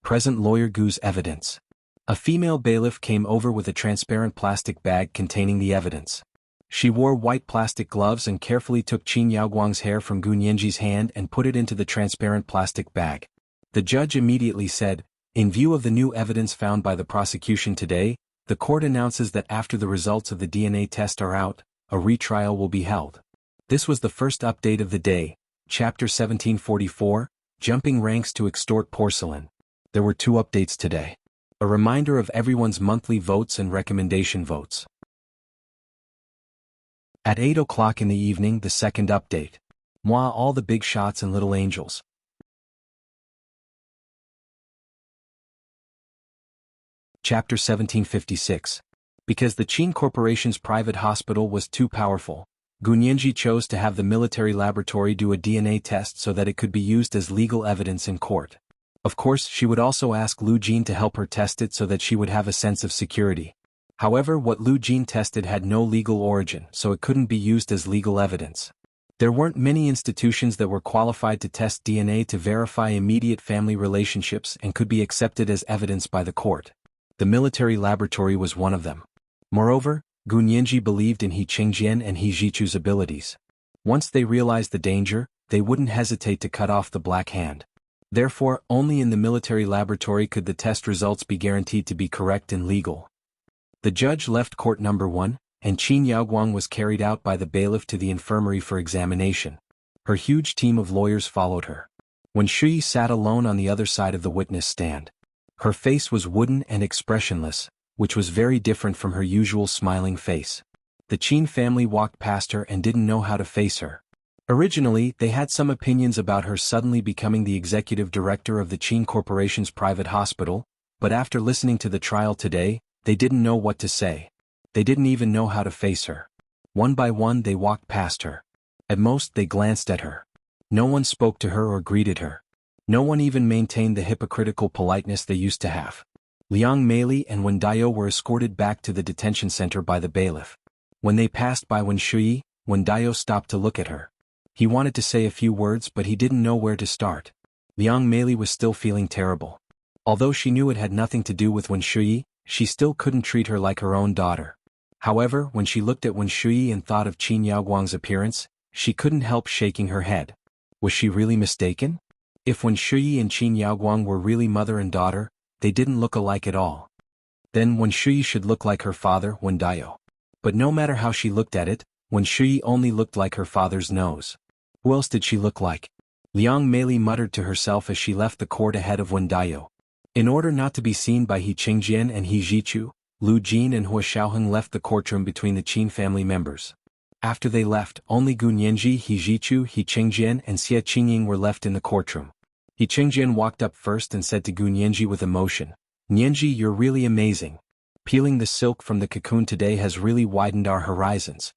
Present Lawyer Gu's evidence. A female bailiff came over with a transparent plastic bag containing the evidence. She wore white plastic gloves and carefully took Qin Yaoguang's hair from Gu Nianji's hand and put it into the transparent plastic bag. The judge immediately said, "In view of the new evidence found by the prosecution today, the court announces that after the results of the DNA test are out, a retrial will be held." This was the first update of the day, Chapter 1744, Jumping Ranks to Extort Porcelain. There were 2 updates today. A reminder of everyone's monthly votes and recommendation votes. At 8 o'clock in the evening, the second update. Moi, all the big shots and little angels. Chapter 1756. Because the Qin Corporation's private hospital was too powerful, Gu Nianji chose to have the military laboratory do a DNA test so that it could be used as legal evidence in court. Of course, she would also ask Lu Jin to help her test it so that she would have a sense of security. However, what Lu Jin tested had no legal origin, so it couldn't be used as legal evidence. There weren't many institutions that were qualified to test DNA to verify immediate family relationships and could be accepted as evidence by the court. The military laboratory was one of them. Moreover, Gu Nianji believed in He Qingjian and He Zhichu's abilities. Once they realized the danger, they wouldn't hesitate to cut off the Black Hand. Therefore, only in the military laboratory could the test results be guaranteed to be correct and legal. The judge left court number 1, and Qin Yaoguang was carried out by the bailiff to the infirmary for examination. Her huge team of lawyers followed her. When Shui sat alone on the other side of the witness stand. Her face was wooden and expressionless, which was very different from her usual smiling face. The Qin family walked past her and didn't know how to face her. Originally, they had some opinions about her suddenly becoming the executive director of the Qin Corporation's private hospital, but after listening to the trial today, they didn't know what to say. They didn't even know how to face her. One by one they walked past her. At most they glanced at her. No one spoke to her or greeted her. No one even maintained the hypocritical politeness they used to have. Liang Meili and Wen Dao were escorted back to the detention center by the bailiff. When they passed by Wen Shui, Wen Dao stopped to look at her. He wanted to say a few words but he didn't know where to start. Liang Meili was still feeling terrible. Although she knew it had nothing to do with Wen Shui, she still couldn't treat her like her own daughter. However, when she looked at Wen Shui and thought of Qin Yaoguang's appearance, she couldn't help shaking her head. Was she really mistaken? If Wen Shui and Qin Yaoguang were really mother and daughter, they didn't look alike at all. Then Wen Shui should look like her father, Wen Dao. But no matter how she looked at it, Wen Shui only looked like her father's nose. Who else did she look like? Liang Meili muttered to herself as she left the court ahead of Wen Dao. In order not to be seen by He Qingjian and He Zhichu, Lu Jin and Hua Xiaoheng left the courtroom between the Qin family members. After they left, only Gu Nianji, He Jichu, He Chengjian, and Xie Qingying were left in the courtroom. He Chengjian walked up first and said to Gu Nianji with emotion, "Nianji, you're really amazing. Peeling the silk from the cocoon today has really widened our horizons."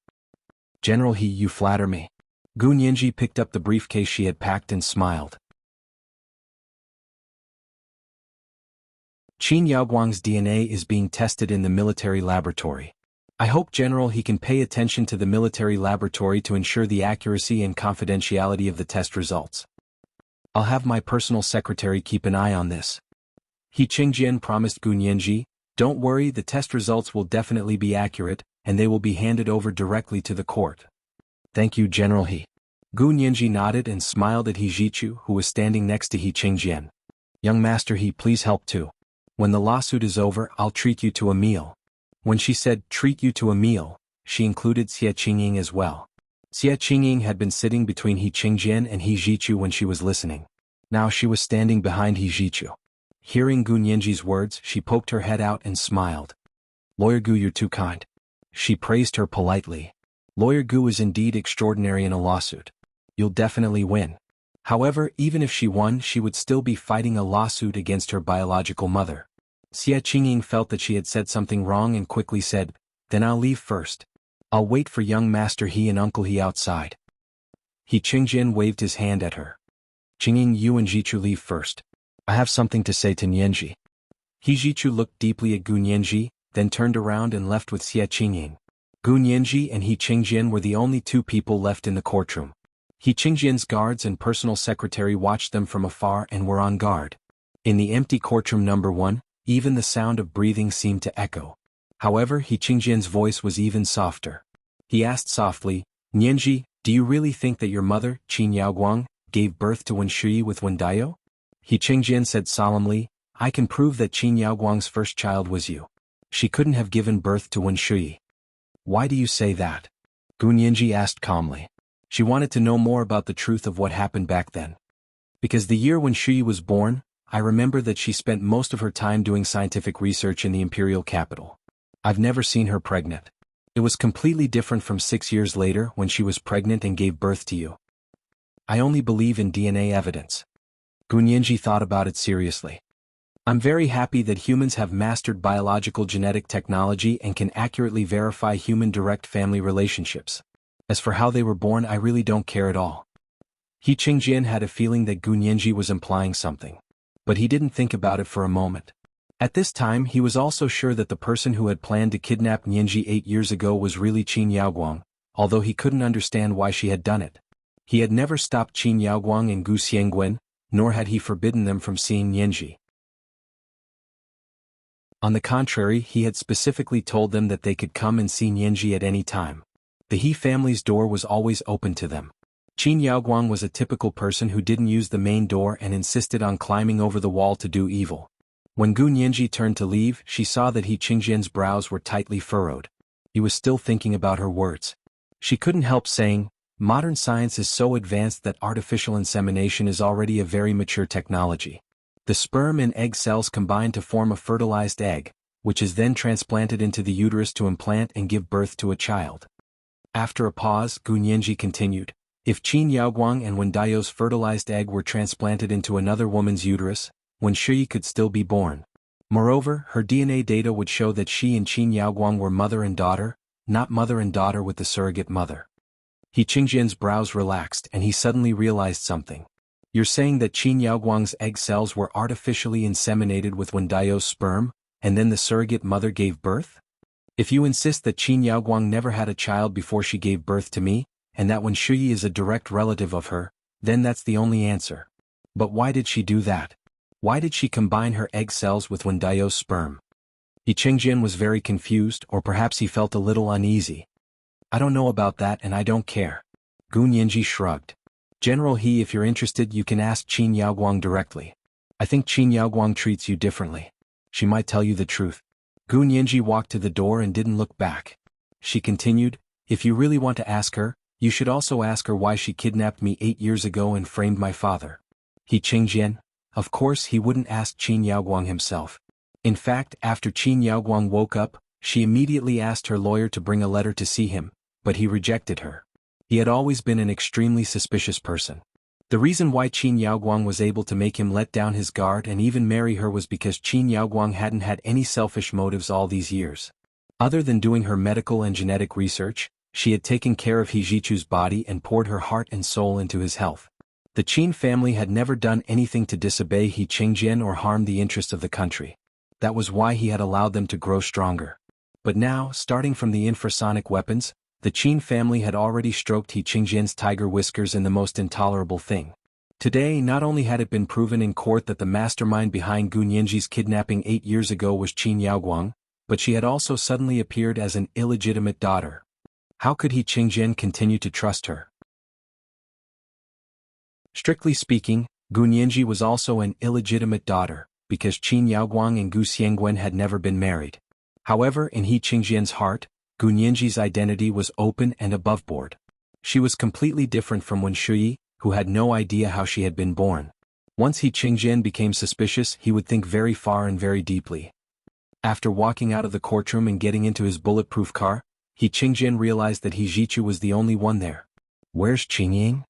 "General He, you flatter me." Gu Nianji picked up the briefcase she had packed and smiled. Qin Yaoguang's DNA is being tested in the military laboratory. I hope General He can pay attention to the military laboratory to ensure the accuracy and confidentiality of the test results. I'll have my personal secretary keep an eye on this. He Chengjian promised Gu Nianji, "Don't worry, the test results will definitely be accurate, and they will be handed over directly to the court." "Thank you, General He." Gu Nianji nodded and smiled at He Jichu, who was standing next to He Chengjian. "Young Master He, please help too. When the lawsuit is over, I'll treat you to a meal." When she said, "treat you to a meal," she included Xie Qingying as well. Xie Qingying had been sitting between He Chengjian and He Jichu when she was listening. Now she was standing behind He Jichu. Hearing Gu Nianji's words, she poked her head out and smiled. "Lawyer Gu, you're too kind." She praised her politely. "Lawyer Gu is indeed extraordinary in a lawsuit. You'll definitely win." However, even if she won, she would still be fighting a lawsuit against her biological mother. Xie Qingying felt that she had said something wrong and quickly said, "Then I'll leave first. I'll wait for young Master He and Uncle He outside." He Chengjian waved his hand at her. "Qingying, you and Jichu leave first. I have something to say to Nianji." He Jichu looked deeply at Gu Nianji, then turned around and left with Xie Qingying. Gu Nianji and He Chengjian were the only two people left in the courtroom. He Chengjian's guards and personal secretary watched them from afar and were on guard. In the empty courtroom number 1, even the sound of breathing seemed to echo. However, He Chengjian's voice was even softer. He asked softly, "Nianji, do you really think that your mother, Qin Yaoguang, gave birth to Wen Shui with Wen Daiyo?" He Chengjian said solemnly, "I can prove that Qin Yaoguang's first child was you. She couldn't have given birth to Wen Shui." "Why do you say that?" Gu Nianji asked calmly. She wanted to know more about the truth of what happened back then. "Because the year when Shui was born, I remember that she spent most of her time doing scientific research in the imperial capital. I've never seen her pregnant. It was completely different from 6 years later when she was pregnant and gave birth to you. I only believe in DNA evidence." Gu Nianji thought about it seriously. "I'm very happy that humans have mastered biological genetic technology and can accurately verify human direct family relationships. As for how they were born, I really don't care at all." He Chengjian had a feeling that Gu Nianji was implying something. But he didn't think about it for a moment. At this time, he was also sure that the person who had planned to kidnap Nianji 8 years ago was really Qin Yaoguang, although he couldn't understand why she had done it. He had never stopped Qin Yaoguang and Gu Xiangguan, nor had he forbidden them from seeing Nianji. On the contrary, he had specifically told them that they could come and see Nianji at any time. The He family's door was always open to them. Qin Yaoguang was a typical person who didn't use the main door and insisted on climbing over the wall to do evil. When Gu Nianji turned to leave, she saw that He Chengjian's brows were tightly furrowed. He was still thinking about her words. She couldn't help saying, "Modern science is so advanced that artificial insemination is already a very mature technology. The sperm and egg cells combine to form a fertilized egg, which is then transplanted into the uterus to implant and give birth to a child." After a pause, Gu Nianji continued, "If Qin Yaoguang and Wen Daiyo's fertilized egg were transplanted into another woman's uterus, Wen Shui could still be born. Moreover, her DNA data would show that she and Qin Yaoguang were mother and daughter, not mother and daughter with the surrogate mother." He Chengjian's brows relaxed and he suddenly realized something. "You're saying that Qin Yaoguang's egg cells were artificially inseminated with Wen Daiyo's sperm, and then the surrogate mother gave birth? If you insist that Qin Yaoguang never had a child before she gave birth to me, and that Wen Shui is a direct relative of her, then that's the only answer. But why did she do that? Why did she combine her egg cells with Wen Daiyo's sperm?" He Chengjian was very confused, or perhaps he felt a little uneasy. "I don't know about that and I don't care." Gu Nianji shrugged. "General He, if you're interested, you can ask Qin Yaoguang directly. I think Qin Yaoguang treats you differently. She might tell you the truth." Gu Nianji walked to the door and didn't look back. She continued, "If you really want to ask her, you should also ask her why she kidnapped me 8 years ago and framed my father." He Chengjian, of course he wouldn't ask Qin Yaoguang himself. In fact, after Qin Yaoguang woke up, she immediately asked her lawyer to bring a letter to see him, but he rejected her. He had always been an extremely suspicious person. The reason why Qin Yaoguang was able to make him let down his guard and even marry her was because Qin Yaoguang hadn't had any selfish motives all these years. Other than doing her medical and genetic research, she had taken care of He Jichu's body and poured her heart and soul into his health. The Qin family had never done anything to disobey He Qingjian or harm the interests of the country. That was why he had allowed them to grow stronger. But now, starting from the infrasonic weapons, the Qin family had already stroked He Qingjian's tiger whiskers in the most intolerable thing. Today, not only had it been proven in court that the mastermind behind Gu Nianji's kidnapping 8 years ago was Qin Yaoguang, but she had also suddenly appeared as an illegitimate daughter. How could He Qingjian continue to trust her? Strictly speaking, Gu Nianji was also an illegitimate daughter, because Qin Yaoguang and Gu Xiangwen had never been married. However, in He Qingjian's heart, Gu Nianji's identity was open and aboveboard. She was completely different from Wen Shuyi, who had no idea how she had been born. Once He Qingjian became suspicious, he would think very far and very deeply. After walking out of the courtroom and getting into his bulletproof car, He Qingjian realized that He Jichu was the only one there. Where's Qingying?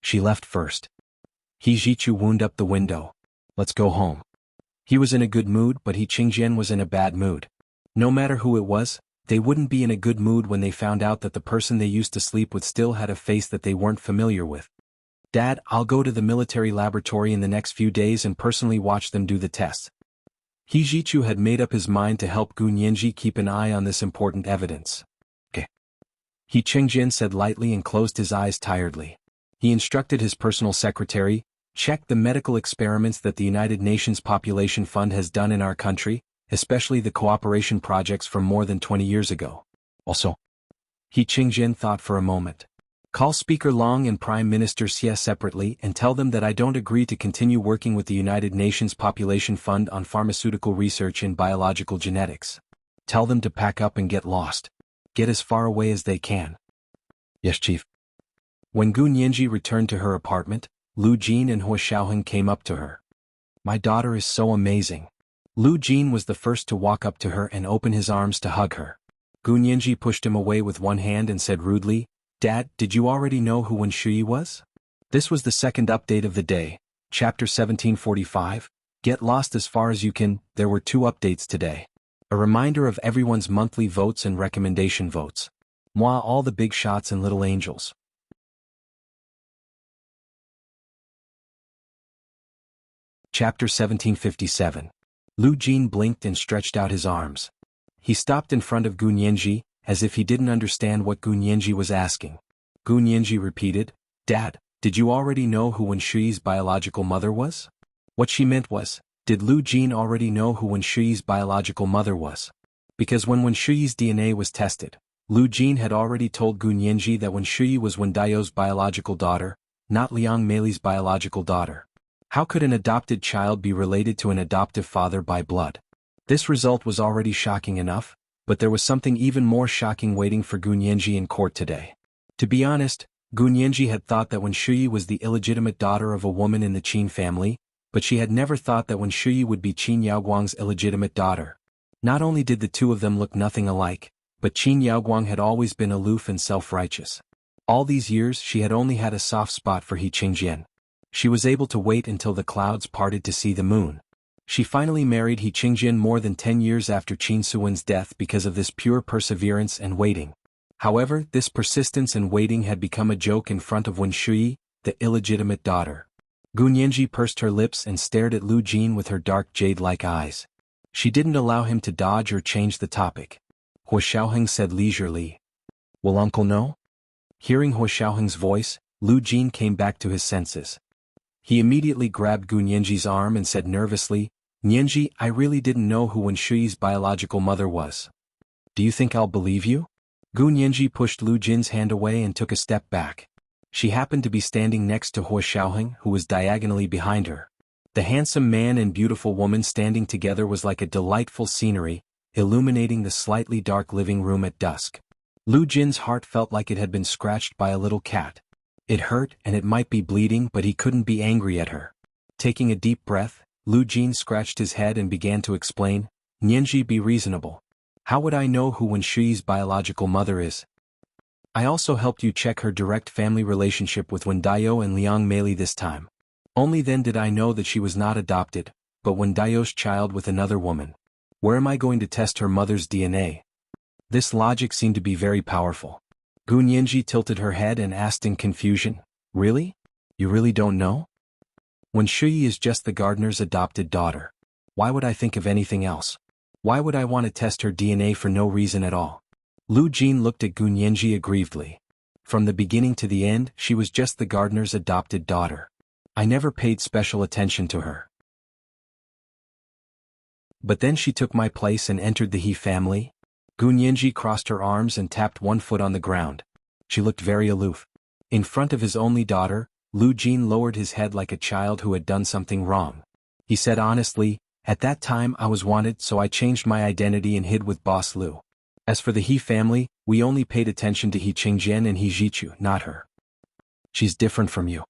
She left first. He Jichu wound up the window. Let's go home. He was in a good mood, but He Qingjian was in a bad mood. No matter who it was, they wouldn't be in a good mood when they found out that the person they used to sleep with still had a face that they weren't familiar with. Dad, I'll go to the military laboratory in the next few days and personally watch them do the tests. He Jichu had made up his mind to help Gu Nianji keep an eye on this important evidence. Okay. He Qingjian said lightly and closed his eyes tiredly. He instructed his personal secretary, check the medical experiments that the United Nations Population Fund has done in our country, especially the cooperation projects from more than 20 years ago. Also, He Qingjian thought for a moment. Call Speaker Long and Prime Minister Xie separately and tell them that I don't agree to continue working with the United Nations Population Fund on pharmaceutical research in biological genetics. Tell them to pack up and get lost. Get as far away as they can. Yes, Chief. When Gu Nianji returned to her apartment, Lu Jin and Hua Xiaoheng came up to her. My daughter is so amazing. Lu Jin was the first to walk up to her and open his arms to hug her. Gu Nianji pushed him away with one hand and said rudely, Dad, did you already know who Wen Shuyi was? This was the second update of the day, chapter 1745, Get Lost as Far as You Can. There were 2 updates today. A reminder of everyone's monthly votes and recommendation votes. Moi, all the big shots and little angels. Chapter 1757. Lu Jin blinked and stretched out his arms. He stopped in front of Gu Nianji, as if he didn't understand what Gu Nianji was asking. Gu Nianji repeated, Dad, did you already know who Wen Shuyi's biological mother was? What she meant was, did Lu Jin already know who Wen Shuyi's biological mother was? Because when Wen Shuyi's DNA was tested, Lu Jin had already told Gu Nianji that Wen Shuyi was Wen Daio's biological daughter, not Liang Meili's biological daughter. How could an adopted child be related to an adoptive father by blood? This result was already shocking enough, but there was something even more shocking waiting for Gu Nianji in court today. To be honest, Gu Nianji had thought that Wen Shuyi was the illegitimate daughter of a woman in the Qin family, but she had never thought that Wen Shuyi would be Qin Yaoguang's illegitimate daughter. Not only did the two of them look nothing alike, but Qin Yaoguang had always been aloof and self-righteous. All these years she had only had a soft spot for He Qingjian. She was able to wait until the clouds parted to see the moon. She finally married He Qingjian more than 10 years after Qin Suwen's death because of this pure perseverance and waiting. However, this persistence and waiting had become a joke in front of Wen Shuyi, the illegitimate daughter. Gu Nianji pursed her lips and stared at Lu Jin with her dark jade-like eyes. She didn't allow him to dodge or change the topic. Hua Xiaoheng said leisurely, Will uncle know? Hearing Hua Xiaoheng's voice, Lu Jin came back to his senses. He immediately grabbed Gu Nianji's arm and said nervously, Nianji, I really didn't know who Wen Shuyi's biological mother was. Do you think I'll believe you? Gu Nianji pushed Lu Jin's hand away and took a step back. She happened to be standing next to Hua Xiaoheng, who was diagonally behind her. The handsome man and beautiful woman standing together was like a delightful scenery, illuminating the slightly dark living room at dusk. Lu Jin's heart felt like it had been scratched by a little cat. It hurt and it might be bleeding, but he couldn't be angry at her. Taking a deep breath, Lu Jin scratched his head and began to explain, Nianji, be reasonable. How would I know who Wen Shuyi's biological mother is? I also helped you check her direct family relationship with Wen Daiyou and Liang Meili this time. Only then did I know that she was not adopted, but Wen Daiyou's child with another woman. Where am I going to test her mother's DNA? This logic seemed to be very powerful. Gu Nianji tilted her head and asked in confusion, Really? You really don't know? Wen Shuyi is just the gardener's adopted daughter. Why would I think of anything else? Why would I want to test her DNA for no reason at all? Lu Jin looked at Gu Nianji aggrievedly. From the beginning to the end, she was just the gardener's adopted daughter. I never paid special attention to her. But then she took my place and entered the He family? Gu Nianji crossed her arms and tapped one foot on the ground. She looked very aloof. In front of his only daughter, Lu Jin lowered his head like a child who had done something wrong. He said honestly, at that time I was wanted, so I changed my identity and hid with Boss Lu. As for the He family, we only paid attention to He Qingjian and He Zhichu, not her. She's different from you.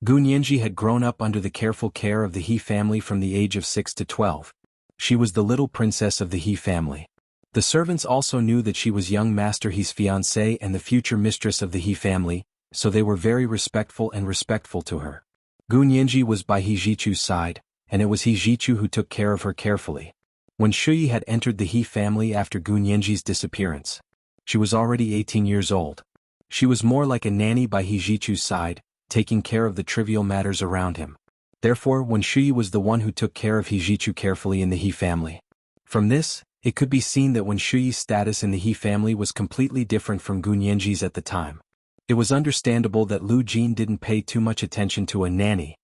Gu Nianji had grown up under the careful care of the He family from the age of 6 to 12. She was the little princess of the He family. The servants also knew that she was young Master He's fiancée and the future mistress of the He family, so they were very respectful to her. Gu Nianji was by He Zhichu's side, and it was He Zhichu who took care of her carefully. When Shuyi had entered the He family after Gu Nianji's disappearance, she was already 18 years old. She was more like a nanny by He Zhichu's side, taking care of the trivial matters around him. Therefore, Wen Shuyi was the one who took care of He Zhichu carefully in the He family. From this, it could be seen that Wen Shuyi's status in the He family was completely different from Gu Nianji's at the time. It was understandable that Lu Jin didn't pay too much attention to a nanny.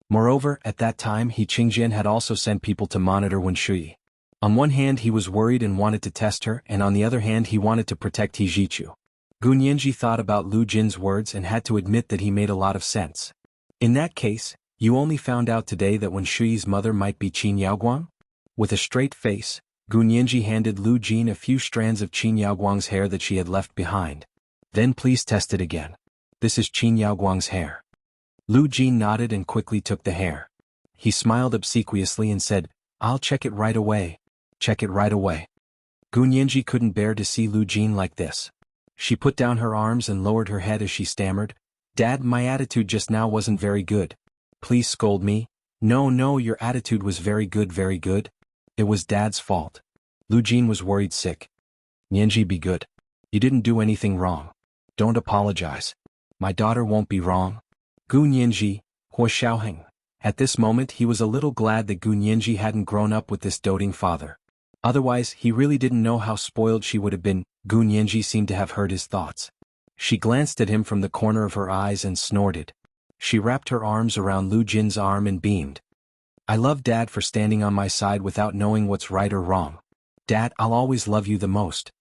Moreover, at that time He Qingjian had also sent people to monitor Wen Shuyi. On one hand he was worried and wanted to test her, and on the other hand he wanted to protect He Zhichu. Gu Nianji thought about Lu Jin's words and had to admit that he made a lot of sense. In that case, you only found out today that Wen Shuyi's mother might be Qin Yaoguang? With a straight face, Gu Nianji handed Lu Jin a few strands of Qin Yaoguang's hair that she had left behind. Then please test it again. This is Qin Yaoguang's hair. Lu Jin nodded and quickly took the hair. He smiled obsequiously and said, I'll check it right away. Check it right away. Gu Nianji couldn't bear to see Lu Jin like this. She put down her arms and lowered her head as she stammered, Dad, my attitude just now wasn't very good. Please scold me. No, your attitude was very good, very good. It was Dad's fault. Lu Jin was worried sick. Nianji, be good. You didn't do anything wrong. Don't apologize. My daughter won't be wrong. Gu Nianji, Hua Xiaoheng. At this moment he was a little glad that Gu Nianji hadn't grown up with this doting father. Otherwise he really didn't know how spoiled she would have been. Gu Nianji seemed to have heard his thoughts. She glanced at him from the corner of her eyes and snorted. She wrapped her arms around Lu Jin's arm and beamed. I love Dad for standing on my side without knowing what's right or wrong. Dad, I'll always love you the most.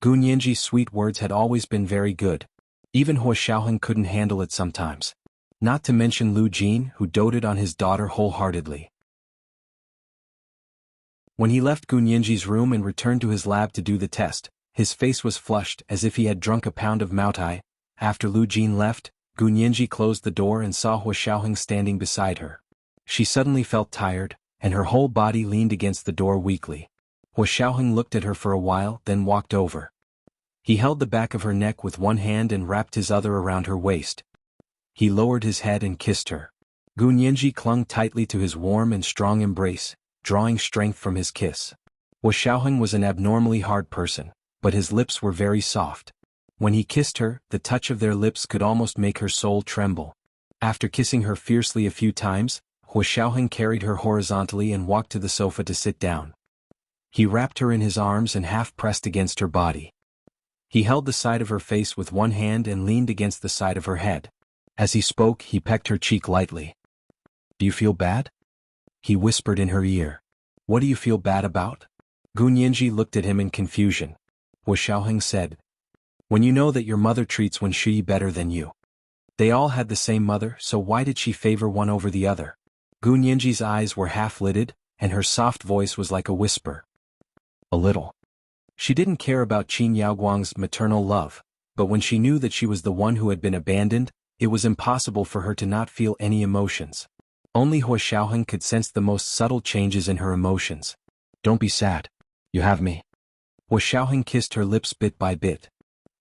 Gu Nianji's sweet words had always been very good. Even Hua Xiaoheng couldn't handle it sometimes. Not to mention Lu Jin, who doted on his daughter wholeheartedly. When he left Gu Nianji's room and returned to his lab to do the test, his face was flushed as if he had drunk a pound of Maotai. After Lu Jin left, Gu Nianji closed the door and saw Hua Xiaoheng standing beside her. She suddenly felt tired, and her whole body leaned against the door weakly. Hua Xiaoheng looked at her for a while, then walked over. He held the back of her neck with one hand and wrapped his other around her waist. He lowered his head and kissed her. Gu Nianji clung tightly to his warm and strong embrace, drawing strength from his kiss. Hua Xiaoheng was an abnormally hard person, but his lips were very soft. When he kissed her, the touch of their lips could almost make her soul tremble. After kissing her fiercely a few times, Hua Xiaoheng carried her horizontally and walked to the sofa to sit down. He wrapped her in his arms and half pressed against her body. He held the side of her face with one hand and leaned against the side of her head. As he spoke, he pecked her cheek lightly. Do you feel bad? He whispered in her ear. What do you feel bad about? Gu Nianji looked at him in confusion. Hua Xiaoheng said, When you know that your mother treats Wen Shuyi better than you. They all had the same mother, so why did she favor one over the other? Gu Nianji's eyes were half-lidded, and her soft voice was like a whisper. A little. She didn't care about Qin Yaoguang's maternal love, but when she knew that she was the one who had been abandoned, it was impossible for her to not feel any emotions. Only Hua Xiaoheng could sense the most subtle changes in her emotions. Don't be sad. You have me. Hua Xiaoheng kissed her lips bit by bit.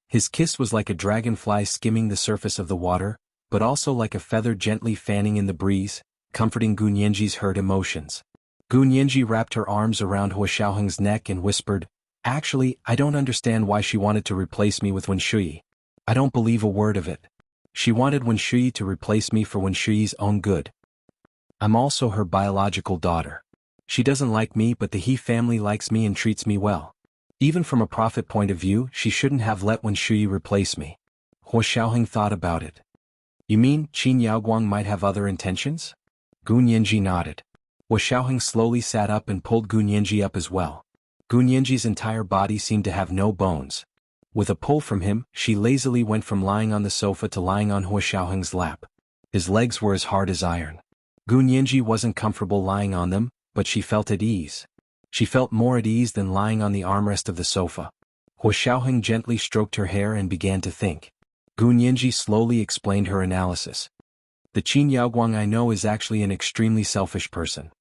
His kiss was like a dragonfly skimming the surface of the water, but also like a feather gently fanning in the breeze, comforting Gu Nianji's hurt emotions. Gu Nianji wrapped her arms around Hua Xiaoheng's neck and whispered, "Actually, I don't understand why she wanted to replace me with Wen Shuyi. I don't believe a word of it. She wanted Wen Shuyi to replace me for Wen Shuyi's own good. I'm also her biological daughter. She doesn't like me, but the He family likes me and treats me well. Even from a profit point of view, she shouldn't have let Wen Shuyi replace me." Hua Xiaoheng thought about it. "You mean Qin Yaoguang might have other intentions?" Gu Nianji nodded. Hua Xiaoheng slowly sat up and pulled Gu Nianji up as well. Gu Nianji's entire body seemed to have no bones. With a pull from him, she lazily went from lying on the sofa to lying on Hua Xiaoheng's lap. His legs were as hard as iron. Gu Nianji wasn't comfortable lying on them, but she felt at ease. She felt more at ease than lying on the armrest of the sofa. Hua Xiaoheng gently stroked her hair and began to think. Gu Nianji slowly explained her analysis. "The Qin Yaoguang I know is actually an extremely selfish person.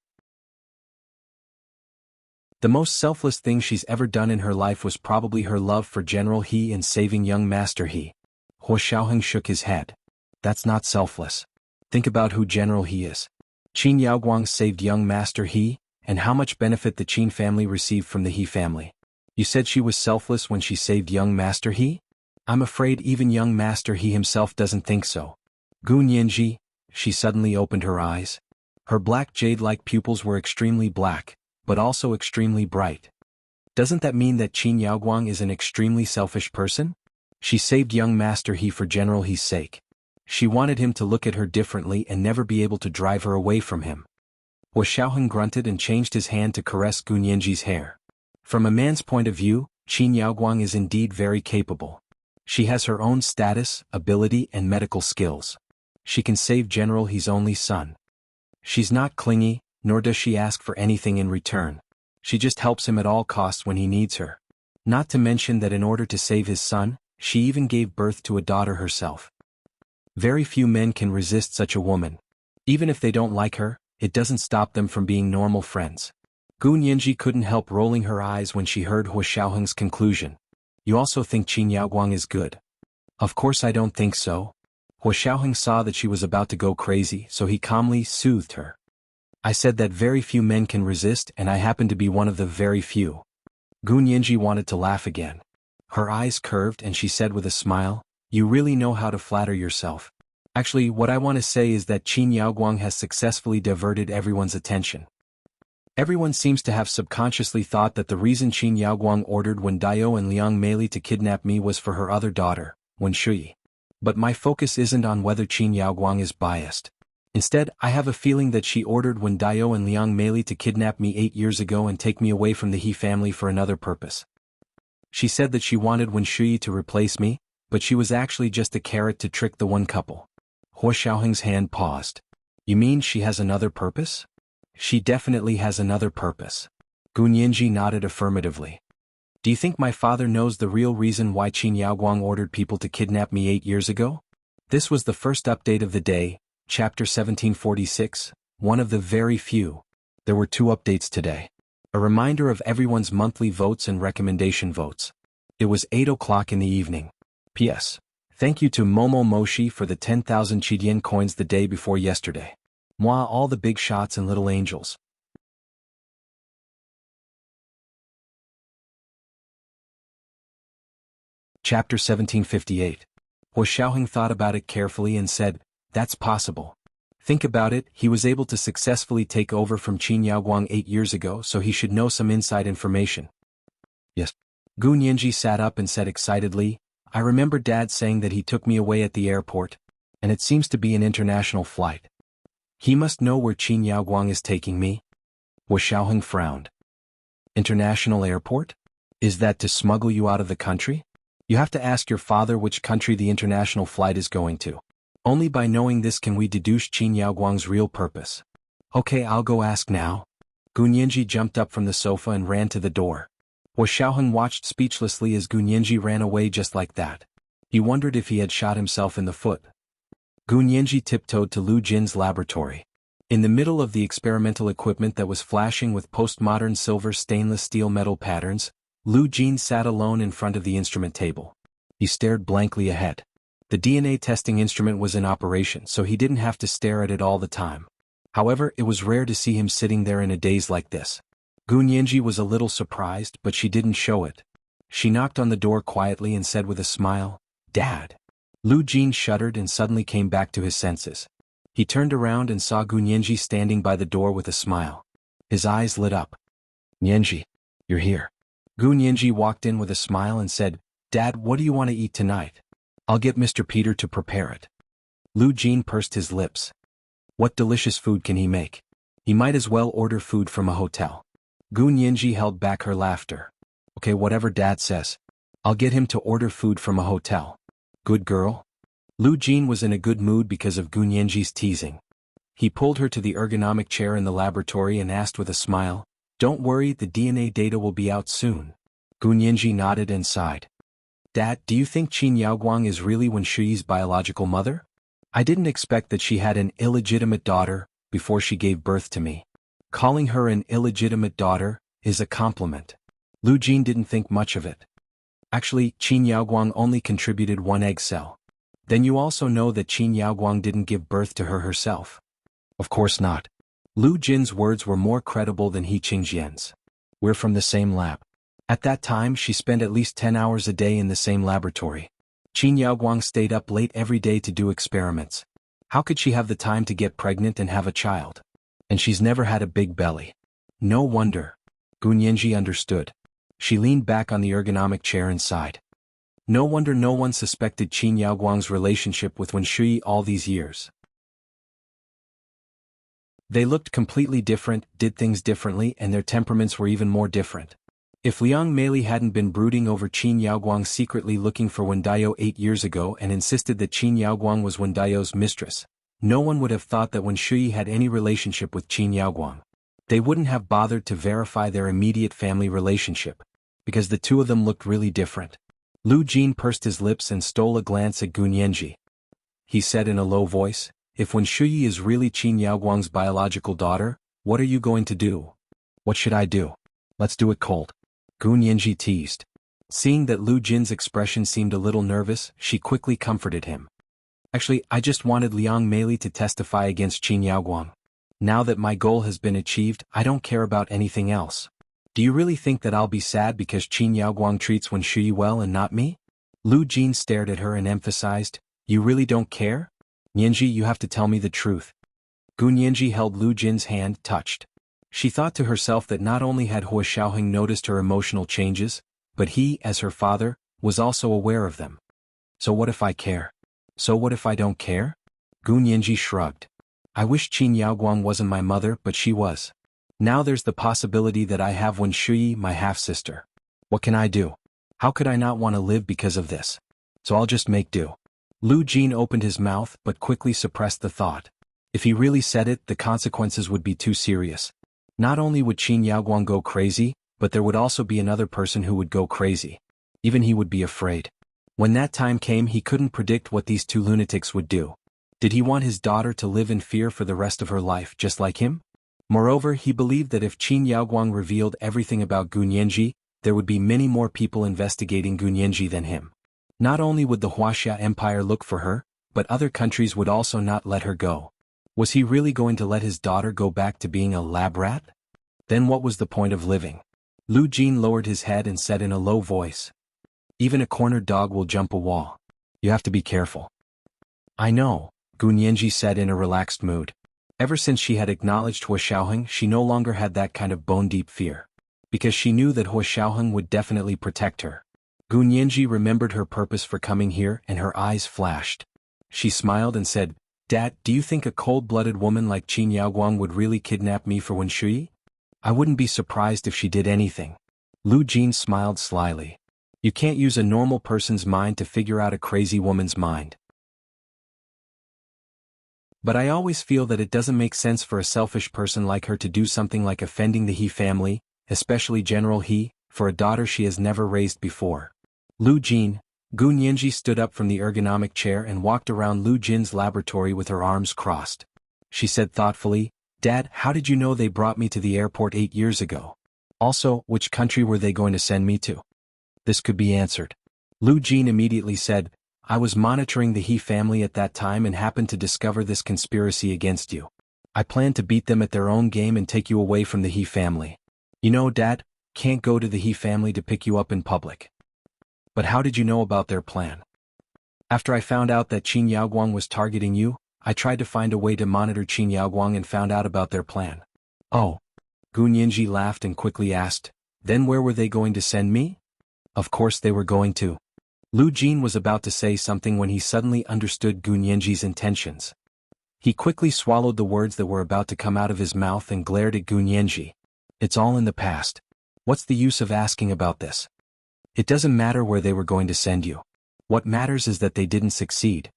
The most selfless thing she's ever done in her life was probably her love for General He and saving young Master He." Hua Xiaoheng shook his head. "That's not selfless. Think about who General He is. Qin Yaoguang saved young Master He, and how much benefit the Qin family received from the He family. You said she was selfless when she saved young Master He? I'm afraid even young Master He himself doesn't think so." Gu Nianji, she suddenly opened her eyes. Her black jade-like pupils were extremely black, but also extremely bright. "Doesn't that mean that Qin Yaoguang is an extremely selfish person? She saved young Master He for General He's sake. She wanted him to look at her differently and never be able to drive her away from him." Hua Xiaoheng grunted and changed his hand to caress Gu Nianji's hair. "From a man's point of view, Qin Yaoguang is indeed very capable. She has her own status, ability and medical skills. She can save General He's only son. She's not clingy, nor does she ask for anything in return. She just helps him at all costs when he needs her. Not to mention that in order to save his son, she even gave birth to a daughter herself. Very few men can resist such a woman. Even if they don't like her, it doesn't stop them from being normal friends." Gu Nianji couldn't help rolling her eyes when she heard Hua Xiaoheng's conclusion. "You also think Qin Yaoguang is good?" "Of course I don't think so." Hua Xiaoheng saw that she was about to go crazy, so he calmly soothed her. "I said that very few men can resist, and I happen to be one of the very few." Gu Nianji wanted to laugh again. Her eyes curved and she said with a smile, "You really know how to flatter yourself. Actually, what I want to say is that Qin Yaoguang has successfully diverted everyone's attention. Everyone seems to have subconsciously thought that the reason Qin Yaoguang ordered Wen Dao and Liang Meili to kidnap me was for her other daughter, Wen Shuyi. But my focus isn't on whether Qin Yaoguang is biased. Instead, I have a feeling that she ordered Wen Dao and Liang Meili to kidnap me 8 years ago and take me away from the He family for another purpose. She said that she wanted Wen Shuyi to replace me, but she was actually just a carrot to trick the one couple." Hua Xiaoheng's hand paused. "You mean she has another purpose?" "She definitely has another purpose." Gu Nianji nodded affirmatively. "Do you think my father knows the real reason why Qin Yaoguang ordered people to kidnap me 8 years ago?" This was the first update of the day, Chapter 1746, one of the very few. There were 2 updates today. A reminder of everyone's monthly votes and recommendation votes. It was 8 o'clock in the evening. P.S. Thank you to Momo Moshi for the 10,000 Chidian coins the day before yesterday. Moi all the big shots and little angels. Chapter 1758. Hua Xiaoheng thought about it carefully and said, "That's possible. Think about it, he was able to successfully take over from Qin Yaoguang 8 years ago, so he should know some inside information." "Yes." Gu Nianji sat up and said excitedly, "I remember Dad saying that he took me away at the airport, and it seems to be an international flight. He must know where Qin Yaoguang is taking me." Hua Xiaoheng frowned. "International airport? Is that to smuggle you out of the country? You have to ask your father which country the international flight is going to. Only by knowing this can we deduce Qin Yaoguang's real purpose." "Okay, I'll go ask now." Gu Nianji jumped up from the sofa and ran to the door. Hua Xiaoheng watched speechlessly as Gu Nianji ran away just like that. He wondered if he had shot himself in the foot. Gu Nianji tiptoed to Lu Jin's laboratory. In the middle of the experimental equipment that was flashing with postmodern silver stainless steel metal patterns, Lu Jin sat alone in front of the instrument table. He stared blankly ahead. The DNA testing instrument was in operation, so he didn't have to stare at it all the time. However, it was rare to see him sitting there in a daze like this. Gu Nianji was a little surprised, but she didn't show it. She knocked on the door quietly and said with a smile, "Dad." Lu Jin shuddered and suddenly came back to his senses. He turned around and saw Gu Nianji standing by the door with a smile. His eyes lit up. "Nianji, you're here." Gu Nianji walked in with a smile and said, "Dad, what do you want to eat tonight? I'll get Mr. Peter to prepare it." Lu Jin pursed his lips. What delicious food can he make? He might as well order food from a hotel. Gu Nianji held back her laughter. "Okay, whatever Dad says. I'll get him to order food from a hotel." "Good girl." Lu Jin was in a good mood because of Gu Nianji's teasing. He pulled her to the ergonomic chair in the laboratory and asked with a smile, "Don't worry, the DNA data will be out soon." Gu Nianji nodded and sighed. "Dad, do you think Qin Yaoguang is really Wen Shuyi's biological mother? I didn't expect that she had an illegitimate daughter before she gave birth to me. Calling her an illegitimate daughter is a compliment." Lu Jin didn't think much of it. "Actually, Qin Yaoguang only contributed one egg cell. Then you also know that Qin Yaoguang didn't give birth to her herself." "Of course not." Lu Jin's words were more credible than He Qingjian's. "We're from the same lab." At that time she spent at least 10 hours a day in the same laboratory. Qin Yaoguang stayed up late every day to do experiments. How could she have the time to get pregnant and have a child? And she's never had a big belly. No wonder. Gu Nianji understood. She leaned back on the ergonomic chair and sighed. No wonder no one suspected Qin Yaoguang's relationship with Wen Shuyi all these years. They looked completely different, did things differently, and their temperaments were even more different. If Liang Meili hadn't been brooding over Qin Yaoguang secretly looking for Wen Daiyou 8 years ago and insisted that Qin Yaoguang was Wen Daiyou's mistress, no one would have thought that Wen Shuyi had any relationship with Qin Yaoguang. They wouldn't have bothered to verify their immediate family relationship, because the two of them looked really different. Lu Jin pursed his lips and stole a glance at Gu Nianji. He said in a low voice, "If Wen Shuyi is really Qin Yaoguang's biological daughter, what are you going to do?" "What should I do? Let's do it cold." Gu Nianji teased. Seeing that Lu Jin's expression seemed a little nervous, she quickly comforted him. "Actually, I just wanted Liang Meili to testify against Qin Yaoguang. Now that my goal has been achieved, I don't care about anything else. Do you really think that I'll be sad because Qin Yaoguang treats Wen Shuyi well and not me?" Lu Jin stared at her and emphasized, "You really don't care? Nianji, you have to tell me the truth." Gu Nianji held Lu Jin's hand, touched. She thought to herself that not only had Hua Xiaoheng noticed her emotional changes, but he, as her father, was also aware of them. "So what if I care? So what if I don't care?" Gu Nianji shrugged. "I wish Qin Yaoguang wasn't my mother, but she was. Now there's the possibility that I have Wen Shuyi, my half-sister. What can I do? How could I not want to live because of this? So I'll just make do." Lu Jin opened his mouth but quickly suppressed the thought. If he really said it, the consequences would be too serious. Not only would Qin Yaoguang go crazy, but there would also be another person who would go crazy. Even he would be afraid. When that time came, he couldn't predict what these two lunatics would do. Did he want his daughter to live in fear for the rest of her life just like him? Moreover, he believed that if Qin Yaoguang revealed everything about Gu Nianji, there would be many more people investigating Gu Nianji than him. Not only would the Huaxia Empire look for her, but other countries would also not let her go. Was he really going to let his daughter go back to being a lab rat? Then what was the point of living? Lu Jin lowered his head and said in a low voice, "Even a cornered dog will jump a wall. You have to be careful." "I know," Gu Nianji said in a relaxed mood. Ever since she had acknowledged Hua Xiaoheng, she no longer had that kind of bone-deep fear. Because she knew that Hua Xiaoheng would definitely protect her. Gu Nianji remembered her purpose for coming here and her eyes flashed. She smiled and said, "Dad, do you think a cold-blooded woman like Qin Yaoguang would really kidnap me for Wen Shuyi? I wouldn't be surprised if she did anything." Lu Jin smiled slyly. "You can't use a normal person's mind to figure out a crazy woman's mind. But I always feel that it doesn't make sense for a selfish person like her to do something like offending the He family, especially General He, for a daughter she has never raised before." Lu Jin. Gu Nianji stood up from the ergonomic chair and walked around Lu Jin's laboratory with her arms crossed. She said thoughtfully, Dad, how did you know they brought me to the airport 8 years ago? Also, which country were they going to send me to? This could be answered. Lu Jin immediately said, I was monitoring the He family at that time and happened to discover this conspiracy against you. I planned to beat them at their own game and take you away from the He family. You know, Dad, can't go to the He family to pick you up in public. But how did you know about their plan? After I found out that Qin Yaoguang was targeting you, I tried to find a way to monitor Qin Yaoguang and found out about their plan. Oh. Gun Yinji laughed and quickly asked, then where were they going to send me? Of course they were going to. Lu Jin was about to say something when he suddenly understood Gun Yinji's intentions. He quickly swallowed the words that were about to come out of his mouth and glared at Gun Yinji. It's all in the past. What's the use of asking about this? It doesn't matter where they were going to send you. What matters is that they didn't succeed.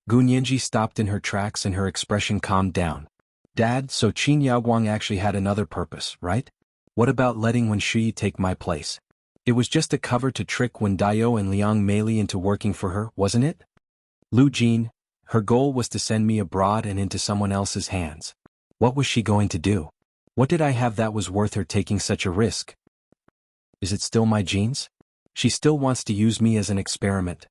Gun Yinji stopped in her tracks and her expression calmed down. Dad, so Qin Yaoguang actually had another purpose, right? What about letting Wen Shui take my place? It was just a cover to trick Wen Daiyou and Liang Meili into working for her, wasn't it? Lu Jin, her goal was to send me abroad and into someone else's hands. What was she going to do? What did I have that was worth her taking such a risk? Is it still my genes? She still wants to use me as an experiment.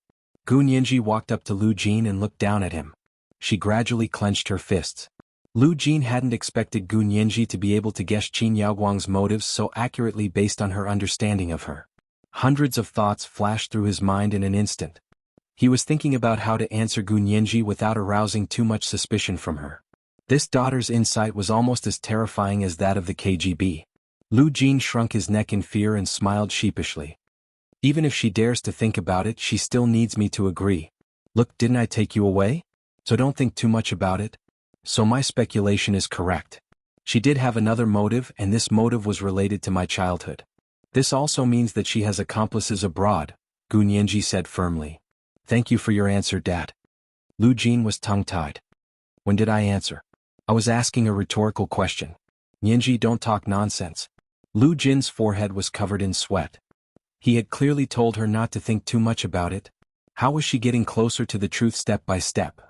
Gun Yinji walked up to Lu Jin and looked down at him. She gradually clenched her fists. Lu Jin hadn't expected Gun Yinji to be able to guess Qin Yaoguang's motives so accurately based on her understanding of her. Hundreds of thoughts flashed through his mind in an instant. He was thinking about how to answer Gun Yinji without arousing too much suspicion from her. This daughter's insight was almost as terrifying as that of the KGB. Lu Jin shrunk his neck in fear and smiled sheepishly. Even if she dares to think about it, she still needs me to agree. Look, didn't I take you away? So don't think too much about it. So my speculation is correct. She did have another motive, and this motive was related to my childhood. This also means that she has accomplices abroad, Gun Yinji said firmly. Thank you for your answer, Dad. Lu Jin was tongue-tied. When did I answer? I was asking a rhetorical question. Yinji, don't talk nonsense. Lu Jin's forehead was covered in sweat. He had clearly told her not to think too much about it. How was she getting closer to the truth step by step?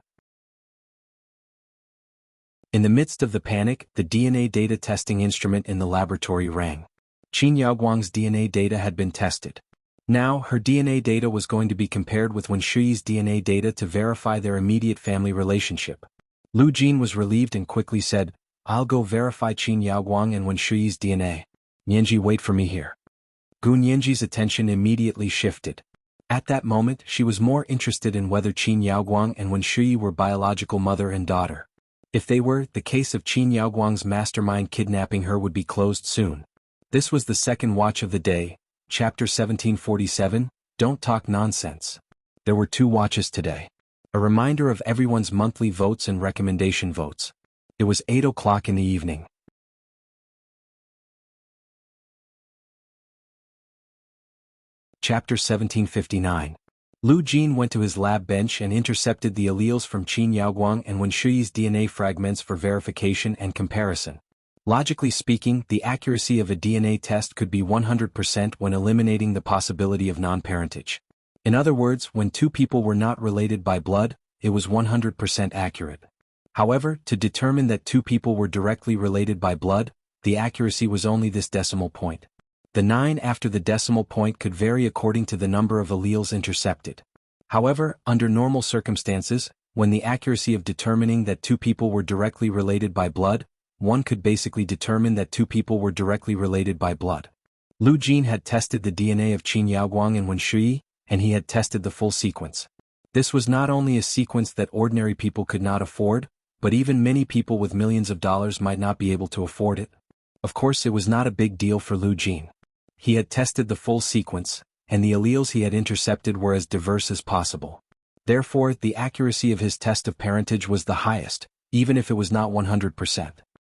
In the midst of the panic, the DNA data testing instrument in the laboratory rang. Qin Yaoguang's DNA data had been tested. Now, her DNA data was going to be compared with Wen Shui's DNA data to verify their immediate family relationship. Lu Jin was relieved and quickly said, I'll go verify Qin Yaoguang and Wen Shui's DNA. Yinji, wait for me here. Gun Yinji's attention immediately shifted. At that moment, she was more interested in whether Qin Yaoguang and Wen Shui were biological mother and daughter. If they were, the case of Qin Yaoguang's mastermind kidnapping her would be closed soon. This was the second watch of the day, Chapter 1747, Don't Talk Nonsense. There were 2 watches today. A reminder of everyone's monthly votes and recommendation votes. It was 8 o'clock in the evening. Chapter 1759. Lu Jin went to his lab bench and intercepted the alleles from Qin Yaoguang and Wen Shui's DNA fragments for verification and comparison. Logically speaking, the accuracy of a DNA test could be 100% when eliminating the possibility of non-parentage. In other words, when 2 people were not related by blood, it was 100% accurate. However, to determine that 2 people were directly related by blood, the accuracy was only this decimal point. The 9 after the decimal point could vary according to the number of alleles intercepted. However, under normal circumstances, when the accuracy of determining that 2 people were directly related by blood, one could basically determine that 2 people were directly related by blood. Lu Jin had tested the DNA of Qin Yaoguang and Wen Shui, and he had tested the full sequence. This was not only a sequence that ordinary people could not afford, but even many people with millions of dollars might not be able to afford it. Of course, it was not a big deal for Lu Jin. He had tested the full sequence, and the alleles he had intercepted were as diverse as possible. Therefore, the accuracy of his test of parentage was the highest, even if it was not 100%.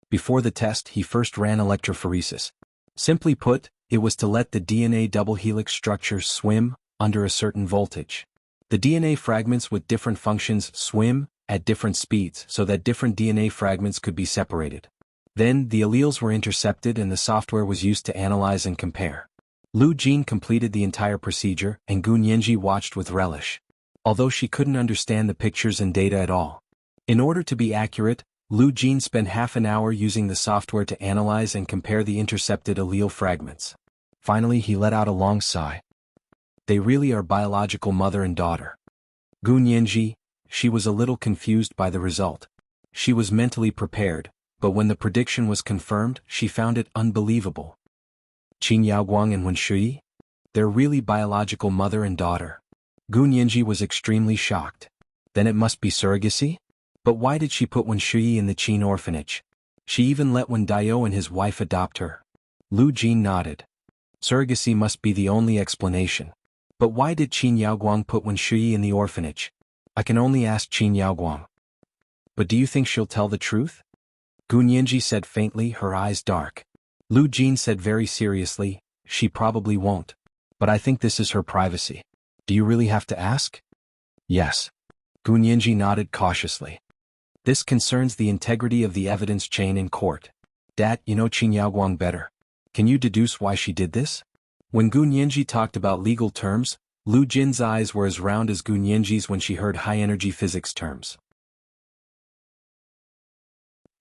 Before the test, he first ran electrophoresis. Simply put, it was to let the DNA double helix structure swim under a certain voltage. The DNA fragments with different functions swim at different speeds so that different DNA fragments could be separated. Then, the alleles were intercepted and the software was used to analyze and compare. Lu Jin completed the entire procedure, and Gun Yinji watched with relish. Although she couldn't understand the pictures and data at all. In order to be accurate, Lu Jin spent half an hour using the software to analyze and compare the intercepted allele fragments. Finally, he let out a long sigh. They really are biological mother and daughter. Gu Nianji, she was a little confused by the result. She was mentally prepared, but when the prediction was confirmed, she found it unbelievable. Qin Yaoguang and Wen Shui? They're really biological mother and daughter. Gu Nianji was extremely shocked. Then it must be surrogacy? But why did she put Wen Shui in the Qin orphanage? She even let Wen Daiyou and his wife adopt her. Lu Jin nodded. Surrogacy must be the only explanation. But why did Qin Yaoguang put Wen Shui in the orphanage? I can only ask Qin Yaoguang. But do you think she'll tell the truth? Gu Nianji said faintly, her eyes dark. Lu Jin said very seriously, she probably won't. But I think this is her privacy. Do you really have to ask? Yes. Gu Nianji nodded cautiously. This concerns the integrity of the evidence chain in court. Dad, you know Qin Yaoguang better. Can you deduce why she did this? When Gu Nianji talked about legal terms, Lu Jin's eyes were as round as Gu Nianji's when she heard high-energy physics terms.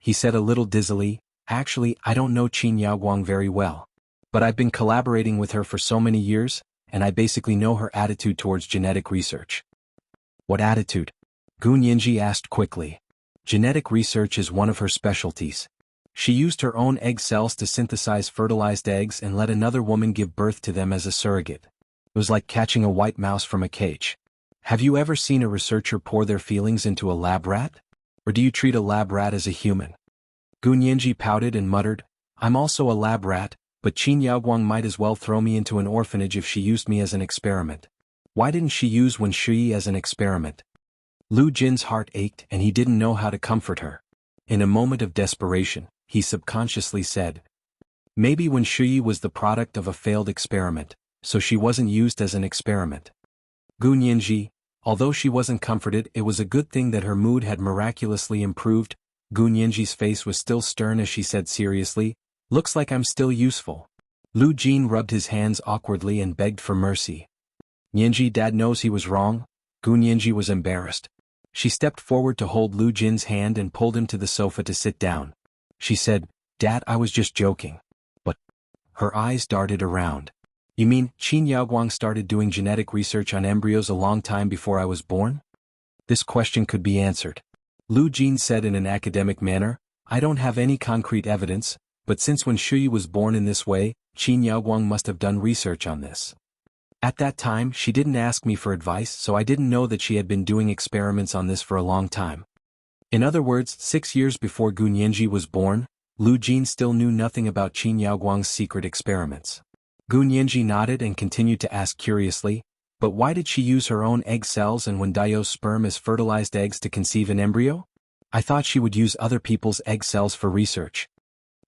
He said a little dizzily, actually, I don't know Qin Yaoguang very well. But I've been collaborating with her for so many years, and I basically know her attitude towards genetic research. What attitude? Gu Nianji asked quickly. Genetic research is one of her specialties. She used her own egg cells to synthesize fertilized eggs and let another woman give birth to them as a surrogate. It was like catching a white mouse from a cage. Have you ever seen a researcher pour their feelings into a lab rat? Or do you treat a lab rat as a human? Gu Nianji pouted and muttered, I'm also a lab rat, but Qin Yaoguang might as well throw me into an orphanage if she used me as an experiment. Why didn't she use Wen Shui as an experiment? Lu Jin's heart ached and he didn't know how to comfort her. In a moment of desperation, he subconsciously said, maybe Wen Shui was the product of a failed experiment, so she wasn't used as an experiment. Gu Nianji, although she wasn't comforted, it was a good thing that her mood had miraculously improved. Gu Nianji's face was still stern as she said seriously, looks like I'm still useful. Lu Jin rubbed his hands awkwardly and begged for mercy. Nianji, Dad knows he was wrong. Gu Nianji was embarrassed. She stepped forward to hold Lu Jin's hand and pulled him to the sofa to sit down. She said, Dad, I was just joking. But her eyes darted around. You mean Qin Yaoguang started doing genetic research on embryos a long time before I was born? This question could be answered. Lu Jin said in an academic manner, I don't have any concrete evidence, but since Wen Shui was born in this way, Qin Yaoguang must have done research on this. At that time, she didn't ask me for advice, so I didn't know that she had been doing experiments on this for a long time. In other words, 6 years before Gu Nianji was born, Lu Jin still knew nothing about Qin Yaoguang's secret experiments. Gu Nianji nodded and continued to ask curiously, but why did she use her own egg cells and Wen Daiyou's sperm as fertilized eggs to conceive an embryo? I thought she would use other people's egg cells for research.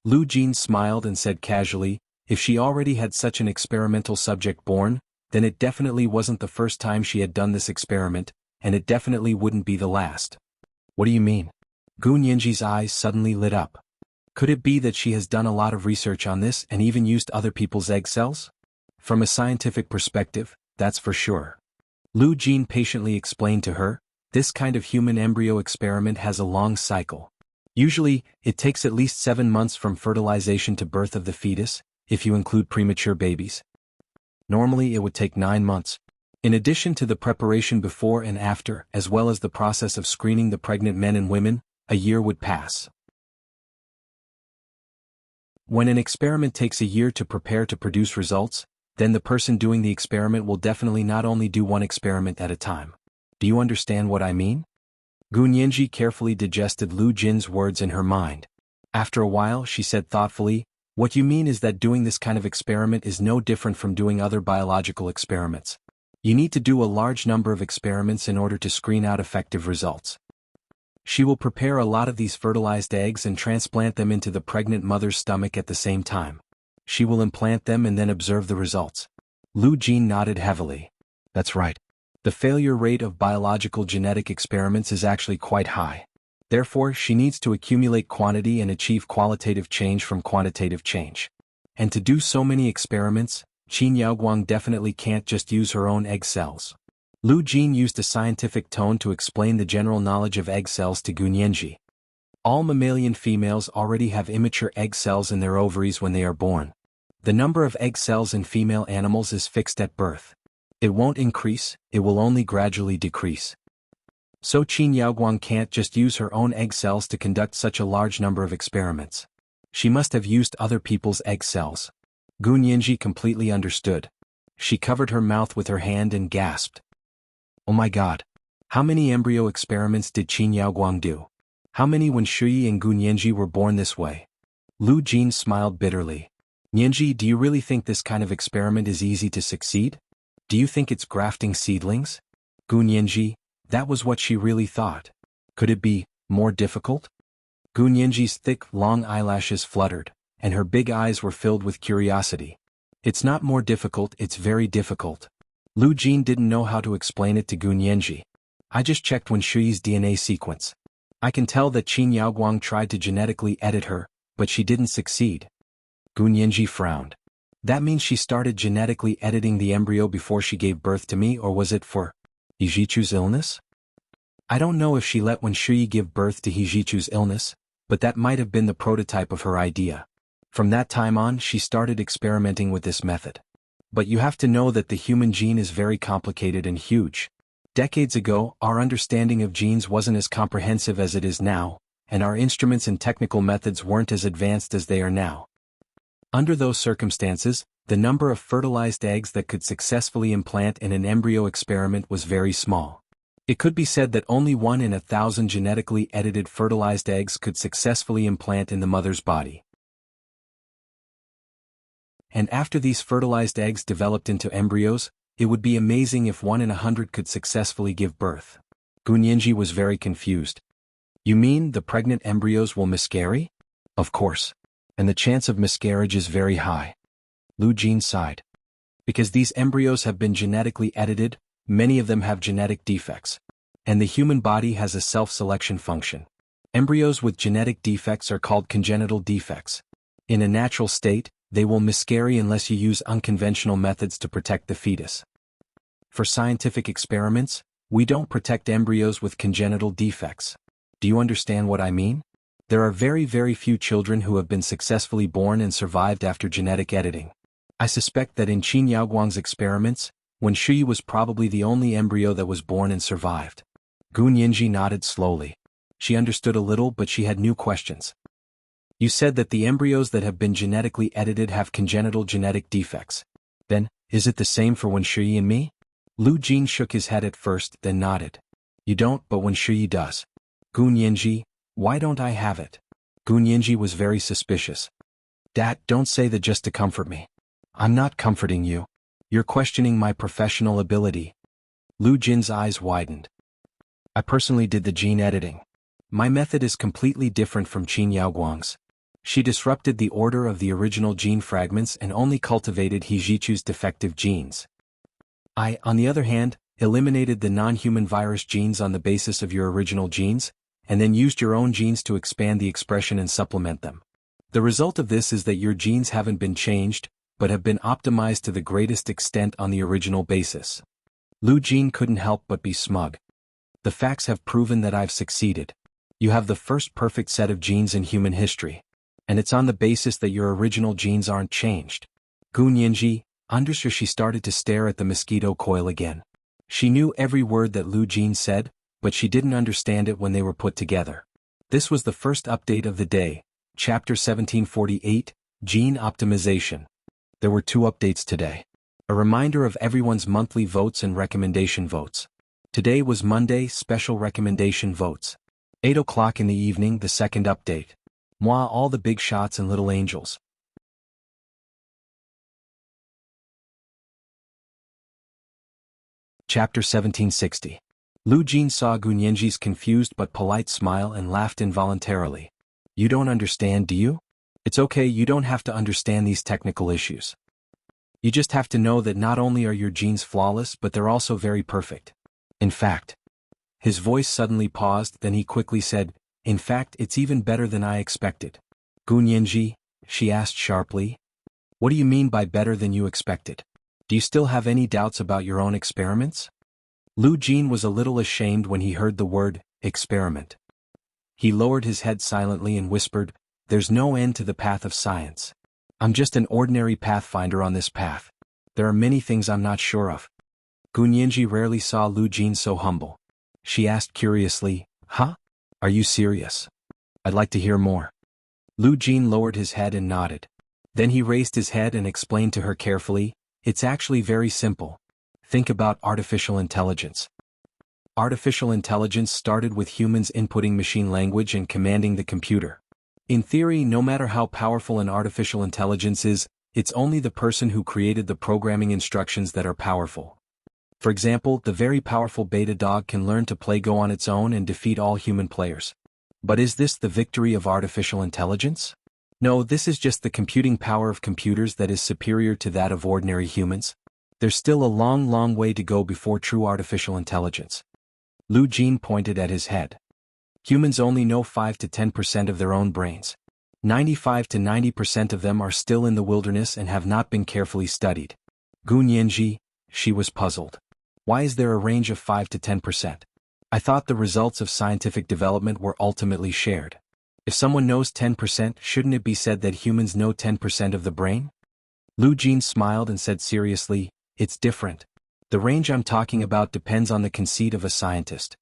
Lu Jin smiled and said casually, if she already had such an experimental subject born, then it definitely wasn't the first time she had done this experiment, and it definitely wouldn't be the last. What do you mean? Gu Nianji's eyes suddenly lit up. Could it be that she has done a lot of research on this and even used other people's egg cells? From a scientific perspective, that's for sure. Lu Jin patiently explained to her, this kind of human embryo experiment has a long cycle. Usually, it takes at least 7 months from fertilization to birth of the fetus, if you include premature babies. Normally it would take 9 months. In addition to the preparation before and after, as well as the process of screening the pregnant men and women, a year would pass. When an experiment takes a year to prepare to produce results, then the person doing the experiment will definitely not only do one experiment at a time. Do you understand what I mean? Gu Nianji carefully digested Lu Jin's words in her mind. After a while, she said thoughtfully, what you mean is that doing this kind of experiment is no different from doing other biological experiments. You need to do a large number of experiments in order to screen out effective results. She will prepare a lot of these fertilized eggs and transplant them into the pregnant mother's stomach at the same time. She will implant them and then observe the results. Lu Jin nodded heavily. That's right. The failure rate of biological genetic experiments is actually quite high. Therefore, she needs to accumulate quantity and achieve qualitative change from quantitative change. And to do so many experiments, Qin Yaoguang definitely can't just use her own egg cells. Lu Jin used a scientific tone to explain the general knowledge of egg cells to Gu Nianji. All mammalian females already have immature egg cells in their ovaries when they are born. The number of egg cells in female animals is fixed at birth. It won't increase, it will only gradually decrease. So Qin Yaoguang can't just use her own egg cells to conduct such a large number of experiments. She must have used other people's egg cells. Gu Nianji completely understood. She covered her mouth with her hand and gasped. Oh my God! How many embryo experiments did Qin Yaoguang do? How many when Shuyi and Gu Nianji were born this way? Lu Jin smiled bitterly. Nianji, do you really think this kind of experiment is easy to succeed? Do you think it's grafting seedlings? Gu Nianji, that was what she really thought. Could it be more difficult? Gu Nianji's thick, long eyelashes fluttered, and her big eyes were filled with curiosity. It's not more difficult, it's very difficult. Lu Jin didn't know how to explain it to Gu Nianji. I just checked Wen Shuyi's DNA sequence. I can tell that Qin Yaoguang tried to genetically edit her, but she didn't succeed. Gu Nianji frowned. That means she started genetically editing the embryo before she gave birth to me, or was it for Hijichu's illness? I don't know if she let Wen Shuyi give birth to Hijichu's illness, but that might have been the prototype of her idea. From that time on, she started experimenting with this method. But you have to know that the human gene is very complicated and huge. Decades ago, our understanding of genes wasn't as comprehensive as it is now, and our instruments and technical methods weren't as advanced as they are now. Under those circumstances, the number of fertilized eggs that could successfully implant in an embryo experiment was very small. It could be said that only 1 in 1,000 genetically edited fertilized eggs could successfully implant in the mother's body. And after these fertilized eggs developed into embryos, it would be amazing if 1 in 100 could successfully give birth. Gu Nianji was very confused. You mean the pregnant embryos will miscarry? Of course. And the chance of miscarriage is very high. Lu Jin sighed. Because these embryos have been genetically edited, many of them have genetic defects. And the human body has a self-selection function. Embryos with genetic defects are called congenital defects. In a natural state, they will miscarry unless you use unconventional methods to protect the fetus. For scientific experiments, we don't protect embryos with congenital defects. Do you understand what I mean? There are very, very few children who have been successfully born and survived after genetic editing. I suspect that in Qin Yaoguang's experiments, Wen Shuyi was probably the only embryo that was born and survived. Gu Nianji nodded slowly. She understood a little, but she had new questions. You said that the embryos that have been genetically edited have congenital genetic defects. Then, is it the same for Wen Shuyi and me? Lu Jin shook his head at first, then nodded. You don't, but Wen Shuyi does. Gu Nianji, why don't I have it? Gu Nianji was very suspicious. Dad, don't say that just to comfort me. I'm not comforting you. You're questioning my professional ability. Lu Jin's eyes widened. I personally did the gene editing. My method is completely different from Qin Yaoguang's. She disrupted the order of the original gene fragments and only cultivated Hijichu's defective genes. I, on the other hand, eliminated the non-human virus genes on the basis of your original genes, and then used your own genes to expand the expression and supplement them. The result of this is that your genes haven't been changed, but have been optimized to the greatest extent on the original basis. Lu Jin couldn't help but be smug. The facts have proven that I've succeeded. You have the first perfect set of genes in human history. And it's on the basis that your original genes aren't changed. Gu Nianji, understood. She started to stare at the mosquito coil again. She knew every word that Lu Jin said, but she didn't understand it when they were put together. This was the first update of the day, Chapter 1748, Gene Optimization. There were 2 updates today. A reminder of everyone's monthly votes and recommendation votes. Today was Monday, special recommendation votes. 8 o'clock in the evening, the second update. Moi, all the big shots and little angels. Chapter 1760. Lu Jin saw Gu Nianji's confused but polite smile and laughed involuntarily. You don't understand, do you? It's okay, you don't have to understand these technical issues. You just have to know that not only are your genes flawless, but they're also very perfect. In fact. His voice suddenly paused, then he quickly said, in fact, it's even better than I expected. Gu Nianji, she asked sharply. What do you mean by better than you expected? Do you still have any doubts about your own experiments? Lu Jin was a little ashamed when he heard the word, experiment. He lowered his head silently and whispered, "There's no end to the path of science. I'm just an ordinary pathfinder on this path. There are many things I'm not sure of." Gunyanji rarely saw Lu Jin so humble. She asked curiously, "Huh? Are you serious? I'd like to hear more." Lu Jin lowered his head and nodded. Then he raised his head and explained to her carefully, "It's actually very simple. Think about artificial intelligence. Artificial intelligence started with humans inputting machine language and commanding the computer. In theory, no matter how powerful an artificial intelligence is, it's only the person who created the programming instructions that are powerful. For example, the very powerful beta dog can learn to play Go on its own and defeat all human players. But is this the victory of artificial intelligence? No, this is just the computing power of computers that is superior to that of ordinary humans. There's still a long, long way to go before true artificial intelligence." Lu Jin pointed at his head. "Humans only know 5 to 10% of their own brains. 95 to 90% of them are still in the wilderness and have not been carefully studied." Gunyanji, she was puzzled. Why is there a range of 5 to 10%? I thought the results of scientific development were ultimately shared. If someone knows 10%, shouldn't it be said that humans know 10% of the brain? Lu Jin smiled and said seriously, "It's different. The range I'm talking about depends on the conceit of a scientist.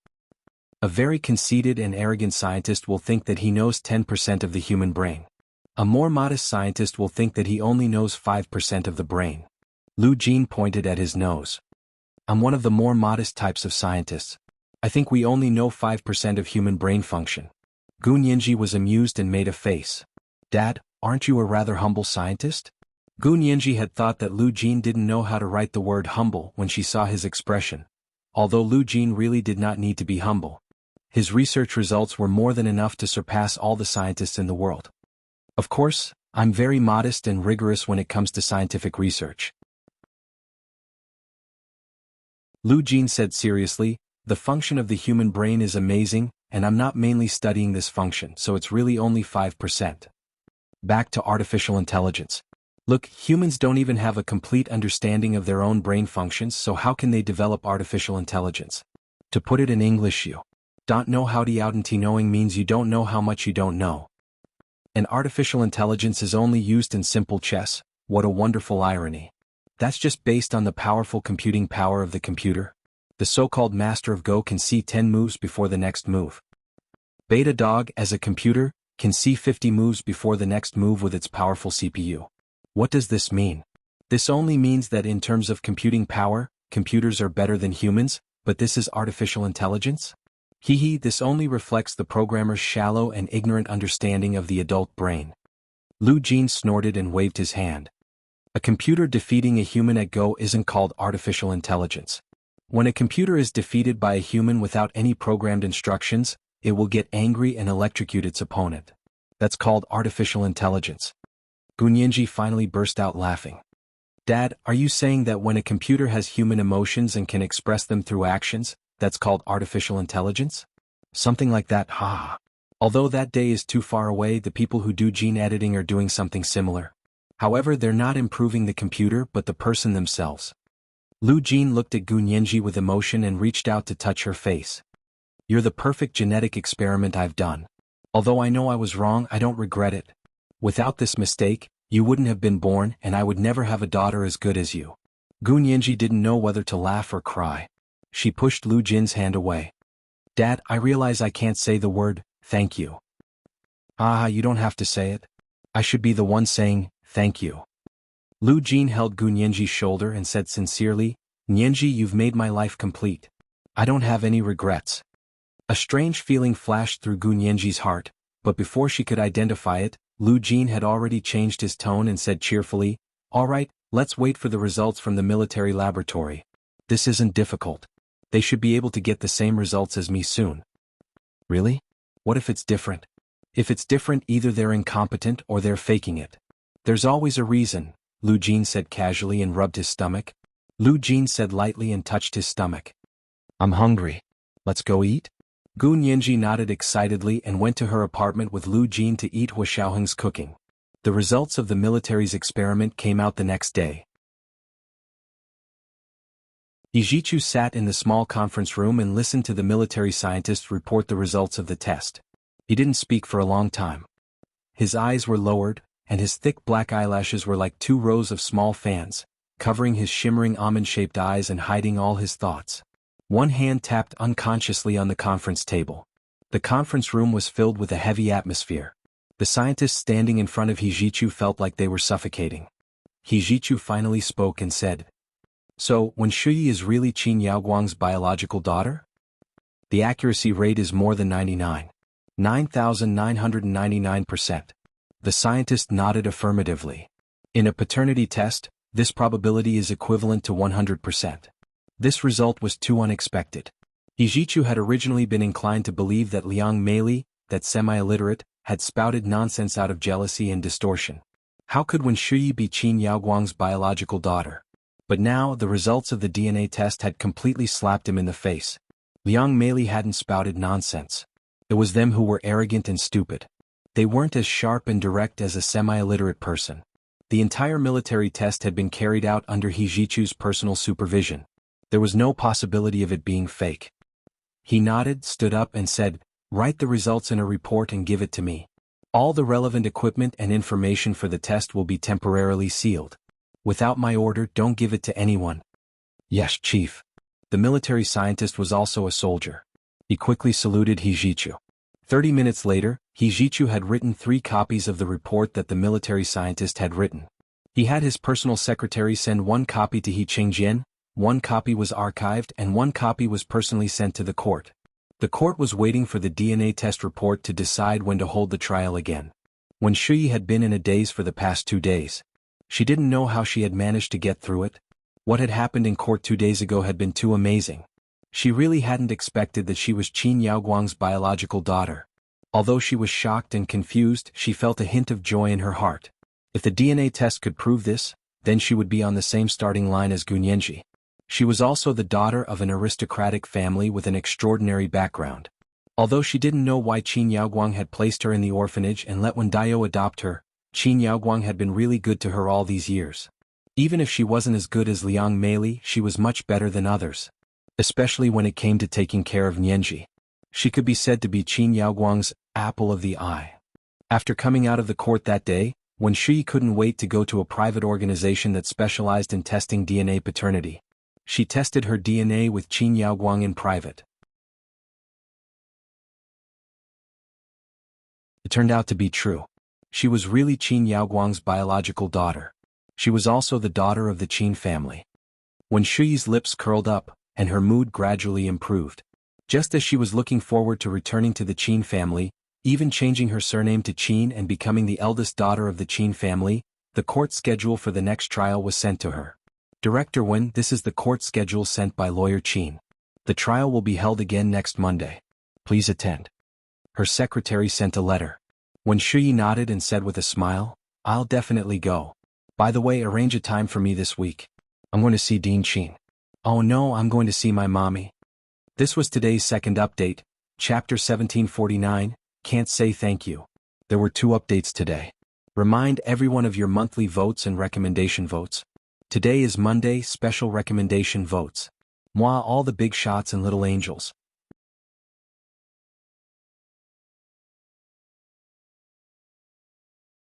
A very conceited and arrogant scientist will think that he knows 10% of the human brain. A more modest scientist will think that he only knows 5% of the brain." Lu Jin pointed at his nose. "I'm one of the more modest types of scientists. I think we only know 5% of human brain function." Gunyanji was amused and made a face. "Dad, aren't you a rather humble scientist?" Gunyanji had thought that Lu Jin didn't know how to write the word humble when she saw his expression, although Lu Jin really did not need to be humble. His research results were more than enough to surpass all the scientists in the world. "Of course, I'm very modest and rigorous when it comes to scientific research." Lu Jin said seriously, "The function of the human brain is amazing, and I'm not mainly studying this function, so it's really only 5%. Back to artificial intelligence. Look, humans don't even have a complete understanding of their own brain functions, so how can they develop artificial intelligence? To put it in English, you don't know how to knowing means you don't know how much you don't know. And artificial intelligence is only used in simple chess. What a wonderful irony. That's just based on the powerful computing power of the computer. The so-called master of Go can see 10 moves before the next move. Beta Dog, as a computer, can see 50 moves before the next move with its powerful CPU. What does this mean? This only means that in terms of computing power, computers are better than humans, but this is artificial intelligence? This only reflects the programmer's shallow and ignorant understanding of the adult brain." Lu Jin snorted and waved his hand. "A computer defeating a human at Go isn't called artificial intelligence. When a computer is defeated by a human without any programmed instructions, it will get angry and electrocute its opponent. That's called artificial intelligence." Gunyanji finally burst out laughing. "Dad, are you saying that when a computer has human emotions and can express them through actions, that's called artificial intelligence?" "Something like that, ha. Although that day is too far away, the people who do gene editing are doing something similar. However, they're not improving the computer but the person themselves." Lu Jin looked at Gunyanji with emotion and reached out to touch her face. "You're the perfect genetic experiment I've done. Although I know I was wrong, I don't regret it. Without this mistake, you wouldn't have been born and I would never have a daughter as good as you." Gunyanji didn't know whether to laugh or cry. She pushed Lu Jin's hand away. "Dad, I realize I can't say the word, thank you." You don't have to say it. I should be the one saying, thank you." Lu Jin held Gunyanji's shoulder and said sincerely, "Nyenji, you've made my life complete. I don't have any regrets." A strange feeling flashed through Gunyanji's heart, but before she could identify it, Lu Jin had already changed his tone and said cheerfully, "All right, let's wait for the results from the military laboratory. This isn't difficult. They should be able to get the same results as me soon." "Really? What if it's different?" "If it's different, either they're incompetent or they're faking it. There's always a reason," Lu Jin said casually and rubbed his stomach. Lu Jin said lightly and touched his stomach. "I'm hungry. Let's go eat?" Gunyanji nodded excitedly and went to her apartment with Lu Jin to eat Hua Xiaoheng's cooking. The results of the military's experiment came out the next day. Ijichu sat in the small conference room and listened to the military scientists report the results of the test. He didn't speak for a long time. His eyes were lowered, and his thick black eyelashes were like 2 rows of small fans, covering his shimmering almond-shaped eyes and hiding all his thoughts. One hand tapped unconsciously on the conference table. The conference room was filled with a heavy atmosphere. The scientists standing in front of Hijichu felt like they were suffocating. Hijichu finally spoke and said, "So, Wen Shuyi is really Qin Yaoguang's biological daughter?" The accuracy rate is more than 9,999%. The scientist nodded affirmatively. In a paternity test, this probability is equivalent to 100%. This result was too unexpected. Hijichu had originally been inclined to believe that Liang Meili, that semi-illiterate, had spouted nonsense out of jealousy and distortion. How could Wen Shuyi be Qin Yaoguang's biological daughter? But now, the results of the DNA test had completely slapped him in the face. Liang Meili hadn't spouted nonsense. It was them who were arrogant and stupid. They weren't as sharp and direct as a semi-illiterate person. The entire military test had been carried out under Hijichu's personal supervision. There was no possibility of it being fake. He nodded, stood up and said, "Write the results in a report and give it to me. All the relevant equipment and information for the test will be temporarily sealed. Without my order, don't give it to anyone." "Yes, Chief." The military scientist was also a soldier. He quickly saluted Hijichu. 30 minutes later, Hijichu had written 3 copies of the report that the military scientist had written. He had his personal secretary send 1 copy to He Chengjian, 1 copy was archived and 1 copy was personally sent to the court. The court was waiting for the DNA test report to decide when to hold the trial again. Wen Shuyi had been in a daze for the past 2 days. She didn't know how she had managed to get through it. What had happened in court 2 days ago had been too amazing. She really hadn't expected that she was Qin Yaoguang's biological daughter. Although she was shocked and confused, she felt a hint of joy in her heart. If the DNA test could prove this, then she would be on the same starting line as Gunyenji. She was also the daughter of an aristocratic family with an extraordinary background. Although she didn't know why Qin Yaoguang had placed her in the orphanage and let Wen Daiyou adopt her, Qin Yaoguang had been really good to her all these years. Even if she wasn't as good as Liang Meili, she was much better than others. Especially when it came to taking care of Nianji. She could be said to be Qin Yaoguang's apple of the eye. After coming out of the court that day, Wen Shuyi couldn't wait to go to a private organization that specialized in testing DNA paternity. She tested her DNA with Qin Yaoguang in private. It turned out to be true. She was really Qin Yaoguang's biological daughter. She was also the daughter of the Qin family. Wen Shuyi's lips curled up, and her mood gradually improved. Just as she was looking forward to returning to the Qin family, even changing her surname to Qin and becoming the eldest daughter of the Qin family, the court schedule for the next trial was sent to her. "Director Wen, this is the court schedule sent by lawyer Qin. The trial will be held again next Monday. Please attend." Her secretary sent a letter. Wen Shuyi nodded and said with a smile, "I'll definitely go. By the way, arrange a time for me this week. I'm going to see Dean Qin." "Oh no, I'm going to see my mommy." This was today's second update, Chapter 1749, Can't Say Thank You. There were 2 updates today. Remind everyone of your monthly votes and recommendation votes. Today is Monday, special recommendation votes. Moi, all the big shots and little angels.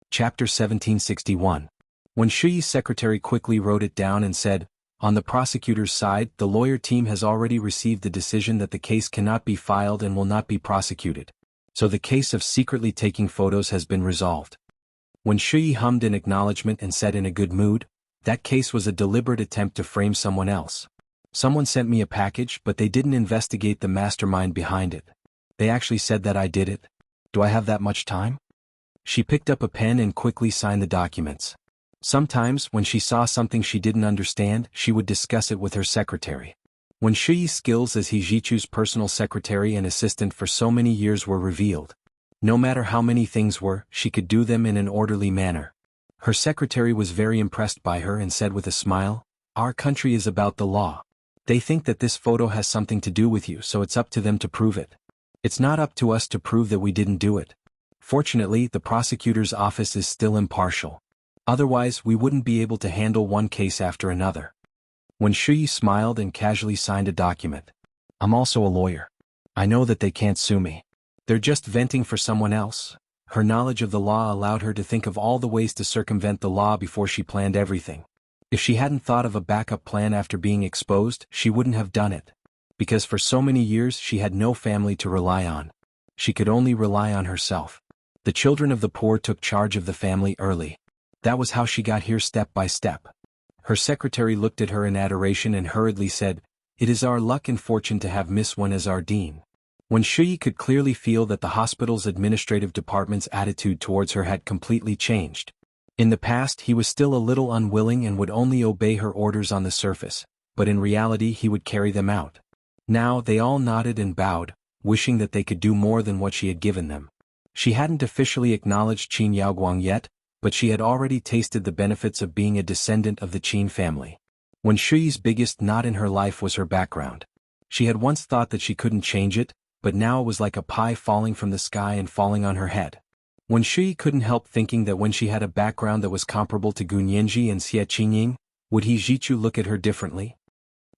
Chapter 1761. When Shuyi's secretary quickly wrote it down and said, "On the prosecutor's side, the lawyer team has already received the decision that the case cannot be filed and will not be prosecuted. So the case of secretly taking photos has been resolved." When Shuyi hummed in acknowledgement and said in a good mood, "That case was a deliberate attempt to frame someone else. Someone sent me a package, but they didn't investigate the mastermind behind it. They actually said that I did it. Do I have that much time?" She picked up a pen and quickly signed the documents. Sometimes, when she saw something she didn't understand, she would discuss it with her secretary. When Shuyi's skills as Hijichu's personal secretary and assistant for so many years were revealed. No matter how many things were, she could do them in an orderly manner. Her secretary was very impressed by her and said with a smile, "Our country is about the law. They think that this photo has something to do with you, so it's up to them to prove it. It's not up to us to prove that we didn't do it. Fortunately, the prosecutor's office is still impartial. Otherwise, we wouldn't be able to handle one case after another." When Shuyi smiled and casually signed a document. "I'm also a lawyer. I know that they can't sue me. They're just venting for someone else. Her knowledge of the law allowed her to think of all the ways to circumvent the law before she planned everything. If she hadn't thought of a backup plan after being exposed, she wouldn't have done it. Because for so many years she had no family to rely on. She could only rely on herself. The children of the poor took charge of the family early. That was how she got here step by step. Her secretary looked at her in adoration and hurriedly said, "It is our luck and fortune to have Miss Wen as our dean." When Shuyi could clearly feel that the hospital's administrative department's attitude towards her had completely changed. In the past he was still a little unwilling and would only obey her orders on the surface, but in reality he would carry them out. Now they all nodded and bowed, wishing that they could do more than what she had given them. She hadn't officially acknowledged Qin Yaoguang yet, but she had already tasted the benefits of being a descendant of the Qin family. When Shuyi's biggest knot in her life was her background. She had once thought that she couldn't change it, but now it was like a pie falling from the sky and falling on her head. When Shuyi couldn't help thinking that when she had a background that was comparable to Gu Nianji and Xie Qingying, would he Jichu look at her differently?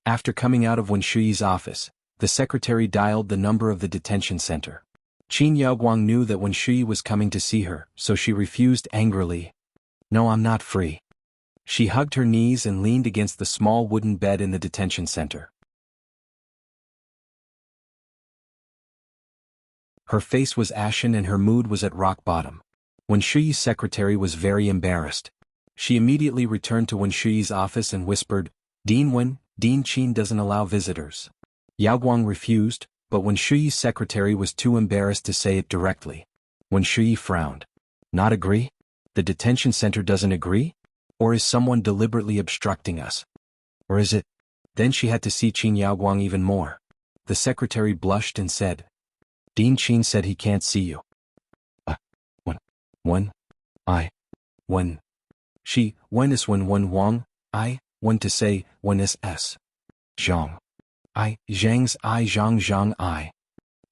After coming out of Wen Shuyi's office, the secretary dialed the number of the detention center. Qin Yaoguang knew that Wen Shuyi was coming to see her, so she refused angrily. "No, I'm not free." She hugged her knees and leaned against the small wooden bed in the detention center. Her face was ashen and her mood was at rock bottom. Wen Shuyi's secretary was very embarrassed. She immediately returned to Wen Shuyi's office and whispered, "Dean Wen, Dean Qin doesn't allow visitors." Yaoguang refused, but Wen Shuyi's secretary was too embarrassed to say it directly. Wen Shuyi frowned. "Not agree? The detention center doesn't agree? Or is someone deliberately obstructing us? Or is it?" Then she had to see Qin Yaoguang even more. The secretary blushed and said, "Dean Qin said he can't see you." When is when Wang, I, when to say, when is s. Zhang. I, Zhang's I Zhang I.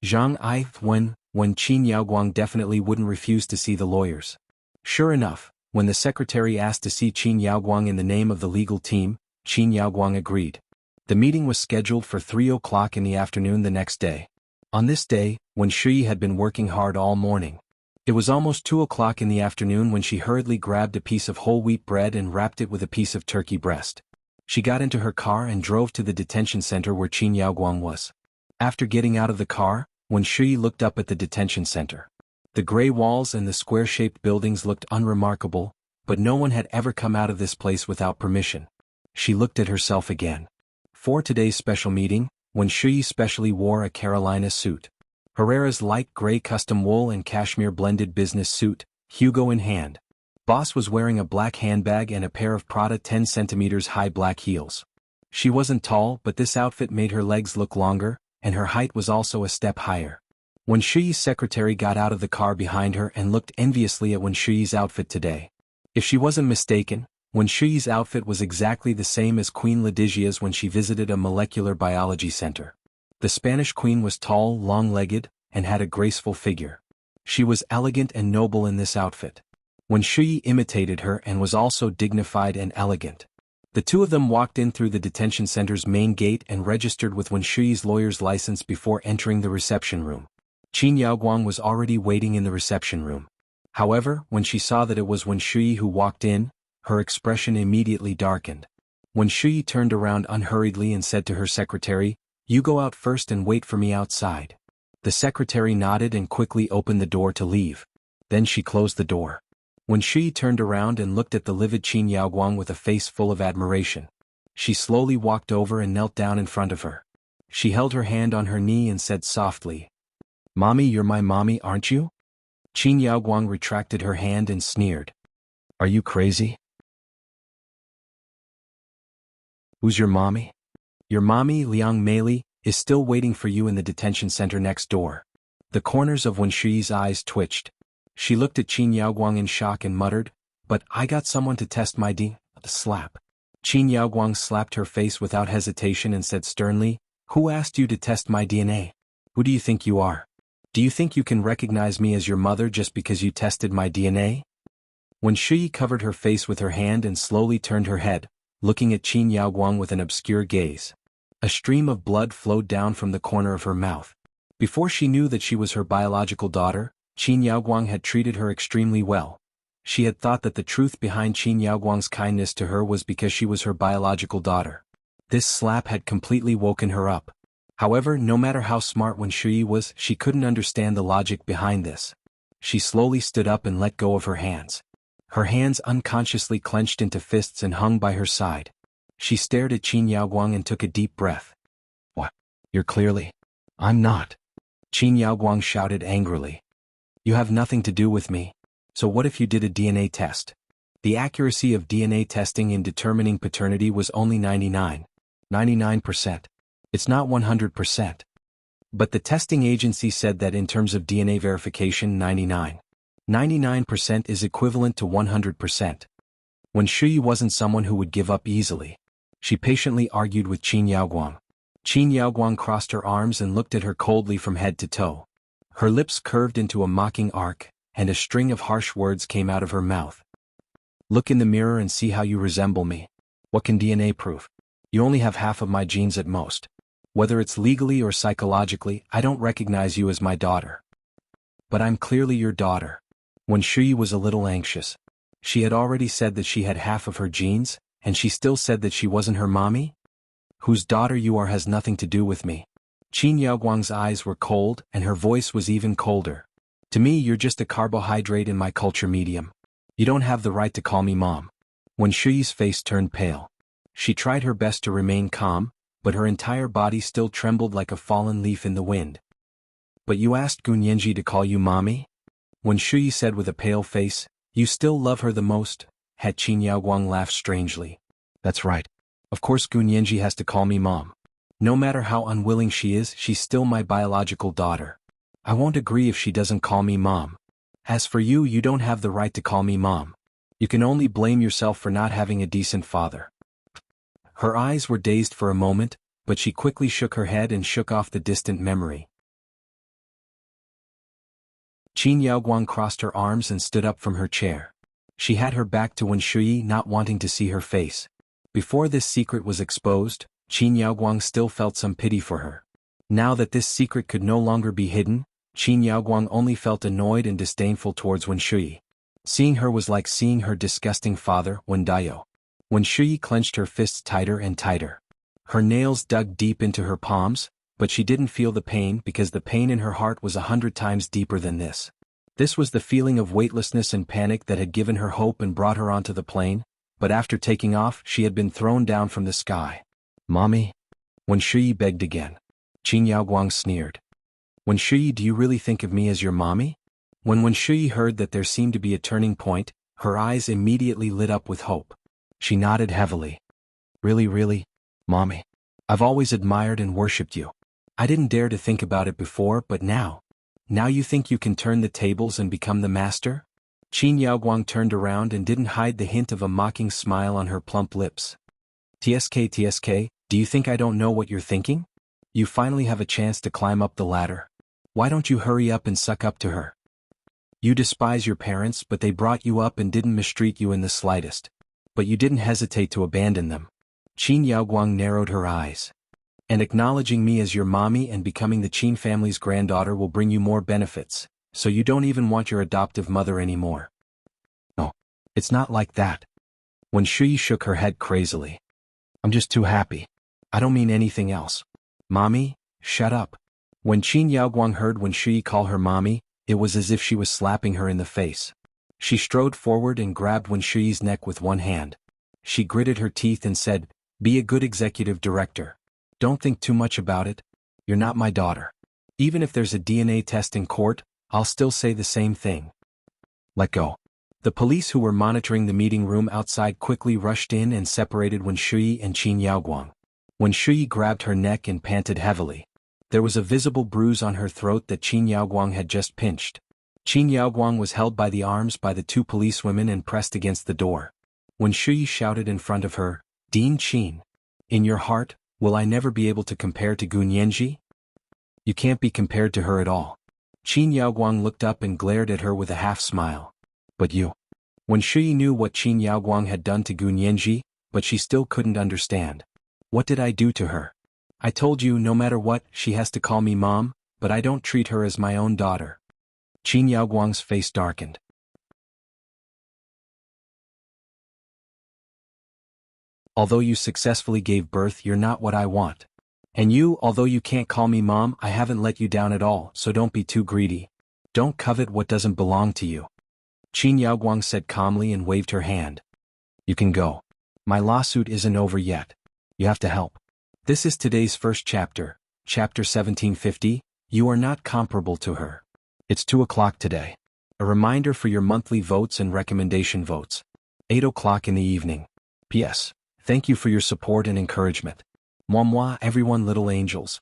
Zhang I, when Qin Yaoguang definitely wouldn't refuse to see the lawyers. Sure enough, when the secretary asked to see Qin Yaoguang in the name of the legal team, Qin Yaoguang agreed. The meeting was scheduled for 3 o'clock in the afternoon the next day. On this day, Wen Shuyi had been working hard all morning. It was almost 2 o'clock in the afternoon when she hurriedly grabbed a piece of whole wheat bread and wrapped it with a piece of turkey breast. She got into her car and drove to the detention center where Qin Yaoguang was. After getting out of the car, Wen Shuyi looked up at the detention center. The gray walls and the square-shaped buildings looked unremarkable, but no one had ever come out of this place without permission. She looked at herself again. For today's special meeting, Wen Shuyi specially wore a Carolina suit. Herrera's light gray custom wool and cashmere blended business suit, Hugo in hand. Boss was wearing a black handbag and a pair of Prada 10 centimeters high black heels. She wasn't tall, but this outfit made her legs look longer, and her height was also a step higher. Wen Shuyi's secretary got out of the car behind her and looked enviously at Wen Shuyi's outfit today. If she wasn't mistaken, Wen Shuyi's outfit was exactly the same as Queen Ladigia's when she visited a molecular biology center. The Spanish queen was tall, long-legged, and had a graceful figure. She was elegant and noble in this outfit. Wen Shuyi imitated her and was also dignified and elegant. The two of them walked in through the detention center's main gate and registered with Wen Shuyi's lawyer's license before entering the reception room. Qin Yaoguang was already waiting in the reception room. However, when she saw that it was Wen Shuyi who walked in, her expression immediately darkened. Wen Shuyi turned around unhurriedly and said to her secretary, "You go out first and wait for me outside." The secretary nodded and quickly opened the door to leave. Then she closed the door. Wen Shuyi turned around and looked at the livid Qin Yaoguang with a face full of admiration. She slowly walked over and knelt down in front of her. She held her hand on her knee and said softly, "Mommy, you're my mommy, aren't you?" Qin Yaoguang retracted her hand and sneered. "Are you crazy? Who's your mommy?" "Your mommy, Liang Meili, is still waiting for you in the detention center next door." The corners of Wen Shuyi's eyes twitched. She looked at Qin Yaoguang in shock and muttered, "But I got someone to test my slap." Qin Yaoguang slapped her face without hesitation and said sternly, "Who asked you to test my DNA? Who do you think you are? Do you think you can recognize me as your mother just because you tested my DNA?" Wen Shuyi covered her face with her hand and slowly turned her head, looking at Qin Yaoguang with an obscure gaze. A stream of blood flowed down from the corner of her mouth. Before she knew that she was her biological daughter, Qin Yaoguang had treated her extremely well. She had thought that the truth behind Qin Yaoguang's kindness to her was because she was her biological daughter. This slap had completely woken her up. However, no matter how smart Wen Shuyi was, she couldn't understand the logic behind this. She slowly stood up and let go of her hands. Her hands unconsciously clenched into fists and hung by her side. She stared at Qin Yaoguang and took a deep breath. "What? You're clearly—" "I'm not." Qin Yaoguang shouted angrily. "You have nothing to do with me. So what if you did a DNA test?" The accuracy of DNA testing in determining paternity was only 99%. It's not 100%. But the testing agency said that in terms of DNA verification, 99% is equivalent to 100%. Wen Shuyi wasn't someone who would give up easily. She patiently argued with Qin Yaoguang. Qin Yaoguang crossed her arms and looked at her coldly from head to toe. Her lips curved into a mocking arc, and a string of harsh words came out of her mouth. "Look in the mirror and see how you resemble me. What can DNA prove? You only have half of my genes at most. Whether it's legally or psychologically, I don't recognize you as my daughter." "But I'm clearly your daughter." Wen Shuyi was a little anxious. She had already said that she had half of her genes, and she still said that she wasn't her mommy? "Whose daughter you are has nothing to do with me." Qin Yaoguang's eyes were cold, and her voice was even colder. "To me, you're just a carbohydrate in my culture medium. You don't have the right to call me mom." Wen Shuyi's face turned pale. She tried her best to remain calm, but her entire body still trembled like a fallen leaf in the wind. "But you asked Gunyanji to call you mommy?" Wen Shuyi said with a pale face. "You still love her the most?" Had Qin Yaoguang laughed strangely. "That's right. Of course Gunyanji has to call me mom. No matter how unwilling she is, she's still my biological daughter. I won't agree if she doesn't call me mom. As for you, you don't have the right to call me mom. You can only blame yourself for not having a decent father." Her eyes were dazed for a moment, but she quickly shook her head and shook off the distant memory. Qin Yaoguang crossed her arms and stood up from her chair. She had her back to Wen Shuyi, not wanting to see her face. Before this secret was exposed, Qin Yaoguang still felt some pity for her. Now that this secret could no longer be hidden, Qin Yaoguang only felt annoyed and disdainful towards Wen Shuyi. Seeing her was like seeing her disgusting father, Wen Dayo. Wen Shuyi clenched her fists tighter and tighter. Her nails dug deep into her palms, but she didn't feel the pain because the pain in her heart was 100 times deeper than this. This was the feeling of weightlessness and panic that had given her hope and brought her onto the plane, but after taking off, she had been thrown down from the sky. "Mommy?" Wen Shuyi begged again. Qin Yaoguang sneered. "Wen Shuyi, do you really think of me as your mommy?" When Wen Shuyi heard that there seemed to be a turning point, her eyes immediately lit up with hope. She nodded heavily. Really, mommy. I've always admired and worshipped you. I didn't dare to think about it before, but now you think you can turn the tables and become the master?" Qin Yaoguang turned around and didn't hide the hint of a mocking smile on her plump lips. TSK, do you think I don't know what you're thinking? You finally have a chance to climb up the ladder. Why don't you hurry up and suck up to her? You despise your parents, but they brought you up and didn't mistreat you in the slightest. But you didn't hesitate to abandon them. Qin Yaoguang narrowed her eyes. "And acknowledging me as your mommy and becoming the Qin family's granddaughter will bring you more benefits, so you don't even want your adoptive mother anymore." "No, it's not like that." Wen Shuyi shook her head crazily. "I'm just too happy. I don't mean anything else." "Mommy, shut up." When Qin Yaoguang heard Wen Shuyi call her mommy, it was as if she was slapping her in the face. She strode forward and grabbed Wen Shuyi's neck with one hand. She gritted her teeth and said, "Be a good executive director. Don't think too much about it. You're not my daughter. Even if there's a DNA test in court, I'll still say the same thing. Let go." The police who were monitoring the meeting room outside quickly rushed in and separated Wen Shuyi and Qin Yaoguang. Wen Shuyi grabbed her neck and panted heavily. There was a visible bruise on her throat that Qin Yaoguang had just pinched. Qin Yaoguang was held by the arms by the two policewomen and pressed against the door. Wen Shuyi shouted in front of her, "Dean Qin, in your heart, will I never be able to compare to Gunyanji? You can't be compared to her at all." Qin Yaoguang looked up and glared at her with a half-smile. "But you." Wen Shuyi knew what Qin Yaoguang had done to Gunyanji, but she still couldn't understand. "What did I do to her? I told you no matter what, she has to call me mom," but I don't treat her as my own daughter. Qin Yaoguang's face darkened. Although you successfully gave birth, you're not what I want. And you, although you can't call me mom, I haven't let you down at all, so don't be too greedy. Don't covet what doesn't belong to you. Qin Yaoguang said calmly and waved her hand. You can go. My lawsuit isn't over yet. You have to help. This is today's first chapter, chapter 1750, you are not comparable to her. It's 2 o'clock today. A reminder for your monthly votes and recommendation votes. 8 o'clock in the evening. P.S. Thank you for your support and encouragement. Moi moi everyone little angels.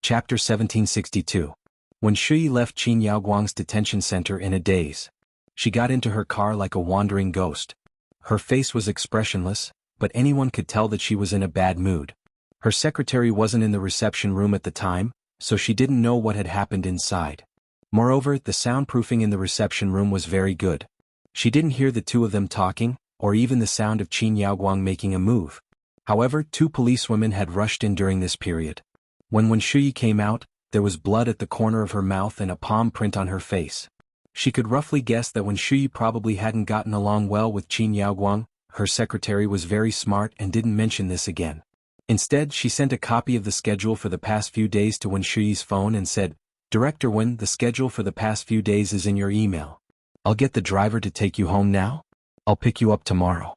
Chapter 1762. When Shui left Qin Yaoguang's detention center in a daze. She got into her car like a wandering ghost. Her face was expressionless, but anyone could tell that she was in a bad mood. Her secretary wasn't in the reception room at the time, so she didn't know what had happened inside. Moreover, the soundproofing in the reception room was very good. She didn't hear the two of them talking, or even the sound of Qin Yaoguang making a move. However, 2 policewomen had rushed in during this period. When Shui came out, there was blood at the corner of her mouth and a palm print on her face. She could roughly guess that when Shui probably hadn't gotten along well with Qin Yaoguang, her secretary was very smart and didn't mention this again. Instead, she sent a copy of the schedule for the past few days to Wen Shui's phone and said, Director Wen, the schedule for the past few days is in your email. I'll get the driver to take you home now? I'll pick you up tomorrow.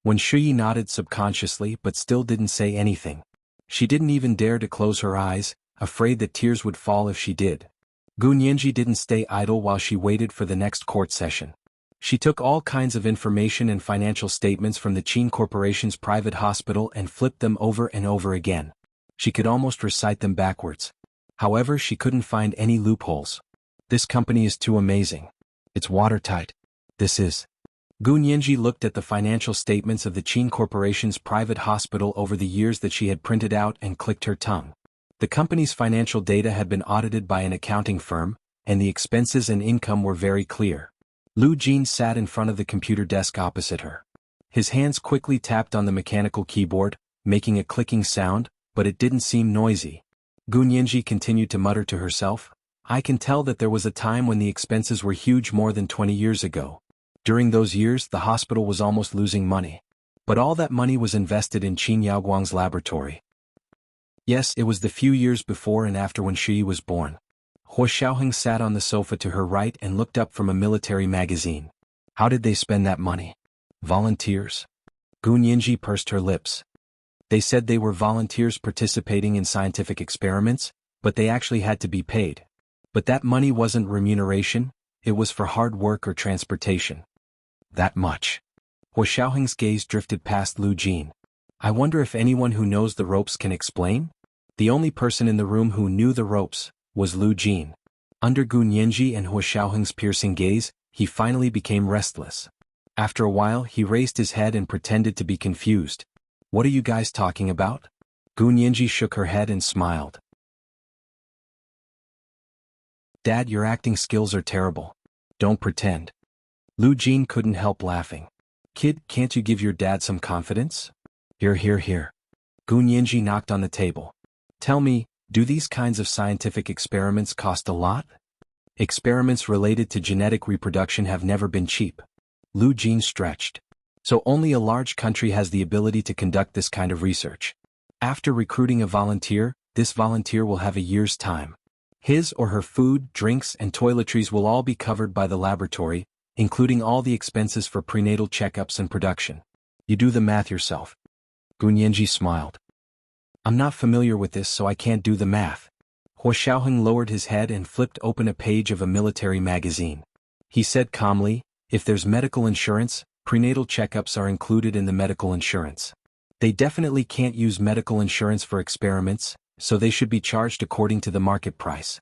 Wen Shui nodded subconsciously but still didn't say anything. She didn't even dare to close her eyes, afraid that tears would fall if she did. Gu Nianji didn't stay idle while she waited for the next court session. She took all kinds of information and financial statements from the Qin Corporation's private hospital and flipped them over and over again. She could almost recite them backwards. However, she couldn't find any loopholes. This company is too amazing. It's watertight. This is. Gu Nianji looked at the financial statements of the Qin Corporation's private hospital over the years that she had printed out and clicked her tongue. The company's financial data had been audited by an accounting firm, and the expenses and income were very clear. Lu Jin sat in front of the computer desk opposite her. His hands quickly tapped on the mechanical keyboard, making a clicking sound, but it didn't seem noisy. Gu Nianji continued to mutter to herself, I can tell that there was a time when the expenses were huge more than 20 years ago. During those years, the hospital was almost losing money. But all that money was invested in Qin Yaoguang's laboratory. Yes, it was the few years before and after when Shui was born. Hua Xiaoheng sat on the sofa to her right and looked up from a military magazine. How did they spend that money? Volunteers? Gu Nianji pursed her lips. They said they were volunteers participating in scientific experiments, but they actually had to be paid. But that money wasn't remuneration, it was for hard work or transportation. That much. Hua Xiaoheng's gaze drifted past Lu Jin. I wonder if anyone who knows the ropes can explain? The only person in the room who knew the ropes was Lu Jin. Under Gu Nianji and Hua Xiaoheng's piercing gaze, he finally became restless. After a while, he raised his head and pretended to be confused. What are you guys talking about? Gu Nianji shook her head and smiled. Dad, your acting skills are terrible. Don't pretend. Lu Jin couldn't help laughing. Kid, can't you give your dad some confidence? Here. Gu Nianji knocked on the table. Tell me, do these kinds of scientific experiments cost a lot? Experiments related to genetic reproduction have never been cheap. Lu Jin stretched. So only a large country has the ability to conduct this kind of research. After recruiting a volunteer, this volunteer will have a year's time. His or her food, drinks, and toiletries will all be covered by the laboratory, including all the expenses for prenatal checkups and production. You do the math yourself. Gu Nianji smiled. I'm not familiar with this, so I can't do the math. Hua Xiaoheng lowered his head and flipped open a page of a military magazine. He said calmly, if there's medical insurance, prenatal checkups are included in the medical insurance. They definitely can't use medical insurance for experiments, so they should be charged according to the market price.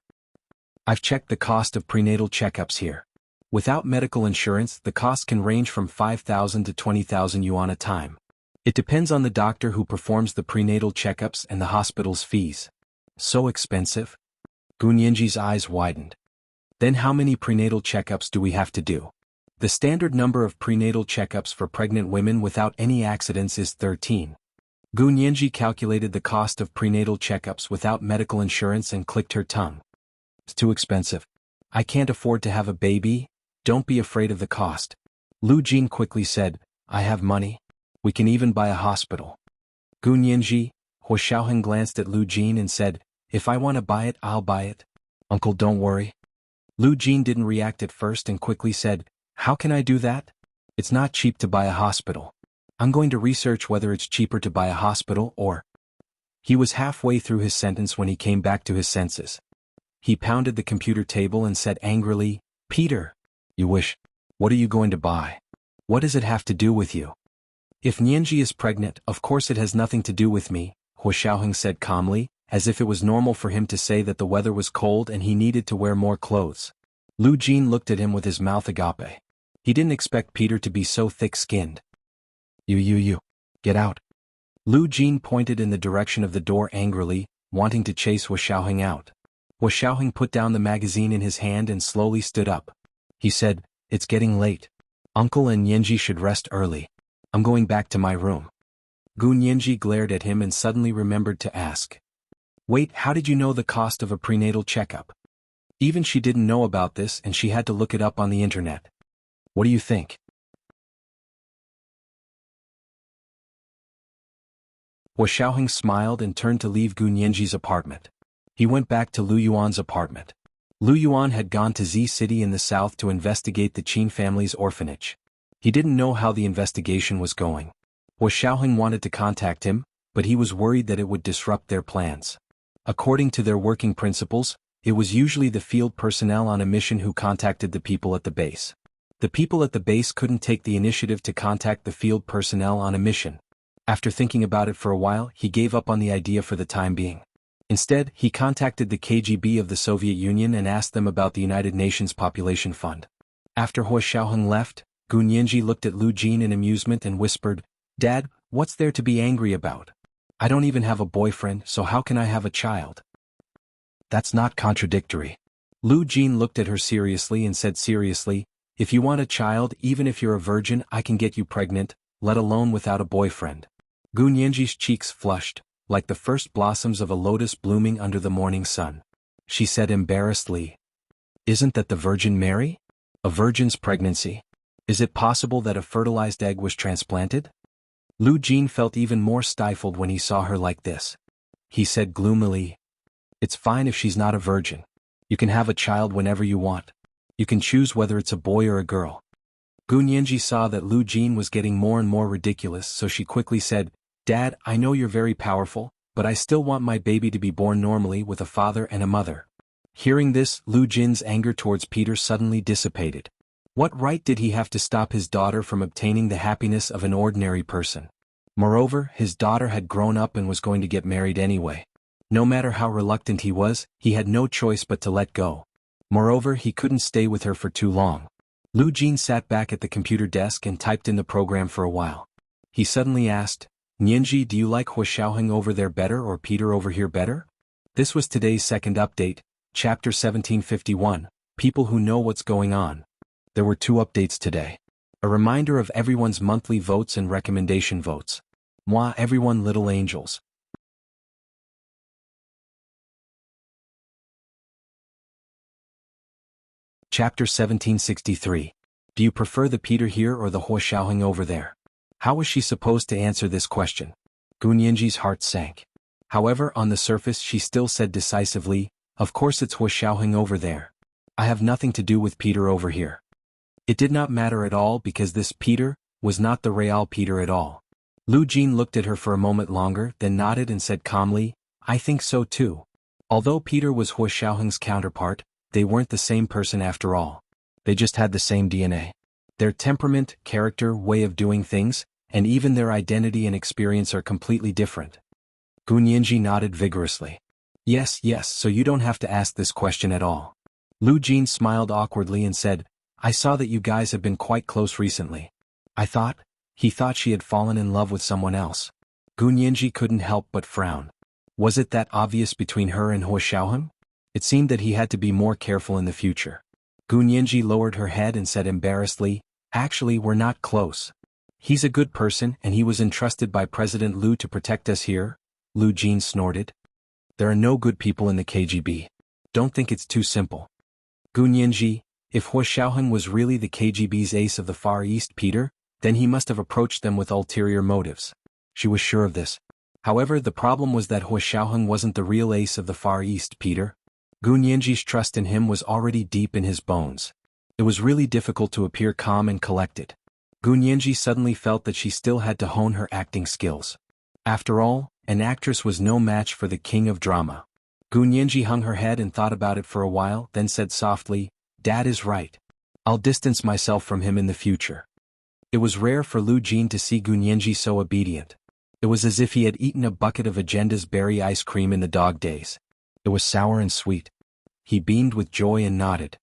I've checked the cost of prenatal checkups here. Without medical insurance, the cost can range from 5,000 to 20,000 yuan a time. It depends on the doctor who performs the prenatal checkups and the hospital's fees. So expensive? Gu Nianji's eyes widened. Then how many prenatal checkups do we have to do? The standard number of prenatal checkups for pregnant women without any accidents is 13. Gu Nianji calculated the cost of prenatal checkups without medical insurance and clicked her tongue. It's too expensive. I can't afford to have a baby. Don't be afraid of the cost. Lu Jin quickly said, I have money. We can even buy a hospital. Gu Nianji, Hua Xiaoheng glanced at Lu Jin and said, if I want to buy it, I'll buy it. Uncle, don't worry. Lu Jin didn't react at first and quickly said, how can I do that? It's not cheap to buy a hospital. I'm going to research whether it's cheaper to buy a hospital or... He was halfway through his sentence when he came back to his senses. He pounded the computer table and said angrily, Peter, you wish. What are you going to buy? What does it have to do with you? If Nianji is pregnant, of course it has nothing to do with me, Hua Xiaoheng said calmly, as if it was normal for him to say that the weather was cold and he needed to wear more clothes. Lu Jin looked at him with his mouth agape. He didn't expect Peter to be so thick-skinned. You. Get out. Lu Jin pointed in the direction of the door angrily, wanting to chase Hua Xiaoheng out. Hua Xiaoheng put down the magazine in his hand and slowly stood up. He said, it's getting late. Uncle and Nianji should rest early. I'm going back to my room. Gu Nianji glared at him and suddenly remembered to ask. Wait, how did you know the cost of a prenatal checkup? Even she didn't know about this and she had to look it up on the internet. What do you think? Hua Xiaoheng smiled and turned to leave Gu Nianji's apartment. He went back to Lu Yuan's apartment. Lu Yuan had gone to Z City in the south to investigate the Qin family's orphanage. He didn't know how the investigation was going. Hua Xiaoheng wanted to contact him, but he was worried that it would disrupt their plans. According to their working principles, it was usually the field personnel on a mission who contacted the people at the base. The people at the base couldn't take the initiative to contact the field personnel on a mission. After thinking about it for a while, he gave up on the idea for the time being. Instead, he contacted the KGB of the Soviet Union and asked them about the United Nations Population Fund. After Hua Xiaoheng left, Gu Nianji looked at Lu Jin in amusement and whispered, Dad, what's there to be angry about? I don't even have a boyfriend, so how can I have a child? That's not contradictory. Lu Jin looked at her seriously and said seriously, if you want a child, even if you're a virgin, I can get you pregnant, let alone without a boyfriend. Gu Nianji's cheeks flushed, like the first blossoms of a lotus blooming under the morning sun. She said embarrassedly, isn't that the Virgin Mary? A virgin's pregnancy? Is it possible that a fertilized egg was transplanted? Lu Jin felt even more stifled when he saw her like this. He said gloomily, it's fine if she's not a virgin. You can have a child whenever you want. You can choose whether it's a boy or a girl. Gu Nianji saw that Lu Jin was getting more and more ridiculous, so she quickly said, Dad, I know you're very powerful, but I still want my baby to be born normally with a father and a mother. Hearing this, Lu Jin's anger towards Peter suddenly dissipated. What right did he have to stop his daughter from obtaining the happiness of an ordinary person? Moreover, his daughter had grown up and was going to get married anyway. No matter how reluctant he was, he had no choice but to let go. Moreover, he couldn't stay with her for too long. Lu Jin sat back at the computer desk and typed in the program for a while. He suddenly asked, Nianji, do you like Hua Xiaoheng over there better or Peter over here better? This was today's second update, Chapter 1751, People Who Know What's Going On. There were 2 updates today. A reminder of everyone's monthly votes and recommendation votes. Moi everyone little angels. Chapter 1763. Do you prefer the Peter here or the Hua Xiaoheng over there? How was she supposed to answer this question? Gu Nianji's heart sank. However, on the surface she still said decisively, of course it's Hua Xiaoheng over there. I have nothing to do with Peter over here. It did not matter at all because this Peter was not the real Peter at all. Lu Jin looked at her for a moment longer, then nodded and said calmly, I think so too. Although Peter was Hua Xiaoheng's counterpart, they weren't the same person after all. They just had the same DNA. Their temperament, character, way of doing things, and even their identity and experience are completely different. Gu Nianji nodded vigorously. Yes, so you don't have to ask this question at all. Lu Jin smiled awkwardly and said, I saw that you guys have been quite close recently. He thought she had fallen in love with someone else. Gu Nianji couldn't help but frown. Was it that obvious between her and Hua Xiaoheng? It seemed that he had to be more careful in the future. Gu Nianji lowered her head and said embarrassedly, Actually, we're not close. He's a good person and he was entrusted by President Liu to protect us here, Lu Jin snorted. There are no good people in the KGB. Don't think it's too simple. Gu Nianji, if Hua Xiaoheng was really the KGB's ace of the Far East, Peter, then he must have approached them with ulterior motives. She was sure of this. However, the problem was that Hua Xiaoheng wasn't the real ace of the Far East, Peter. Gu Nianji's trust in him was already deep in his bones. It was really difficult to appear calm and collected. Gu Nianji suddenly felt that she still had to hone her acting skills. After all, an actress was no match for the king of drama. Gu Nianji hung her head and thought about it for a while, then said softly, "Dad is right. I'll distance myself from him in the future." It was rare for Lu Jin to see Gu Nianji so obedient. It was as if he had eaten a bucket of Agenda's berry ice cream in the dog days. It was sour and sweet. He beamed with joy and nodded.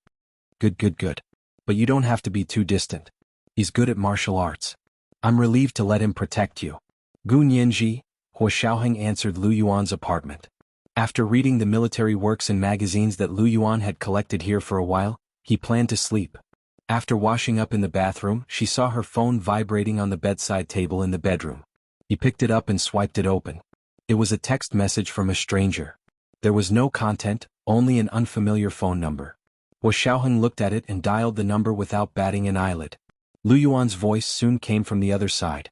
Good. But you don't have to be too distant. He's good at martial arts. I'm relieved to let him protect you. Gu Nianji, Hua Xiaoheng answered Lu Yuan's apartment. After reading the military works and magazines that Lu Yuan had collected here for a while, he planned to sleep. After washing up in the bathroom, she saw her phone vibrating on the bedside table in the bedroom. He picked it up and swiped it open. It was a text message from a stranger. There was no content, only an unfamiliar phone number. Hua Xiaoheng looked at it and dialed the number without batting an eyelid. Lu Yuan's voice soon came from the other side.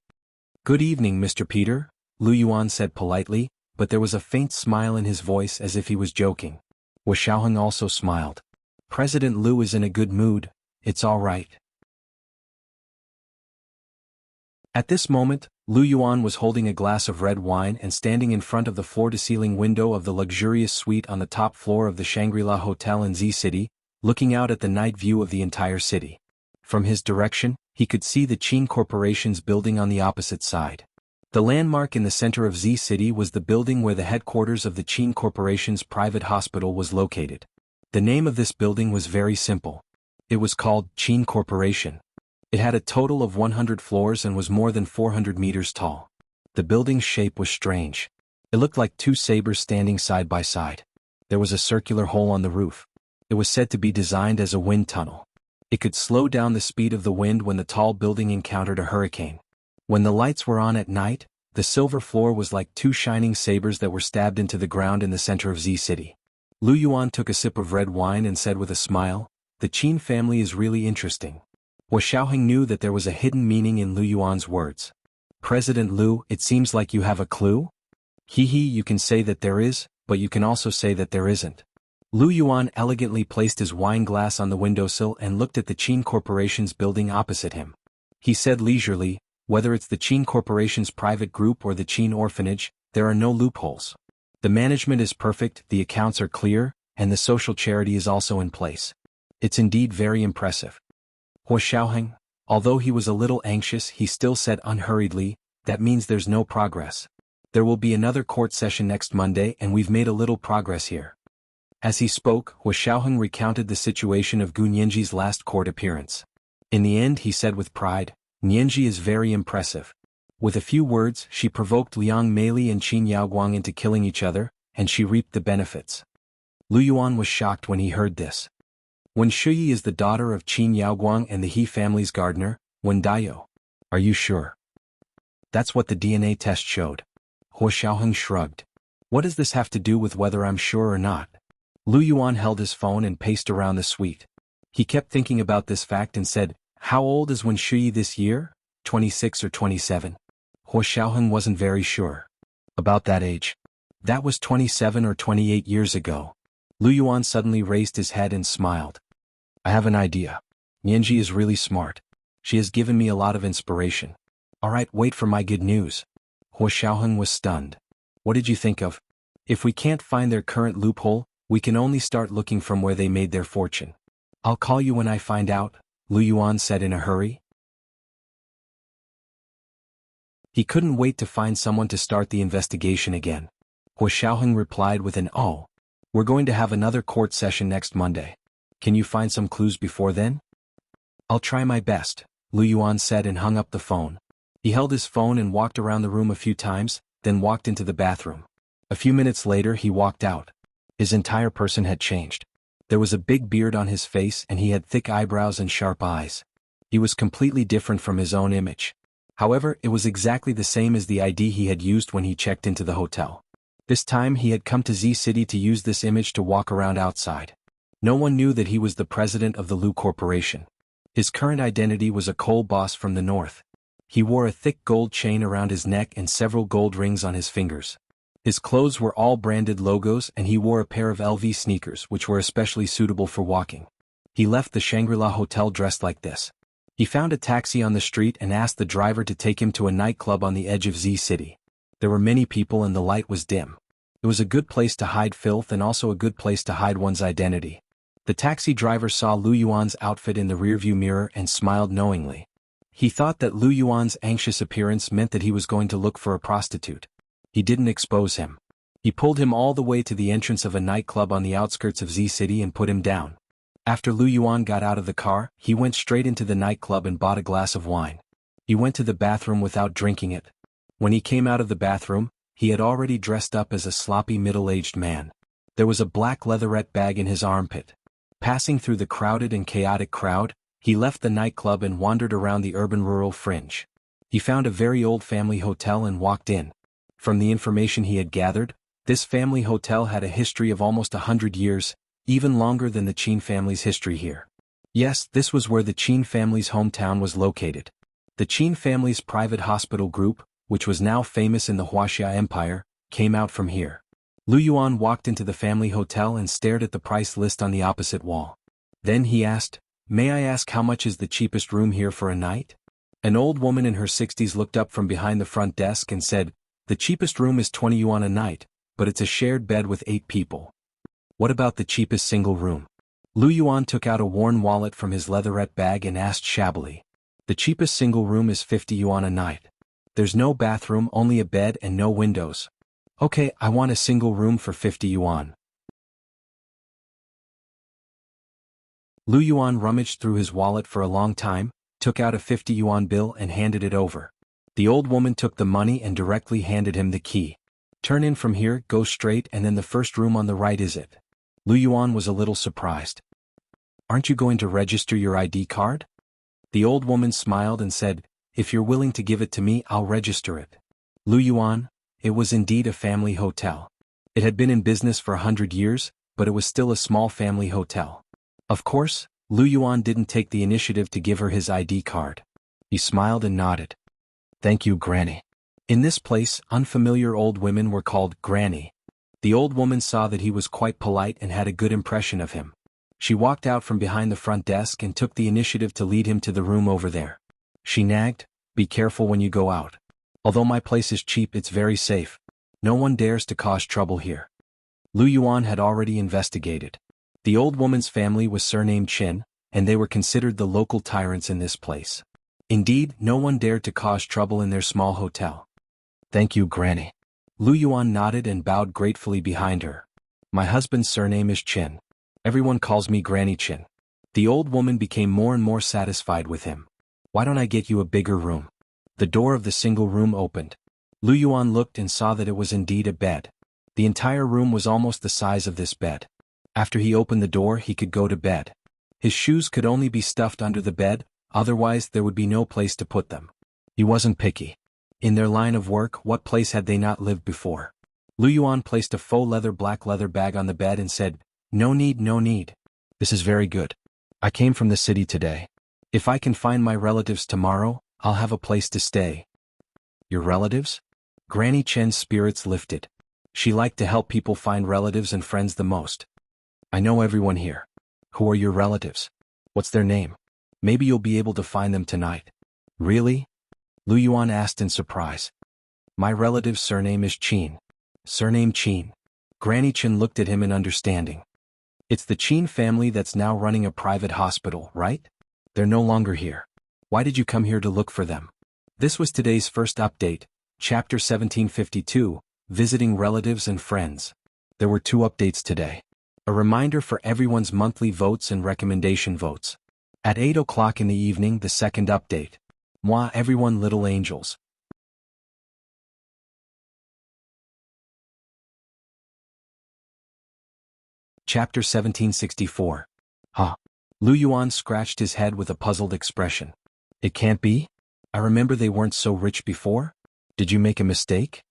"Good evening, Mr. Peter," Lu Yuan said politely, but there was a faint smile in his voice as if he was joking. Hua Xiaoheng also smiled. "President Liu is in a good mood, it's all right." At this moment, Lu Yuan was holding a glass of red wine and standing in front of the floor-to-ceiling window of the luxurious suite on the top floor of the Shangri-La Hotel in Z City, looking out at the night view of the entire city. From his direction, he could see the Qin Corporation's building on the opposite side. The landmark in the center of Z City was the building where the headquarters of the Qin Corporation's private hospital was located. The name of this building was very simple. It was called Qin Corporation. It had a total of 100 floors and was more than 400 meters tall. The building's shape was strange. It looked like two sabers standing side by side. There was a circular hole on the roof. It was said to be designed as a wind tunnel. It could slow down the speed of the wind when the tall building encountered a hurricane. When the lights were on at night, the silver floor was like two shining sabers that were stabbed into the ground in the center of Z City. Lu Yuan took a sip of red wine and said with a smile, "The Qin family is really interesting." Hua Xiaoheng knew that there was a hidden meaning in Lu Yuan's words. "President Liu, it seems like you have a clue?" You can say that there is, but you can also say that there isn't." Lu Yuan elegantly placed his wine glass on the windowsill and looked at the Qin Corporation's building opposite him. He said leisurely, "Whether it's the Qin Corporation's private group or the Qin orphanage, there are no loopholes. The management is perfect, the accounts are clear, and the social charity is also in place. It's indeed very impressive." Hua Xiaoheng, although he was a little anxious, he still said unhurriedly, "That means there's no progress. There will be another court session next Monday and we've made a little progress here." As he spoke, Hua Xiaoheng recounted the situation of Gu Nianji's last court appearance. In the end, he said with pride, "Nianji is very impressive." With a few words, she provoked Liang Meili and Qin Yaoguang into killing each other, and she reaped the benefits. Lu Yuan was shocked when he heard this. Wen Shuyi is the daughter of Qin Yaoguang and the He family's gardener, Wen Dayou. Are you sure? That's what the DNA test showed. Hua Xiaoheng shrugged. What does this have to do with whether I'm sure or not? Lu Yuan held his phone and paced around the suite. He kept thinking about this fact and said, "How old is Wen Shuyi this year? 26 or 27? Hua Xiaoheng wasn't very sure. About that age. That was 27 or 28 years ago. Lu Yuan suddenly raised his head and smiled. "I have an idea. Nianji is really smart. She has given me a lot of inspiration. Alright, wait for my good news." Hua Xiaoheng was stunned. "What did you think of? If we can't find their current loophole, we can only start looking from where they made their fortune. I'll call you when I find out," Lu Yuan said in a hurry. He couldn't wait to find someone to start the investigation again. Hua Xiaoheng replied with an "Oh. We're going to have another court session next Monday. Can you find some clues before then?" "I'll try my best," Lu Yuan said and hung up the phone. He held his phone and walked around the room a few times, then walked into the bathroom. A few minutes later he walked out. His entire person had changed. There was a big beard on his face and he had thick eyebrows and sharp eyes. He was completely different from his own image. However, it was exactly the same as the ID he had used when he checked into the hotel. This time he had come to Z City to use this image to walk around outside. No one knew that he was the president of the Lu Corporation. His current identity was a coal boss from the north. He wore a thick gold chain around his neck and several gold rings on his fingers. His clothes were all branded logos and he wore a pair of LV sneakers which were especially suitable for walking. He left the Shangri-La Hotel dressed like this. He found a taxi on the street and asked the driver to take him to a nightclub on the edge of Z City. There were many people and the light was dim. It was a good place to hide filth and also a good place to hide one's identity. The taxi driver saw Lu Yuan's outfit in the rearview mirror and smiled knowingly. He thought that Lu Yuan's anxious appearance meant that he was going to look for a prostitute. He didn't expose him. He pulled him all the way to the entrance of a nightclub on the outskirts of Z City and put him down. After Lu Yuan got out of the car, he went straight into the nightclub and bought a glass of wine. He went to the bathroom without drinking it. When he came out of the bathroom, he had already dressed up as a sloppy middle-aged man. There was a black leatherette bag in his armpit. Passing through the crowded and chaotic crowd, he left the nightclub and wandered around the urban-rural fringe. He found a very old family hotel and walked in. From the information he had gathered, this family hotel had a history of almost 100 years, even longer than the Qin family's history here. Yes, this was where the Qin family's hometown was located. The Qin family's private hospital group, which was now famous in the Wuxia Empire, came out from here. Lu Yuan walked into the family hotel and stared at the price list on the opposite wall. Then he asked, "May I ask how much is the cheapest room here for a night?" An old woman in her 60s looked up from behind the front desk and said, "The cheapest room is 20 yuan a night, but it's a shared bed with 8 people. What about the cheapest single room?" Lu Yuan took out a worn wallet from his leatherette bag and asked shabbily. "The cheapest single room is 50 yuan a night. There's no bathroom, only a bed and no windows." "Okay, I want a single room for 50 yuan. Lu Yuan rummaged through his wallet for a long time, took out a 50 yuan bill and handed it over. The old woman took the money and directly handed him the key. "Turn in from here, go straight and then the first room on the right is it." Lu Yuan was a little surprised. "Aren't you going to register your ID card?" The old woman smiled and said, "If you're willing to give it to me, I'll register it." Lu Yuan, it was indeed a family hotel. It had been in business for 100 years, but it was still a small family hotel. Of course, Lu Yuan didn't take the initiative to give her his ID card. He smiled and nodded. "Thank you, Granny." In this place, unfamiliar old women were called Granny. The old woman saw that he was quite polite and had a good impression of him. She walked out from behind the front desk and took the initiative to lead him to the room over there. She nagged, "Be careful when you go out. Although my place is cheap, it's very safe. No one dares to cause trouble here." Lu Yuan had already investigated. The old woman's family was surnamed Qin, and they were considered the local tyrants in this place. Indeed, no one dared to cause trouble in their small hotel. "Thank you, Granny." Lu Yuan nodded and bowed gratefully behind her. "My husband's surname is Qin. Everyone calls me Granny Qin." The old woman became more and more satisfied with him. "Why don't I get you a bigger room?" The door of the single room opened. Lu Yuan looked and saw that it was indeed a bed. The entire room was almost the size of this bed. After he opened the door, he could go to bed. His shoes could only be stuffed under the bed, otherwise there would be no place to put them. He wasn't picky. In their line of work, what place had they not lived before? Lu Yuan placed a faux black leather bag on the bed and said, "No need, no need. This is very good. I came from the city today. If I can find my relatives tomorrow, I'll have a place to stay." "Your relatives?" Granny Chen's spirits lifted. She liked to help people find relatives and friends the most. "I know everyone here. Who are your relatives? What's their name? Maybe you'll be able to find them tonight." "Really?" Lu Yuan asked in surprise. "My relative's surname is Qin." "Surname Qin." Granny Qin looked at him in understanding. "It's the Qin family that's now running a private hospital, right? They're no longer here. Why did you come here to look for them?" This was today's first update, Chapter 1752, Visiting Relatives and Friends. There were 2 updates today. A reminder for everyone's monthly votes and recommendation votes. At 8 o'clock in the evening, the second update. Moi, everyone, little angels. Chapter 1764. Lu Yuan scratched his head with a puzzled expression. It can't be? I remember they weren't so rich before? Did you make a mistake?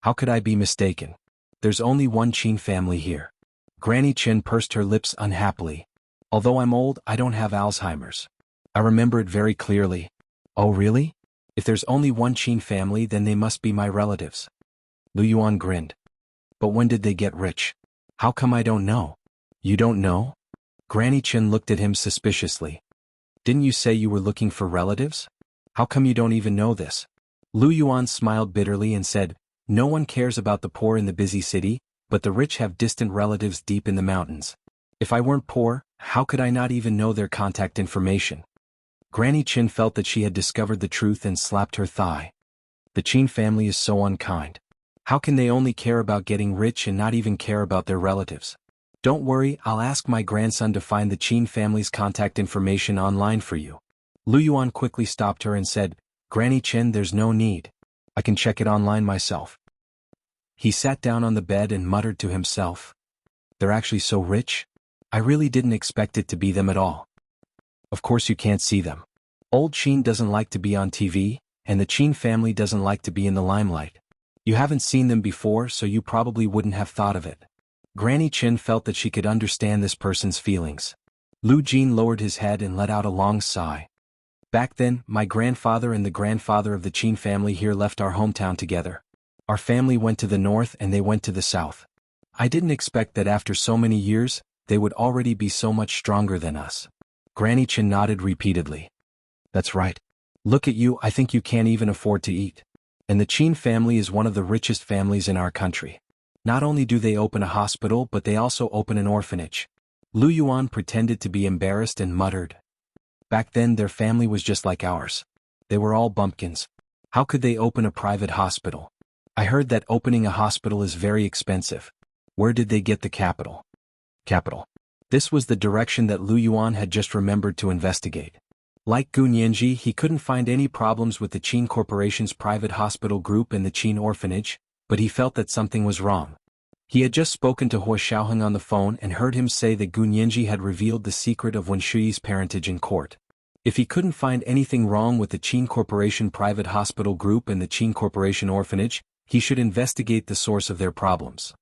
How could I be mistaken? There's only one Qin family here. Granny Qin pursed her lips unhappily. Although I'm old, I don't have Alzheimer's. I remember it very clearly. Oh really? If there's only one Qin family, then they must be my relatives. Lu Yuan grinned. But when did they get rich? How come I don't know? You don't know? Granny Qin looked at him suspiciously. Didn't you say you were looking for relatives? How come you don't even know this? Lu Yuan smiled bitterly and said, no one cares about the poor in the busy city, but the rich have distant relatives deep in the mountains. If I weren't poor, how could I not even know their contact information? Granny Qin felt that she had discovered the truth and slapped her thigh. The Qin family is so unkind. How can they only care about getting rich and not even care about their relatives? Don't worry, I'll ask my grandson to find the Qin family's contact information online for you. Lu Yuan quickly stopped her and said, Granny Qin, there's no need. I can check it online myself. He sat down on the bed and muttered to himself. They're actually so rich? I really didn't expect it to be them at all. Of course you can't see them. Old Qin doesn't like to be on TV, and the Qin family doesn't like to be in the limelight. You haven't seen them before, so you probably wouldn't have thought of it. Granny Qin felt that she could understand this person's feelings. Lu Jin lowered his head and let out a long sigh. Back then, my grandfather and the grandfather of the Qin family here left our hometown together. Our family went to the north and they went to the south. I didn't expect that after so many years, they would already be so much stronger than us. Granny Qin nodded repeatedly. That's right. Look at you, I think you can't even afford to eat. And the Qin family is one of the richest families in our country. Not only do they open a hospital, but they also open an orphanage. Lu Yuan pretended to be embarrassed and muttered. Back then their family was just like ours. They were all bumpkins. How could they open a private hospital? I heard that opening a hospital is very expensive. Where did they get the capital? Capital. This was the direction that Lu Yuan had just remembered to investigate. Like Gu Nianji, he couldn't find any problems with the Qin Corporation's private hospital group and the Qin orphanage, but he felt that something was wrong. He had just spoken to Hua Xiaoheng on the phone and heard him say that Gu Nianji had revealed the secret of Wen Shuyi's parentage in court. If he couldn't find anything wrong with the Qin Corporation private hospital group and the Qin Corporation orphanage, he should investigate the source of their problems.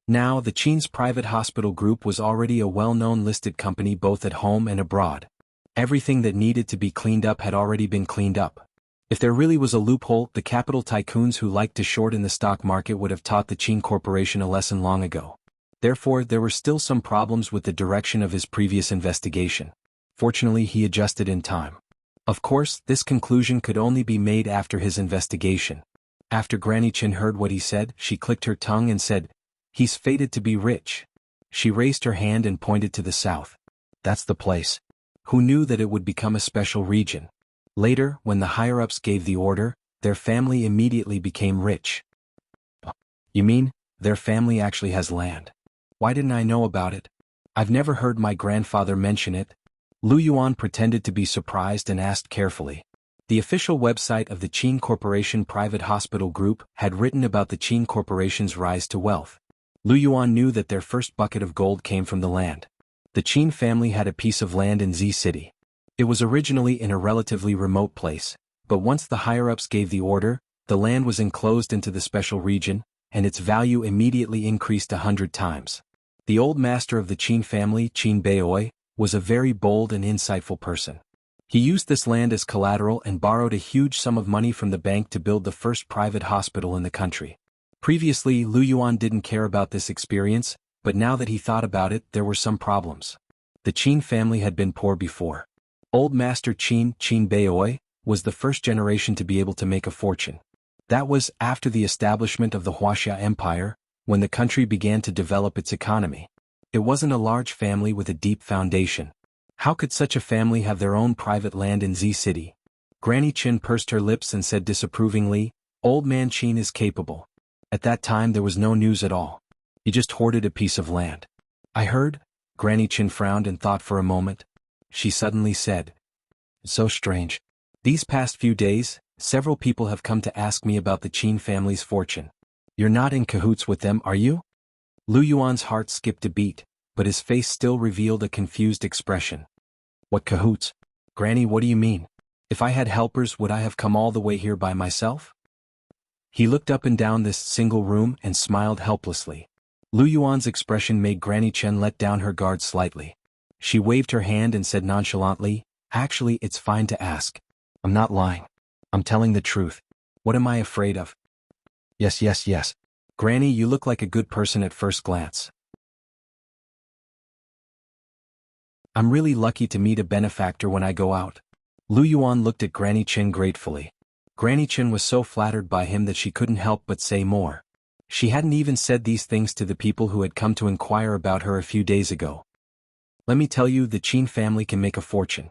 Now, the Qin's private hospital group was already a well-known listed company both at home and abroad. Everything that needed to be cleaned up had already been cleaned up. If there really was a loophole, the capital tycoons who liked to short in the stock market would have taught the Qin Corporation a lesson long ago. Therefore, there were still some problems with the direction of his previous investigation. Fortunately, he adjusted in time. Of course, this conclusion could only be made after his investigation. After Granny Qin heard what he said, she clicked her tongue and said, He's fated to be rich. She raised her hand and pointed to the south. That's the place. Who knew that it would become a special region? Later, when the higher-ups gave the order, their family immediately became rich. You mean, their family actually has land? Why didn't I know about it? I've never heard my grandfather mention it. Lu Yuan pretended to be surprised and asked carefully. The official website of the Qin Corporation Private Hospital Group had written about the Qin Corporation's rise to wealth. Lu Yuan knew that their first bucket of gold came from the land. The Qin family had a piece of land in Z City. It was originally in a relatively remote place, but once the higher-ups gave the order, the land was enclosed into the special region, and its value immediately increased 100 times. The old master of the Qin family, Qin Beoi, was a very bold and insightful person. He used this land as collateral and borrowed a huge sum of money from the bank to build the first private hospital in the country. Previously, Lu Yuan didn't care about this experience, but now that he thought about it, there were some problems. The Qin family had been poor before. Old Master Qin Beoi, was the first generation to be able to make a fortune. That was after the establishment of the Wuxia Empire, when the country began to develop its economy. It wasn't a large family with a deep foundation. How could such a family have their own private land in Z City? Granny Qin pursed her lips and said disapprovingly, Old Man Qin is capable. At that time there was no news at all. He just hoarded a piece of land. I heard. Granny Qin frowned and thought for a moment. She suddenly said, It's so strange. These past few days, several people have come to ask me about the Qin family's fortune. You're not in cahoots with them, are you? Lu Yuan's heart skipped a beat. but his face still revealed a confused expression. What cahoots? Granny, what do you mean? If I had helpers, would I have come all the way here by myself? He looked up and down this single room and smiled helplessly. Lu Yuan's expression made Granny Chen let down her guard slightly. She waved her hand and said nonchalantly, "Actually, it's fine to ask. I'm not lying. I'm telling the truth. What am I afraid of?" Yes. Granny, you look like a good person at first glance. I'm really lucky to meet a benefactor when I go out. Lu Yuan looked at Granny Chen gratefully. Granny Chen was so flattered by him that she couldn't help but say more. She hadn't even said these things to the people who had come to inquire about her a few days ago. Let me tell you, the Qin family can make a fortune.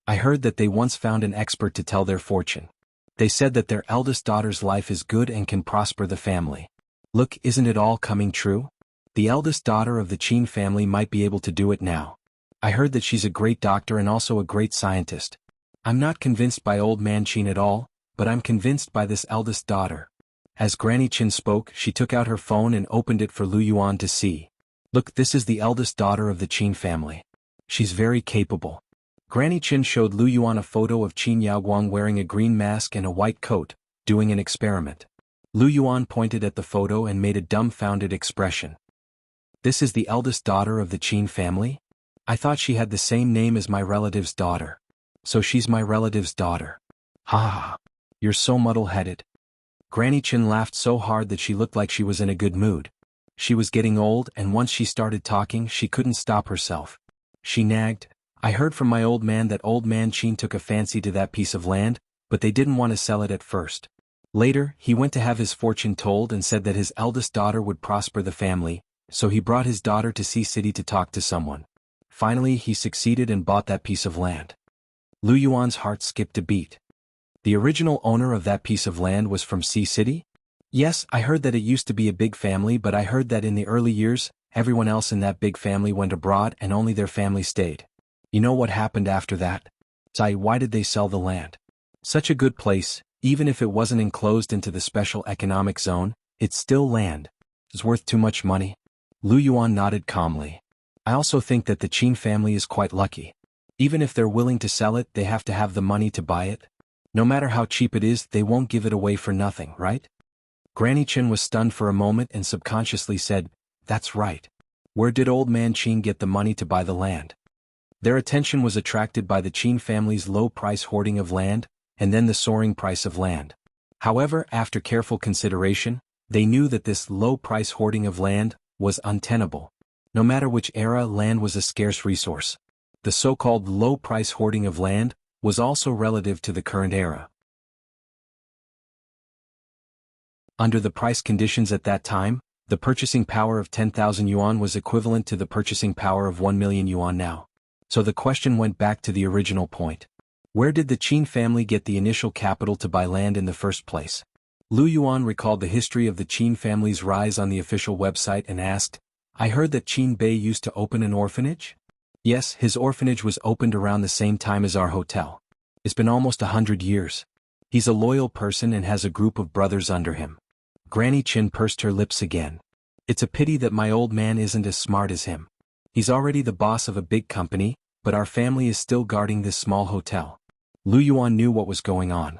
I heard that they once found an expert to tell their fortune. They said that their eldest daughter's life is good and can prosper the family. Look, isn't it all coming true? The eldest daughter of the Qin family might be able to do it now. I heard that she's a great doctor and also a great scientist. I'm not convinced by old man Qin at all, but I'm convinced by this eldest daughter. As Granny Chen spoke, she took out her phone and opened it for Lu Yuan to see. Look, this is the eldest daughter of the Qin family. She's very capable. Granny Chen showed Lu Yuan a photo of Qin Yaoguang wearing a green mask and a white coat, doing an experiment. Lu Yuan pointed at the photo and made a dumbfounded expression. This is the eldest daughter of the Qin family? I thought she had the same name as my relative's daughter. So she's my relative's daughter. Ha! You're so muddle-headed. Granny Chen laughed so hard that she looked like she was in a good mood. She was getting old, and once she started talking, she couldn't stop herself. She nagged, "I heard from my old man that old man Qin took a fancy to that piece of land, but they didn't want to sell it at first. Later, he went to have his fortune told and said that his eldest daughter would prosper the family, so he brought his daughter to Sea City to talk to someone. Finally, he succeeded and bought that piece of land." Lu Yuan's heart skipped a beat. The original owner of that piece of land was from Sea City? Yes, I heard that it used to be a big family, but I heard that in the early years, everyone else in that big family went abroad and only their family stayed. You know what happened after that? Why did they sell the land? Such a good place, even if it wasn't enclosed into the special economic zone, it's still land. It's worth too much money. Lu Yuan nodded calmly. I also think that the Qin family is quite lucky. Even if they're willing to sell it, they have to have the money to buy it. No matter how cheap it is, they won't give it away for nothing, right? Granny Chen was stunned for a moment and subconsciously said, "That's right. Where did old man Qin get the money to buy the land?" Their attention was attracted by the Qin family's low-price hoarding of land, and then the soaring price of land. However, after careful consideration, they knew that this low-price hoarding of land was untenable. No matter which era, land was a scarce resource. The so-called low-price hoarding of land was also relative to the current era. Under the price conditions at that time, the purchasing power of 10,000 yuan was equivalent to the purchasing power of 1 million yuan now. So the question went back to the original point. Where did the Qin family get the initial capital to buy land in the first place? Lu Yuan recalled the history of the Qin family's rise on the official website and asked, "I heard that Qin Bei used to open an orphanage?" Yes, his orphanage was opened around the same time as our hotel. It's been almost 100 years. He's a loyal person and has a group of brothers under him. Granny Chen pursed her lips again. It's a pity that my old man isn't as smart as him. He's already the boss of a big company, but our family is still guarding this small hotel. Lu Yuan knew what was going on.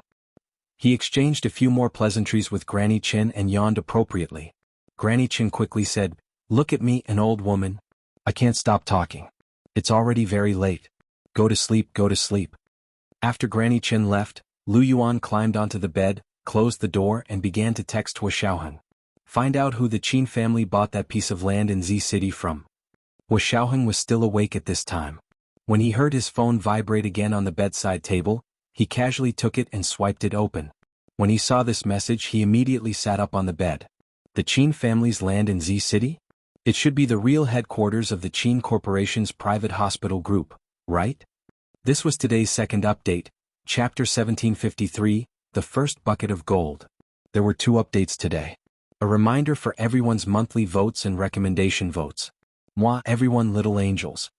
He exchanged a few more pleasantries with Granny Chen and yawned appropriately. Granny Chen quickly said, "Look at me, an old woman. I can't stop talking. It's already very late. Go to sleep, go to sleep." After Granny Chen left, Lu Yuan climbed onto the bed, closed the door and began to text Hua Xiaoheng. Find out who the Qin family bought that piece of land in Z City from. Hua Xiaoheng was still awake at this time. When he heard his phone vibrate again on the bedside table, he casually took it and swiped it open. When he saw this message, he immediately sat up on the bed. The Qin family's land in Z City? It should be the real headquarters of the Qin Corporation's private hospital group, right? This was today's second update, Chapter 1753, The First Bucket of Gold. There were 2 updates today. A reminder for everyone's monthly votes and recommendation votes. Moi, everyone, little angels.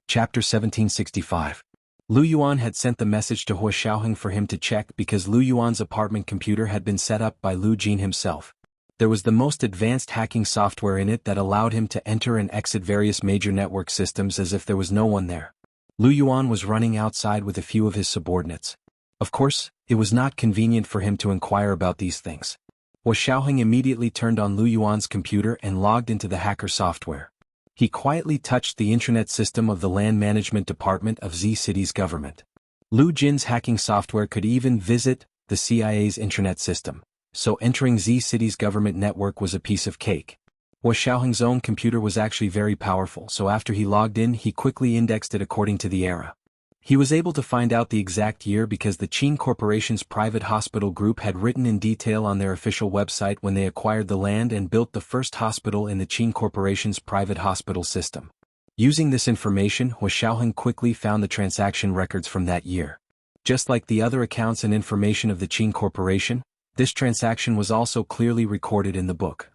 Chapter 1765. Lu Yuan had sent the message to Hua Xiaoheng for him to check because Lu Yuan's apartment computer had been set up by Lu Jin himself. There was the most advanced hacking software in it that allowed him to enter and exit various major network systems as if there was no one there. Lu Yuan was running outside with a few of his subordinates. Of course, it was not convenient for him to inquire about these things. Hua Xiaoheng immediately turned on Lu Yuan's computer and logged into the hacker software. He quietly touched the intranet system of the Land Management Department of Z City's government. Lu Jin's hacking software could even visit the CIA's intranet system, so entering Z City's government network was a piece of cake. Hua Xiaoheng's own computer was actually very powerful, so after he logged in he quickly indexed it according to the era. He was able to find out the exact year because the Qin Corporation's private hospital group had written in detail on their official website when they acquired the land and built the first hospital in the Qin Corporation's private hospital system. Using this information, Hua Xiaoheng quickly found the transaction records from that year. Just like the other accounts and information of the Qin Corporation, this transaction was also clearly recorded in the book.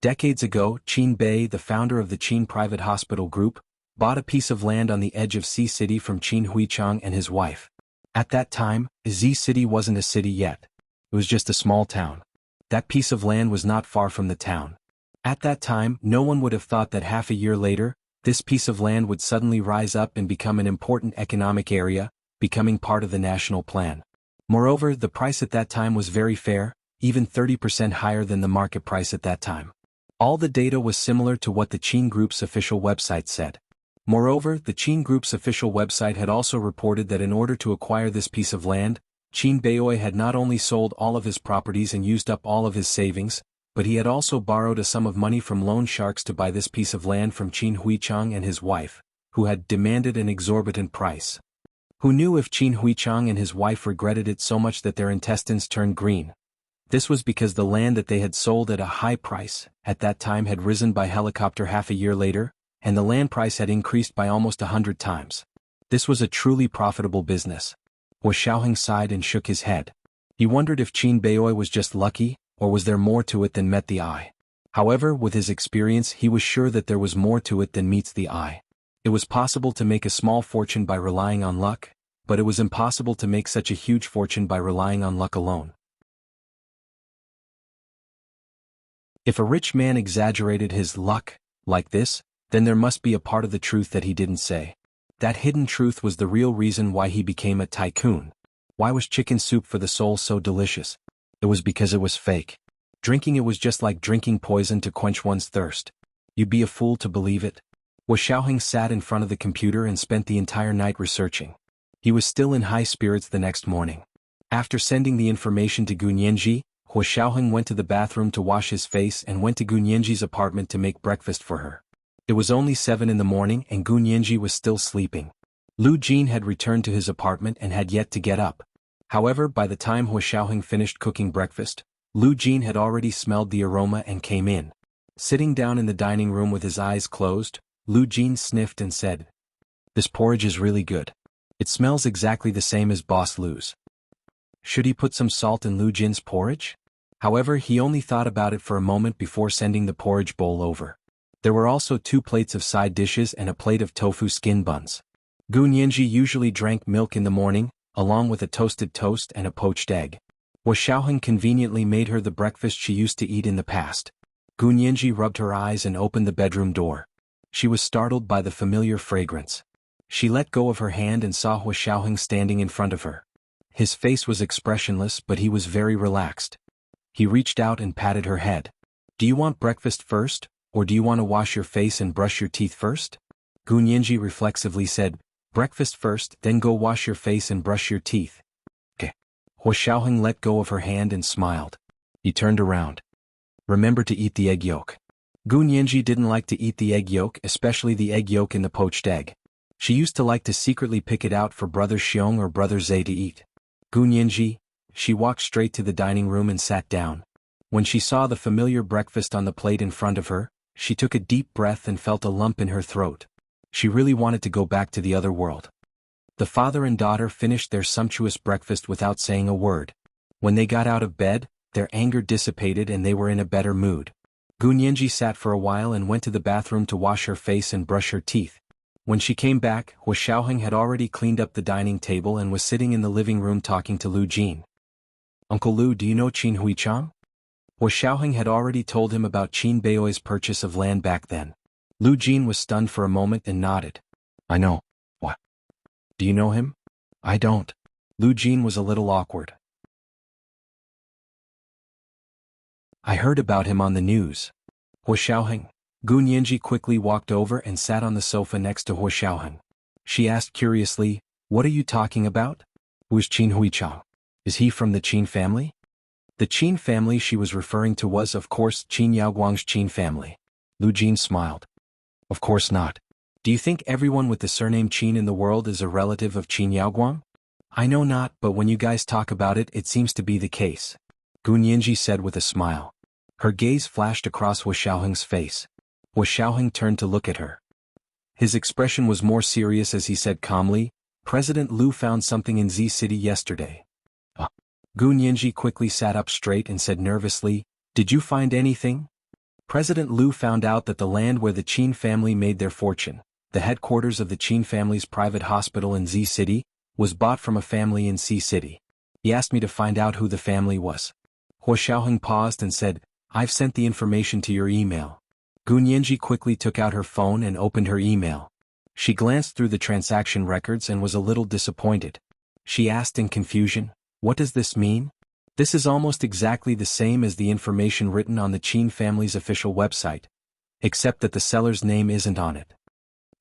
Decades ago, Qin Bei, the founder of the Qin Private Hospital Group, bought a piece of land on the edge of Z City from Qin Huichang and his wife. At that time, Z City wasn't a city yet. It was just a small town. That piece of land was not far from the town. At that time, no one would have thought that half a year later, this piece of land would suddenly rise up and become an important economic area, becoming part of the national plan. Moreover, the price at that time was very fair, even 30% higher than the market price at that time. All the data was similar to what the Qin Group's official website said. Moreover, the Qin Group's official website had also reported that in order to acquire this piece of land, Qin Beiyue had not only sold all of his properties and used up all of his savings, but he had also borrowed a sum of money from loan sharks to buy this piece of land from Qin Huichang and his wife, who had demanded an exorbitant price. Who knew if Qin Huichang and his wife regretted it so much that their intestines turned green? This was because the land that they had sold at a high price, at that time had risen by helicopter half a year later, and the land price had increased by almost 100 times. This was a truly profitable business. Hua Xiaoheng sighed and shook his head. He wondered if Qin Beiyue was just lucky, or was there more to it than met the eye. However, with his experience he was sure that there was more to it than meets the eye. It was possible to make a small fortune by relying on luck, but it was impossible to make such a huge fortune by relying on luck alone. If a rich man exaggerated his luck like this, then there must be a part of the truth that he didn't say. That hidden truth was the real reason why he became a tycoon. Why was chicken soup for the soul so delicious? It was because it was fake. Drinking it was just like drinking poison to quench one's thirst. You'd be a fool to believe it. Hua Xiaoheng sat in front of the computer and spent the entire night researching. He was still in high spirits the next morning. After sending the information to Gu Nianji, Hua Xiaoheng went to the bathroom to wash his face and went to Gu Nianji's apartment to make breakfast for her. It was only 7 in the morning and Gu Nianji was still sleeping. Lu Jin had returned to his apartment and had yet to get up. However, by the time Hua Xiaoheng finished cooking breakfast, Lu Jin had already smelled the aroma and came in. Sitting down in the dining room with his eyes closed, Lu Jin sniffed and said, "This porridge is really good. It smells exactly the same as Boss Lu's. Should he put some salt in Lu Jin's porridge?" However, he only thought about it for a moment before sending the porridge bowl over. There were also 2 plates of side dishes and a plate of tofu skin buns. Gu Nianji usually drank milk in the morning, along with a toasted toast and a poached egg. Hua Xiaoheng conveniently made her the breakfast she used to eat in the past. Gu Nianji rubbed her eyes and opened the bedroom door. She was startled by the familiar fragrance. She let go of her hand and saw Hua Xiaoheng standing in front of her. His face was expressionless, but he was very relaxed. He reached out and patted her head. "Do you want breakfast first, or do you want to wash your face and brush your teeth first?" Gu Nianji reflexively said, "Breakfast first, then go wash your face and brush your teeth." "Okay." Hua Xiaoheng let go of her hand and smiled. He turned around. "Remember to eat the egg yolk." Gu Nianji didn't like to eat the egg yolk, especially the egg yolk in the poached egg. She used to like to secretly pick it out for Brother Xiong or Brother Zhe to eat. Gu Nianji, she walked straight to the dining room and sat down. When she saw the familiar breakfast on the plate in front of her, she took a deep breath and felt a lump in her throat. She really wanted to go back to the other world. The father and daughter finished their sumptuous breakfast without saying a word. When they got out of bed, their anger dissipated and they were in a better mood. Gu Nianji sat for a while and went to the bathroom to wash her face and brush her teeth. When she came back, Hua Xiaoheng had already cleaned up the dining table and was sitting in the living room talking to Lu Jin. "Uncle Lu, do you know Qin Huichang?" Hua Xiaoheng had already told him about Qin Beioi's purchase of land back then. Lu Jin was stunned for a moment and nodded. "I know. What? Do you know him?" "I don't." Lu Jin was a little awkward. "I heard about him on the news." Hua Xiaoheng. Gu Nianji quickly walked over and sat on the sofa next to Hua Xiaoheng. She asked curiously, "What are you talking about? Who is Qin Huichang? Is he from the Qin family?" The Qin family she was referring to was, of course, Qin Yaoguang's Qin family. Lu Jin smiled. "Of course not. Do you think everyone with the surname Qin in the world is a relative of Qin Yaoguang?" "I know not, but when you guys talk about it, it seems to be the case," Gu Nianji said with a smile. Her gaze flashed across Hua Xiaoheng's face. Hua Xiaoheng turned to look at her. His expression was more serious as he said calmly, "President Lu found something in Z City yesterday." Gu Nianji quickly sat up straight and said nervously, "Did you find anything?" President Lu found out that the land where the Qin family made their fortune, the headquarters of the Qin family's private hospital in Z City, was bought from a family in C City. He asked me to find out who the family was. Hua Xiaoheng paused and said, "I've sent the information to your email." Gu Nianji quickly took out her phone and opened her email. She glanced through the transaction records and was a little disappointed. She asked in confusion, "What does this mean?" This is almost exactly the same as the information written on the Qin family's official website, except that the seller's name isn't on it.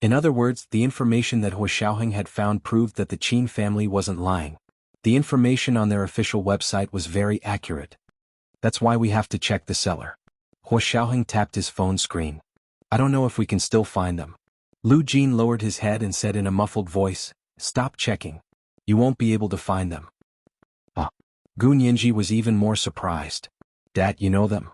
In other words, the information that Hua Xiaoheng had found proved that the Qin family wasn't lying. The information on their official website was very accurate. "That's why we have to check the seller." Hua Xiaoheng tapped his phone screen. "I don't know if we can still find them." Lu Jin lowered his head and said in a muffled voice, "Stop checking. You won't be able to find them." Gu Nianji was even more surprised. "Dad, you know them?"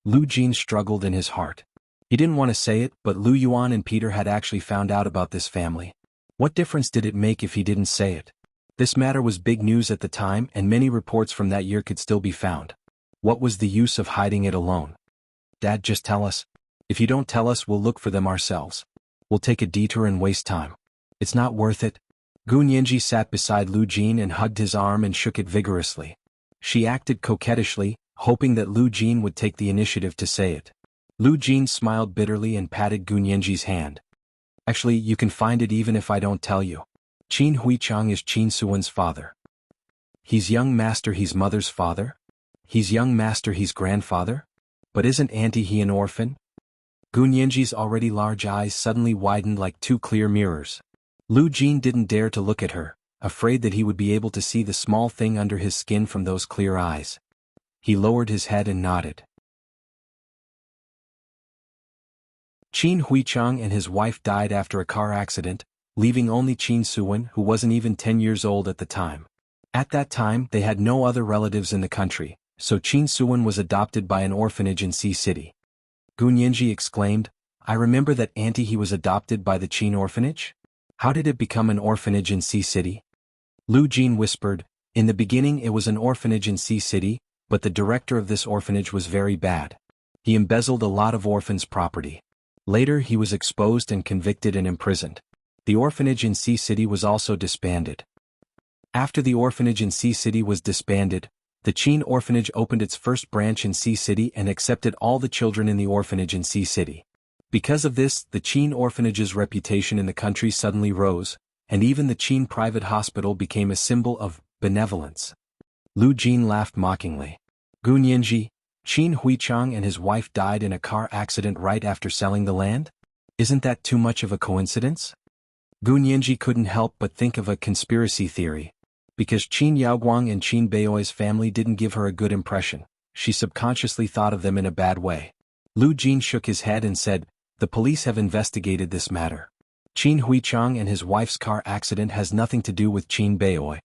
Lu Jin struggled in his heart. He didn't want to say it, but Lu Yuan and Peter had actually found out about this family. What difference did it make if he didn't say it? This matter was big news at the time, and many reports from that year could still be found. What was the use of hiding it alone? "Dad, just tell us. If you don't tell us, we'll look for them ourselves. We'll take a detour and waste time. It's not worth it." Gu Nianji sat beside Lu Jin and hugged his arm and shook it vigorously. She acted coquettishly, hoping that Lu Jin would take the initiative to say it. Lu Jin smiled bitterly and patted Gu Nianji's hand. "Actually, you can find it even if I don't tell you. Qin Huichang is Qin Suwen's father." "He's young master, he's mother's father?" "He's young master, he's grandfather? But isn't auntie he an orphan?" Gu Nianji's already large eyes suddenly widened like two clear mirrors. Lu Jin didn't dare to look at her, afraid that he would be able to see the small thing under his skin from those clear eyes. He lowered his head and nodded. Qin Huichang and his wife died after a car accident, leaving only Qin Suwen, who wasn't even 10 years old at the time. At that time, they had no other relatives in the country, so Qin Suwen was adopted by an orphanage in C City. Gu Nianji exclaimed, "I remember that auntie he was adopted by the Qin orphanage? How did it become an orphanage in C City?" Lu Jin whispered, "In the beginning it was an orphanage in C City, but the director of this orphanage was very bad. He embezzled a lot of orphans' property. Later he was exposed and convicted and imprisoned. The orphanage in C City was also disbanded. After the orphanage in C City was disbanded, the Qin orphanage opened its first branch in C City and accepted all the children in the orphanage in C City. Because of this, the Qin orphanage's reputation in the country suddenly rose, and even the Qin private hospital became a symbol of benevolence." Lu Jin laughed mockingly. "Gu Nianji, Qin Huichang and his wife died in a car accident right after selling the land? Isn't that too much of a coincidence?" Gu Nianji couldn't help but think of a conspiracy theory. Because Qin Yaoguang and Qin Beioi's family didn't give her a good impression, she subconsciously thought of them in a bad way. Lu Jin shook his head and said, "The police have investigated this matter. Qin Huichang and his wife's car accident has nothing to do with Qin Beiyoi."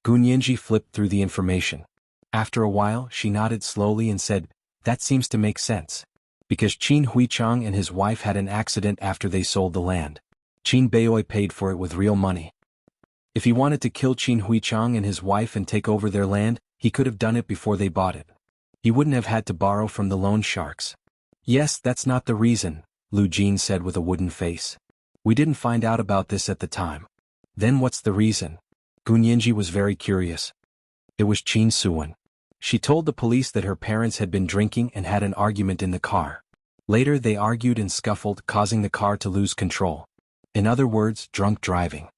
Gu Nianji flipped through the information. After a while, she nodded slowly and said, "That seems to make sense. Because Qin Huichang and his wife had an accident after they sold the land. Qin Beiyoi paid for it with real money. If he wanted to kill Qin Huichang and his wife and take over their land, he could have done it before they bought it. He wouldn't have had to borrow from the loan sharks." "Yes, that's not the reason," Lu Jin said with a wooden face. We didn't find out about this at the time. Then what's the reason? Gunyanji was very curious. It was Qin Suwen. She told the police that her parents had been drinking and had an argument in the car. Later they argued and scuffled, causing the car to lose control. In other words, drunk driving.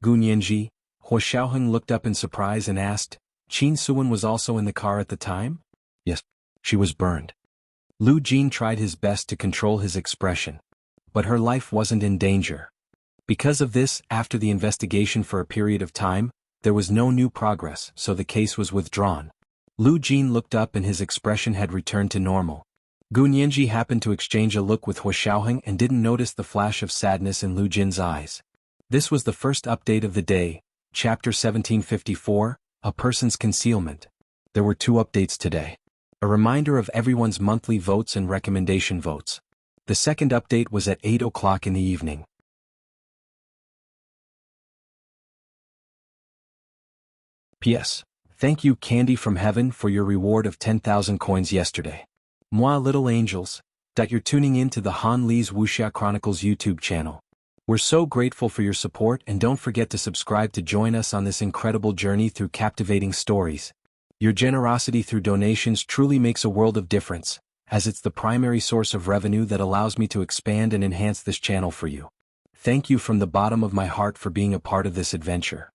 Gunyanji, Hua Xiaoheng looked up in surprise and asked, Qin Suwen was also in the car at the time? Yes. She was burned. Lu Jin tried his best to control his expression. But her life wasn't in danger. Because of this, after the investigation for a period of time, there was no new progress, so the case was withdrawn. Lu Jin looked up and his expression had returned to normal. Gunyanji happened to exchange a look with Hua Xiaoheng and didn't notice the flash of sadness in Lu Jin's eyes. This was the first update of the day, Chapter 1754, A Person's Concealment. There were 2 updates today. A reminder of everyone's monthly votes and recommendation votes. The second update was at 8 o'clock in the evening. P.S. Thank you Candy from Heaven for your reward of 10,000 coins yesterday. Moi little angels, you're tuning in to the Han Li's Wuxia Chronicles YouTube channel. We're so grateful for your support and don't forget to subscribe to join us on this incredible journey through captivating stories. Your generosity through donations truly makes a world of difference, as it's the primary source of revenue that allows me to expand and enhance this channel for you. Thank you from the bottom of my heart for being a part of this adventure.